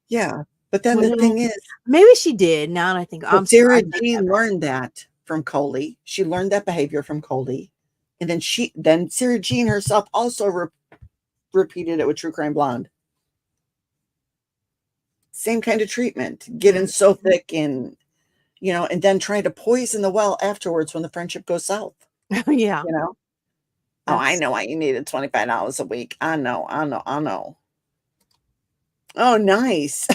Yeah. But then the thing is, maybe she did. Now that I think, I'm Sarah sorry. Jean learned that from Coley. She learned that behavior from Coley. And then Sarah Jean herself also repeated it with True Crime Blonde. Same kind of treatment, getting so thick and, and then trying to poison the well afterwards when the friendship goes south. Yeah. Oh, I know why you needed $25 a week. I know. Oh, nice.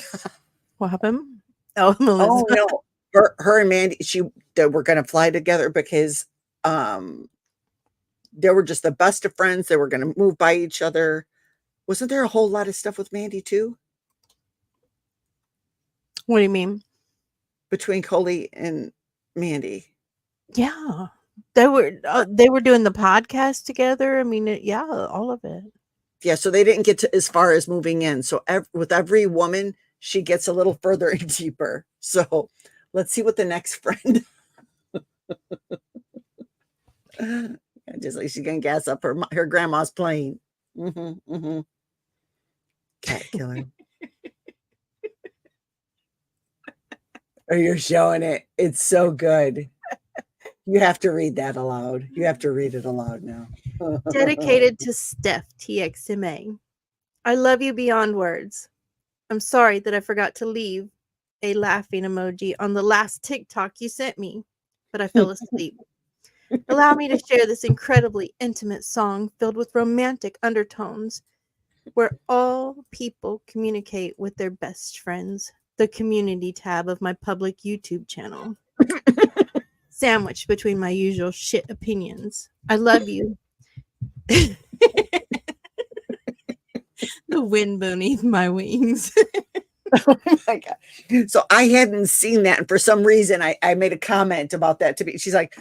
What happened? Oh, Melissa. Oh, no. Her and Mandy, they were going to fly together because they were just the best of friends. They were going to move by each other. Wasn't there a whole lot of stuff with Mandy too? What do you mean? Between Coley and Mandy. Yeah. They were doing the podcast together. I mean, all of it. Yeah, so they didn't get to as far as moving in. So with every woman, she gets a little further and deeper. So let's see what the next friend. Just like she's gonna gas up her grandma's plane. Cat killer. Oh, you're showing it. It's so good. You have to read that aloud. You have to read it aloud now. Dedicated to Steph TXMA. I love you beyond words. I'm sorry that I forgot to leave a laughing emoji on the last TikTok you sent me, but I fell asleep. Allow me to share this incredibly intimate song filled with romantic undertones where all people communicate with their best friends. The community tab of my public YouTube channel. Sandwiched between my usual shit opinions. I love you. The wind beneath my wings. Oh my God. So I hadn't seen that. And for some reason, I made a comment about that to me. She's like,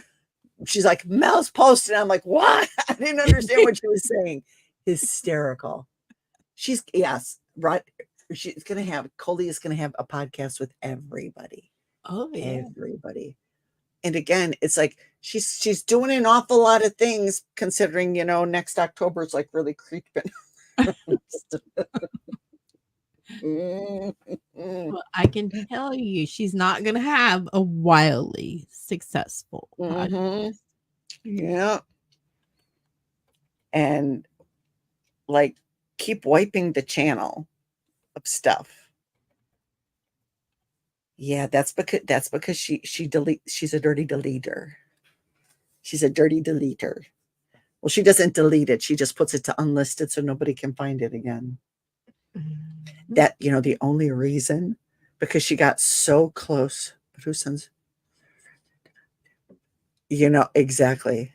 Mel's posted. I'm like, what? I didn't understand what she was saying. Hysterical. Yes, right. Coley is going to have a podcast with everybody. Oh, yeah. Everybody. And again, it's like she's doing an awful lot of things considering, next October is like really creeping. Well, I can tell you she's not going to have a wildly successful podcast. Yeah. And like keep wiping the channel of stuff. Yeah, that's because she's a dirty deleter. She's a dirty deleter. Well, she doesn't delete it. She just puts it to unlisted so nobody can find it again. That, the only reason, because she got so close. But who sends? Exactly.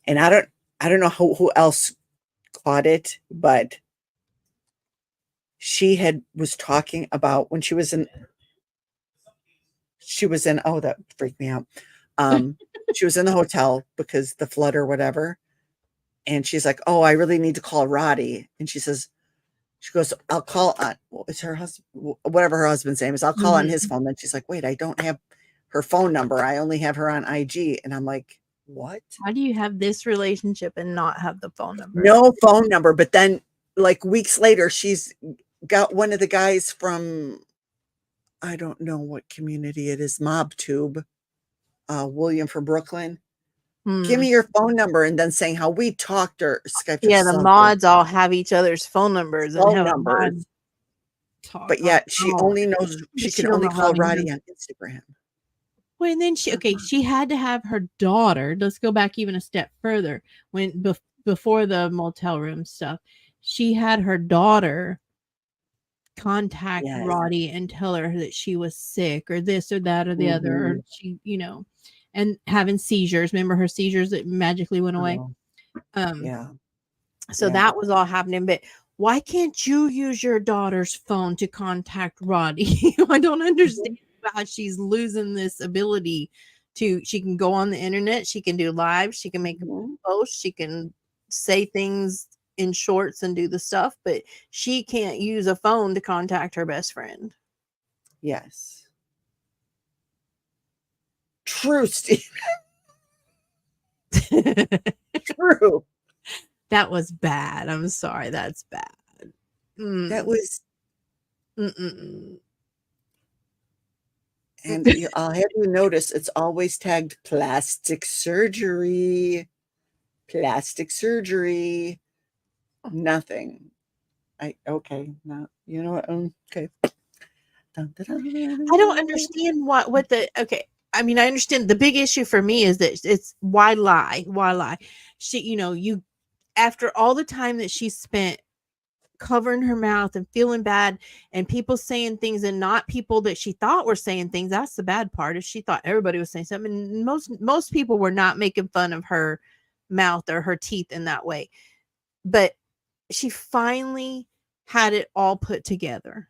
And I don't know who else caught it, but she was talking about when she was in, oh, that freaked me out. She was in the hotel because the flood or whatever. And she's like, oh, I really need to call Roddy. And she goes, I'll call on, it's her husband, whatever her husband's name is. I'll call on his phone. Then she's like, wait, I don't have her phone number. I only have her on IG. And I'm like, what? How do you have this relationship and not have the phone number? No phone number. But then like weeks later, she's got one of the guys from, I don't know what community it is, MobTube, William from Brooklyn. Give me your phone number, and then saying how we talked or Skype. Yeah, the mods all have each other's phone numbers and have numbers. But yet she only knows she can only call Roddy on Instagram. Well, and then she had to have her daughter. Let's go back even a step further. Before the motel room stuff, she had her daughter contact Roddy and tell her that she was sick or this or that or the other, or she, and having seizures. Remember her seizures that magically went away? So that was all happening. But why can't you use your daughter's phone to contact Roddy? I don't understand how she's losing this ability to. She can go on the internet. She can do live. She can make posts. She can say things in shorts and do the stuff, but she can't use a phone to contact her best friend. Yes. True, Steve. True. That was bad. I'm sorry. That's bad. That was, Mm-mm-mm. and I'll have you notice it's always tagged plastic surgery, plastic surgery, nothing. Okay, no, you know what? Okay. Dun, dun, dun. I don't understand what the okay. I mean, I understand the big issue for me is that it's why lie? Why lie? She, you after all the time that she spent covering her mouth and feeling bad and people saying things and not people that she thought were saying things. That's the bad part. Is she thought everybody was saying something. And most people were not making fun of her mouth or her teeth in that way. But she finally had it all put together.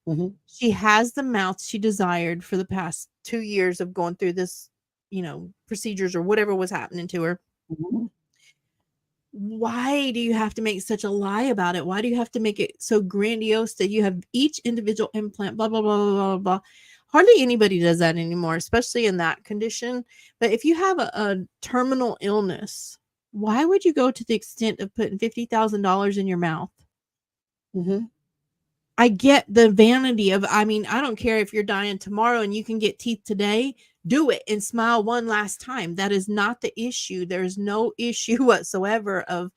Mhm. She has the mouth she desired for the past 2 years of going through this, procedures or whatever was happening to her. Mhm. Why do you have to make such a lie about it? Why do you have to make it so grandiose that you have each individual implant, blah, blah, blah, blah, blah, blah. Hardly anybody does that anymore, especially in that condition. But if you have a terminal illness, why would you go to the extent of putting $50,000 in your mouth? Mhm. I get the vanity of, I mean, I don't care if you're dying tomorrow and you can get teeth today, do it and smile one last time. That is not the issue. There's no issue whatsoever of,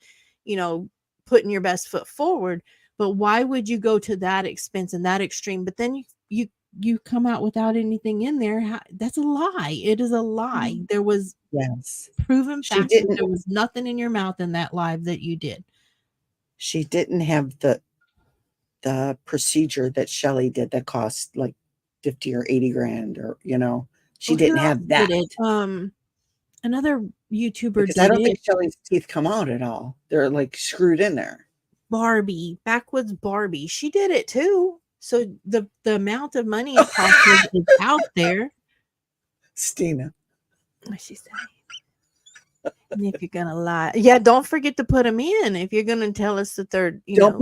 putting your best foot forward. But why would you go to that expense and that extreme? But then you come out without anything in there. That's a lie. It is a lie. There was Yes. proven She fact that didn't there was nothing in your mouth in that live that you did. she didn't have the procedure that Shelley did that cost like 50 or 80 grand, or she Well, who didn't else have that, did it? Another YouTuber because I did don't think it. Shelley's teeth come out at all. They're like screwed in there. Barbie, Backwoods Barbie. She did it too. So the amount of money it cost is out there. Stina. What's she say? And if you're gonna lie, yeah, don't forget to put them in. If you're gonna tell us that they're, Don't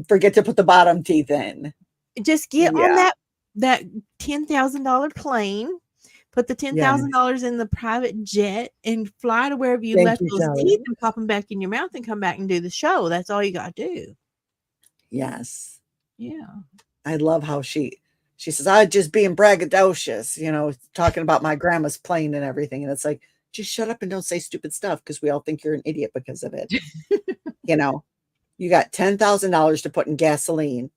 forget to put the bottom teeth in. just get on Yeah. that $10,000 plane. Put the Yes. $10,000 in the private jet and fly to wherever you Thank left you, those teeth Shelley. and pop them back in your mouth and come back and do the show. That's all you gotta do. Yes. Yeah. I love how she says, "I just being braggadocious," talking about my grandma's plane and everything. And it's like, just shut up and don't say stupid stuff, because we all think you're an idiot because of it. You got $10,000 to put in gasoline,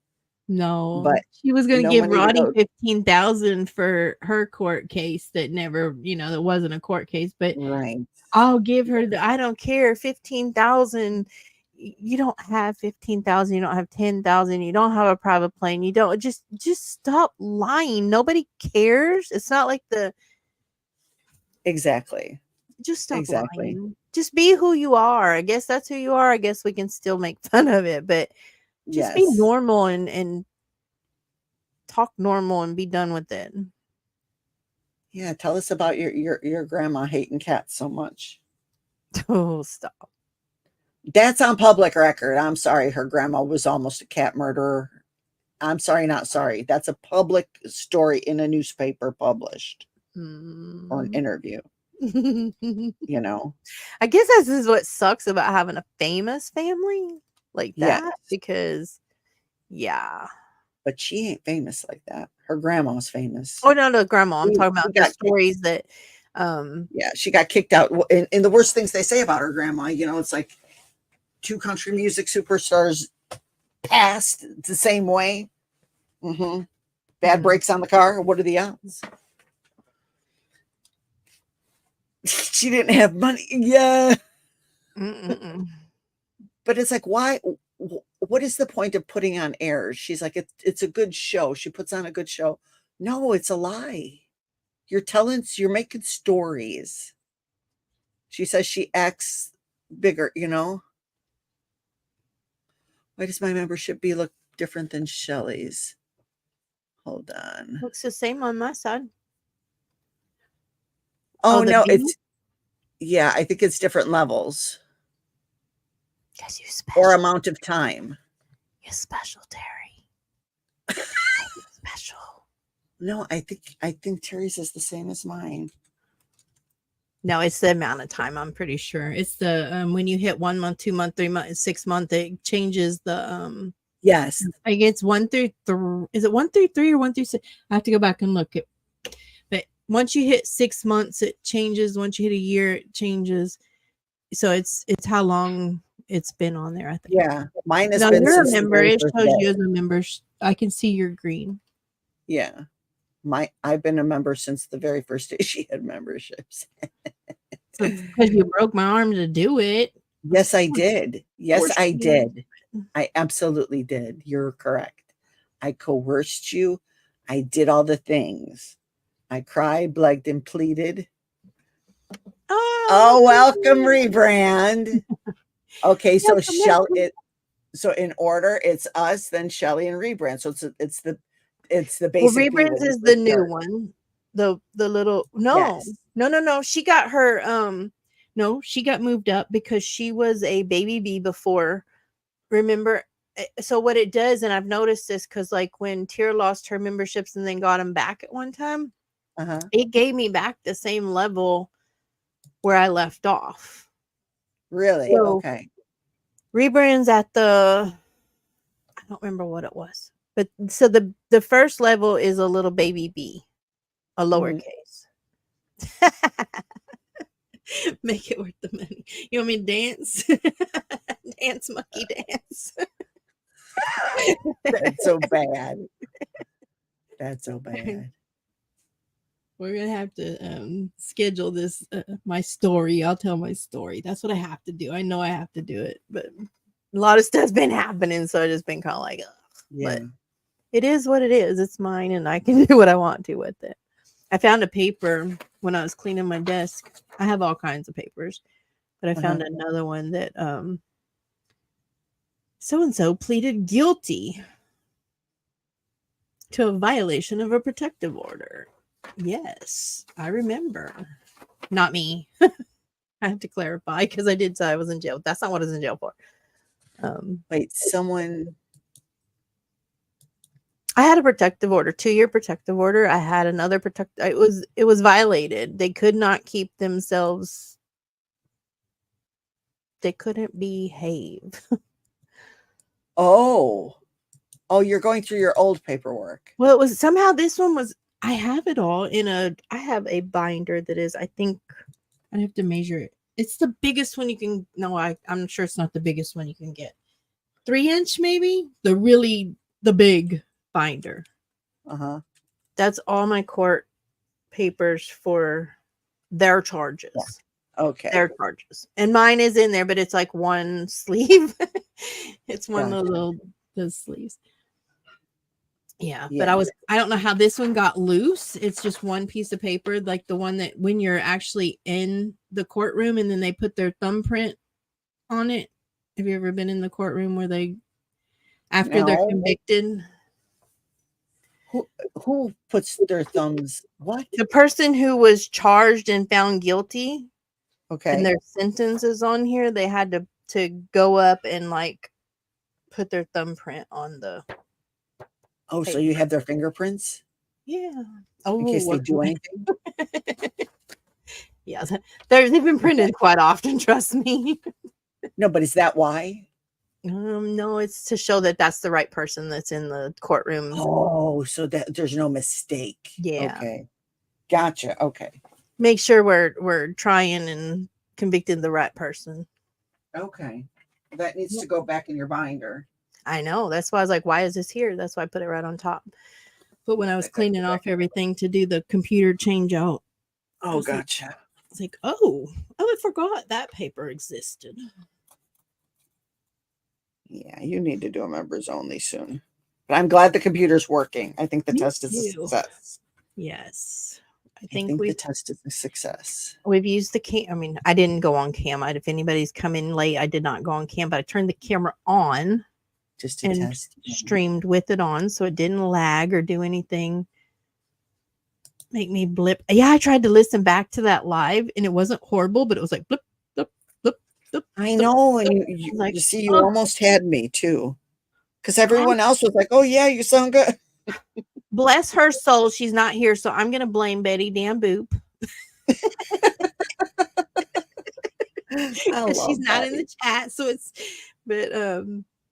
No, but she was gonna no give money to Roddy go. 15,000 for her court case that never, that wasn't a court case, but Right. I'll give her I don't care, 15,000. You don't have 15,000, you don't have 10,000, you don't have a private plane, you don't just stop lying. Nobody cares. It's not like Exactly. just stop Exactly. lying. Just be who you are. I guess that's who you are. I guess we can still make fun of it, but just be Yes. normal and talk normal and be done with it. Yeah. Tell us about your grandma hating cats so much. Oh, stop. That's on public record. I'm sorry. Her grandma was almost a cat murderer. I'm sorry, not sorry. That's a public story in a newspaper published, or an interview, you know? I guess this is what sucks about having a famous family like Yes. that, because yeah. But she ain't famous like that. Her grandma's famous. Oh, no, grandma. I'm She talking about the got kicked. stories that um Yeah, she got kicked out. And the worst things they say about her grandma, it's like two country music superstars passed the same way. Bad brakes on the car. What are the odds? She didn't have money. Yeah. mm-mm-mm. But it's like, why? What is the point of putting on airs? She's like, it's a good show. She puts on a good show. No, it's a lie. You're making stories. She says she acts bigger, Why does my membership be look different than Shelley's? Hold on. Looks the same on my side. Oh, The no, B? yeah, I think it's different levels Yes, you or special. amount of time. You special, Terry. Special. No, I think Terry's is the same as mine. No, it's the amount of time. I'm pretty sure it's the when you hit 1 month, 2 month, 3 month, 6 month, it changes the Yes. I guess 1 through 3. Is it 1 through 3 or 1 through 6? I have to go back and look it. But once you hit 6 months, it changes. Once you hit a year, it changes. So it's how long it's been on there. I think. Yeah, mine has No, been you're a since the member. very It first shows you day. as a member. I can see your green. Yeah, I've been a member since the very first day she had memberships. So it's because you broke my arm to do it. Yes, I did. Yes, course I you did. I absolutely did. You're correct. I coerced you. I did all the things. I cried, begged, and pleaded. Oh, welcome, rebrand. Okay, so so in order, it's us, then Shelly and rebrand. So it's the Well, basic view rebrands when you is the first new start. one. The little Yes. no. She got her no, she got moved up because she was a baby bee before. Remember? So what it does, and I've noticed this because like when Tyra lost her memberships and then got them back at one time, it gave me back the same level where I left off. Really? So, Okay. Rebrands at the I don't remember what it was. But so the first level is a little baby B, a lowercase. Make it worth the money. You want me to dance? Dance, monkey dance. That's so bad. That's so bad. We're gonna have to schedule this. My story. I'll tell my story. That's what I have to do. I know I have to do it, but a lot of stuff's been happening, so I just been kind of like, ugh. Yeah. But it is what it is. It's mine, and I can do what I want to with it. I found a paper when I was cleaning my desk. I have all kinds of papers, but I found another one that so and so pleaded guilty to a violation of a protective order. Yes, I remember. Not me. I have to clarify because I did say I was in jail. That's not what I was in jail for. Wait, someone. I had a protective order, 2-year protective order. I had another it was violated. They could not keep themselves. They couldn't behave. Oh, you're going through your old paperwork. Well, it was somehow this one was. I have it all in a. I have a binder that is. I think I have to measure it. It's the biggest one you can. No, I'm sure it's not the biggest one you can get. 3-inch maybe. The big binder. That's all my court papers for their charges. Yeah. Okay. Their charges. And mine is in there, but it's like one sleeve. It's one of those sleeves. Yeah, but I don't know how this one got loose. It's just one piece of paper, like the one that when you're actually in the courtroom and then they put their thumbprint on it. Have you ever been in the courtroom where they, after they're convicted? Who puts their thumbs? What? The person who was charged and found guilty. Okay. And their sentence is on here. They had to go up and like put their thumbprint on the. Oh, so you have their fingerprints? Yeah. In case they do anything? Yeah. They've been printed quite often, trust me. No, but is that why? No, it's to show that that's the right person that's in the courtroom. Oh, so that there's no mistake. Yeah. Okay. Gotcha. Okay. Make sure we're trying and convicting the right person. Okay. That needs to go back in your binder. I know. That's why I was like, why is this here? That's why I put it right on top. But when I was cleaning off everything to do the computer change out. Oh, gotcha. It's like, oh, I forgot that paper existed. Yeah, you need to do a members only soon. But I'm glad the computer's working. I think the test is a success. Yes. I think the test is a success. We've used the cam. I mean, I didn't go on cam. If anybody's come in late, I did not go on cam, but I turned the camera on just to test. Streamed with it on, so it didn't lag or do anything. Make me blip. Yeah, I tried to listen back to that live, and it wasn't horrible, but it was like blip, blip, blip, blip. I know, and you see, you almost had me too, because everyone else was like, "Oh yeah, you sound good." Bless her soul, she's not here, so I'm gonna blame Betty Dan Boop. love she's not in Patty. the chat, so it's. But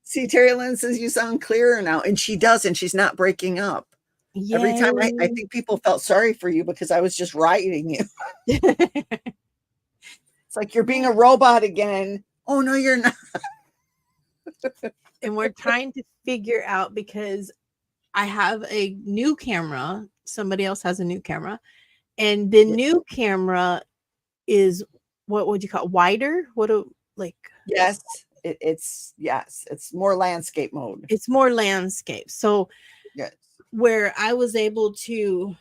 See, Terry Lynn says you sound clearer now, and she does, and she's not breaking up. Every time I think people felt sorry for you because I was just writing you. It's like you're being a robot again. Oh no, you're not. And we're trying to figure out because I have a new camera. Somebody else has a new camera, and the new camera is what would you call it? Wider? Yes, it's more landscape mode. It's more landscape. So Yes. where I was able to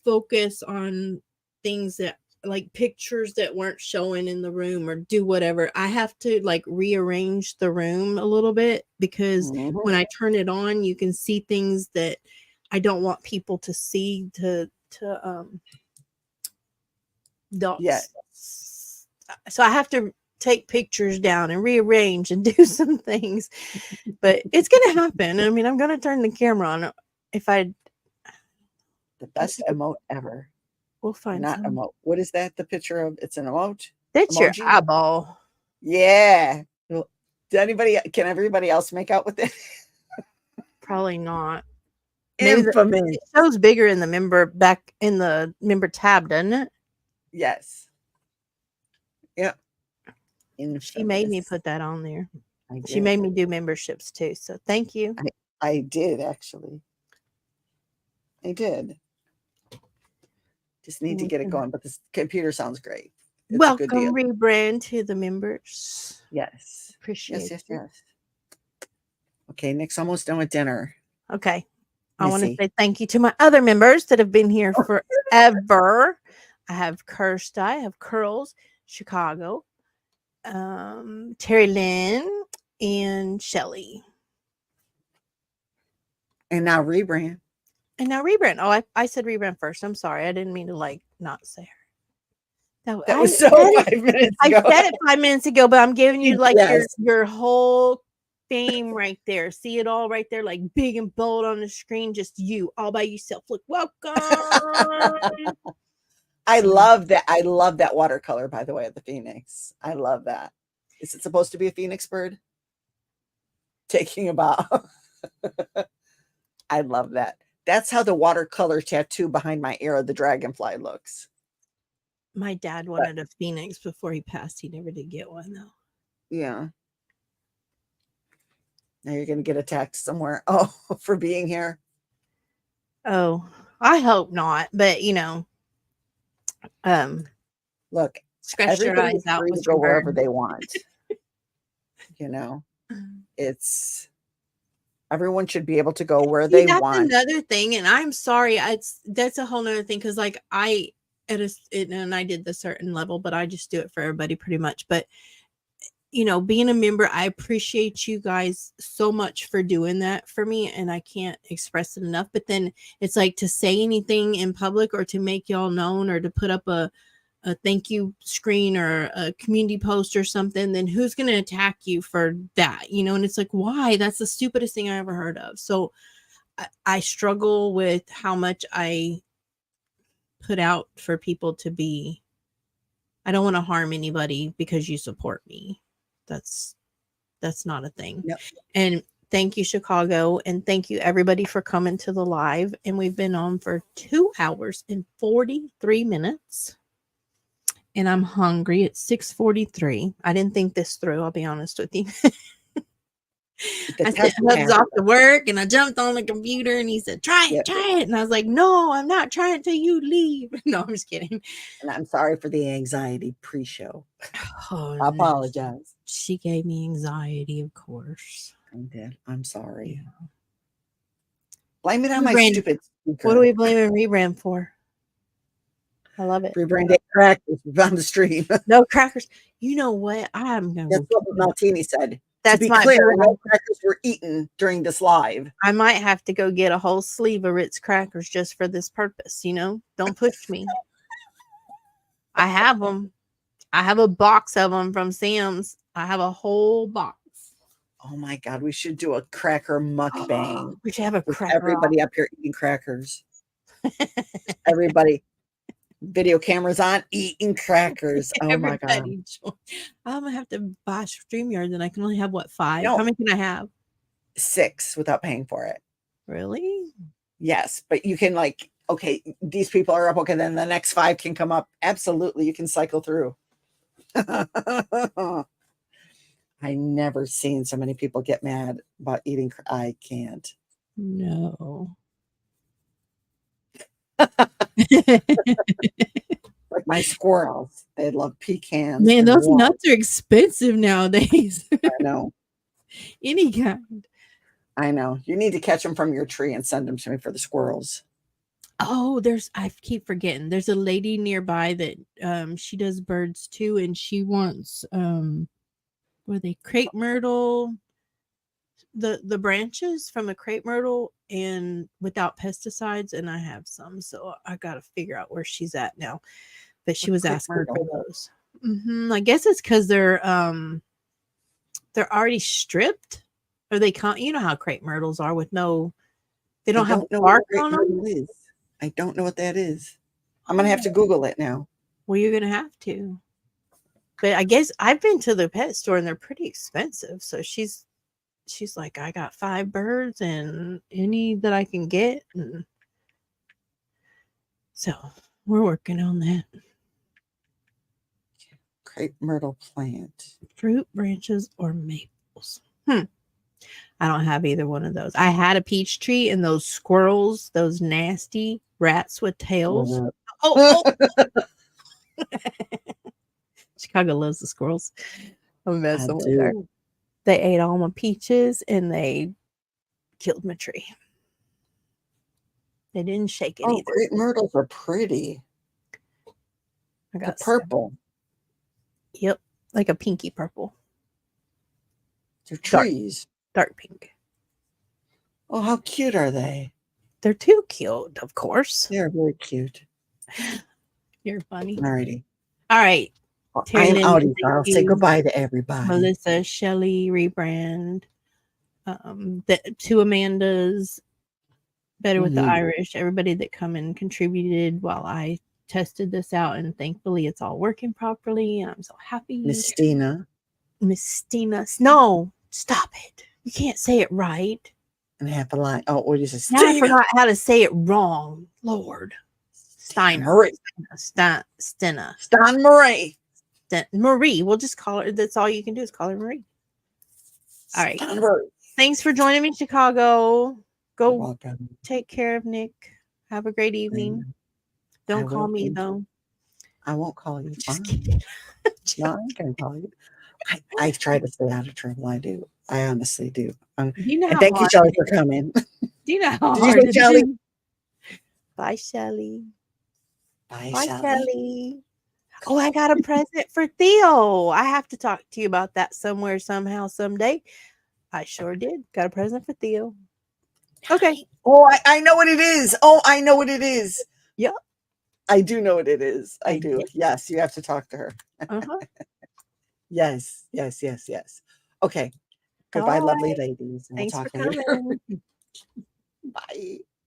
focus on things that like pictures that weren't showing in the room or do whatever, I have to like rearrange the room a little bit because when I turn it on, you can see things that I don't want people to see so I have to take pictures down and rearrange and do some things, but it's gonna happen. I mean, I'm gonna turn the camera on the best emote ever. We'll find not some. emote. What is that? The picture of it's an emote. That's emoji? Your eyeball. Yeah. Well, can everybody else make out with it? Probably not. Infamous. It shows bigger in the member tab, doesn't it? Yes. Yep. Infamous. She made me put that on there. She made me do memberships too. So thank you. I did actually. I did. Just need to get it going, but this computer sounds great. It's Welcome, a good deal. Rebrand, to the members. Yes. Appreciate it. Yes. Okay, Nick's almost done with dinner. Okay. I want to say thank you to my other members that have been here forever. I have Kirsty, I have Curls, Chicago, Terry Lynn, and Shelly. And now Rebrand. Oh, I said Rebrand first. I'm sorry. I didn't mean to not say her. That was 5 minutes ago. I said it 5 minutes ago, but I'm giving you your whole theme right there. See it all right there, like big and bold on the screen. Just you all by yourself. Look, welcome. I love that. I love that watercolor, by the way, of the Phoenix. I love that. Is it supposed to be a Phoenix bird? Taking a bow. I love that. That's how the watercolor tattoo behind my ear of the dragonfly looks. My dad wanted a Phoenix before he passed. He never did get one, though. Yeah. Now you're going to get attacked somewhere. Oh, for being here. Oh, I hope not. But, look, scratch their eyes out free to go wherever they want. It's everyone should be able to go where they want. That's another thing, and I'm sorry, that's a whole nother thing because and I did the certain level, but I just do it for everybody pretty much. But being a member, I appreciate you guys so much for doing that for me, and I can't express it enough. But then it's like to say anything in public or to make y'all known or to put up a thank you screen or a community post or something, then who's going to attack you for that? And it's like, why? That's the stupidest thing I ever heard of. So I struggle with how much I put out for people to be. I don't want to harm anybody because you support me. That's not a thing. Yep. And thank you, Chicago. And thank you everybody for coming to the live. And we've been on for 2 hours and 43 minutes. And I'm hungry. It's 6:43. I didn't think this through. I'll be honest with you. I sent Hubs off to work and I jumped on the computer and he said, try it. And I was like, no, I'm not trying until you leave. No, I'm just kidding. And I'm sorry for the anxiety pre-show. Oh, I apologize. She gave me anxiety, of course. I did. I'm sorry. Yeah. Blame it on my stupid speaker. What are we blaming Rebrand for? I love it. Rebrand crackers on the stream. No crackers. You know what? I'm going to. That's what Maltini said. That's to be clear, no crackers were eaten during this live. I might have to go get a whole sleeve of Ritz crackers just for this purpose. Don't push me. I have them. I have a box of them from Sam's. I have a whole box. Oh my God, we should do a cracker mukbang. We should have a cracker. Everybody up here eating crackers. Everybody. video cameras on, eating crackers. Oh my god! Everybody join. I'm gonna have to buy StreamYard, and I can only have what 5? No. How many can I have? 6 without paying for it. Really? Yes, but you can like, okay, these people are up. Okay, then the next 5 can come up. Absolutely, you can cycle through. I never seen so many people get mad about eating. I can't. No. Like my squirrels, they love pecans. Man, and those walnuts. nuts are expensive nowadays. I know. Any kind. I know. You need to catch them from your tree and send them to me for the squirrels. Oh, I keep forgetting. There's a lady nearby that she does birds too, and she wants were they crepe myrtle, the branches from a crepe myrtle and without pesticides, and I have some, so I gotta figure out where she's at now. But she was crepe asking myrtle? for those. I guess it's because they're already stripped, or they can't. You know how crepe myrtles are with no, they don't have bark on them. Is. I don't know what that is. I'm gonna have to Google it now. Well, you're gonna have to. But I guess I've been to the pet store and they're pretty expensive. So she's like, I got 5 birds and any that I can get. And so we're working on that. Crepe myrtle plant. Fruit branches or maples. I don't have either one of those. I had a peach tree and those squirrels, those nasty rats with tails. Oh. Chicago loves the squirrels. I'm messing with her. They ate all my peaches and they killed my tree. They didn't shake it either. Crepe myrtles are pretty. I got the purple. Yep, like a pinky purple. They're trees. Dark pink. Oh, how cute are they? They're too cute, of course. They're very cute. You're funny. Alrighty. All right. I'm out. I'll say goodbye to everybody. Melissa, Shelly, Rebrand, the 2 Amandas, Better with the Irish, everybody that come and contributed while I tested this out, and thankfully it's all working properly. I'm so happy. Miss Stina. No, stop it. You can't say it right. And half a line. Oh, what is it? Now I forgot how to say it wrong. Lord. Steiner. Stina. Stan Marie. Marie. We'll just call her. That's all you can do is call her Marie. All right. Thanks for joining me, Chicago. Go take care of Nick. Have a great evening. Don't call me, though. I won't call you. Just kidding. No, I'm going to call you. I try to stay out of trouble. I do. I honestly do. You know, thank you, Shelly, for coming. Do you know how hard it is? Bye, Shelly. Bye, Shelly. Oh, I got a present for Theo. I have to talk to you about that somewhere, somehow, someday. I sure did. Got a present for Theo. Okay. Oh, I know what it is. I know what it is. Yep. I do know what it is. I do. Yes, you have to talk to her. Yes. Okay. Goodbye, lovely ladies. Thanks for coming. Bye.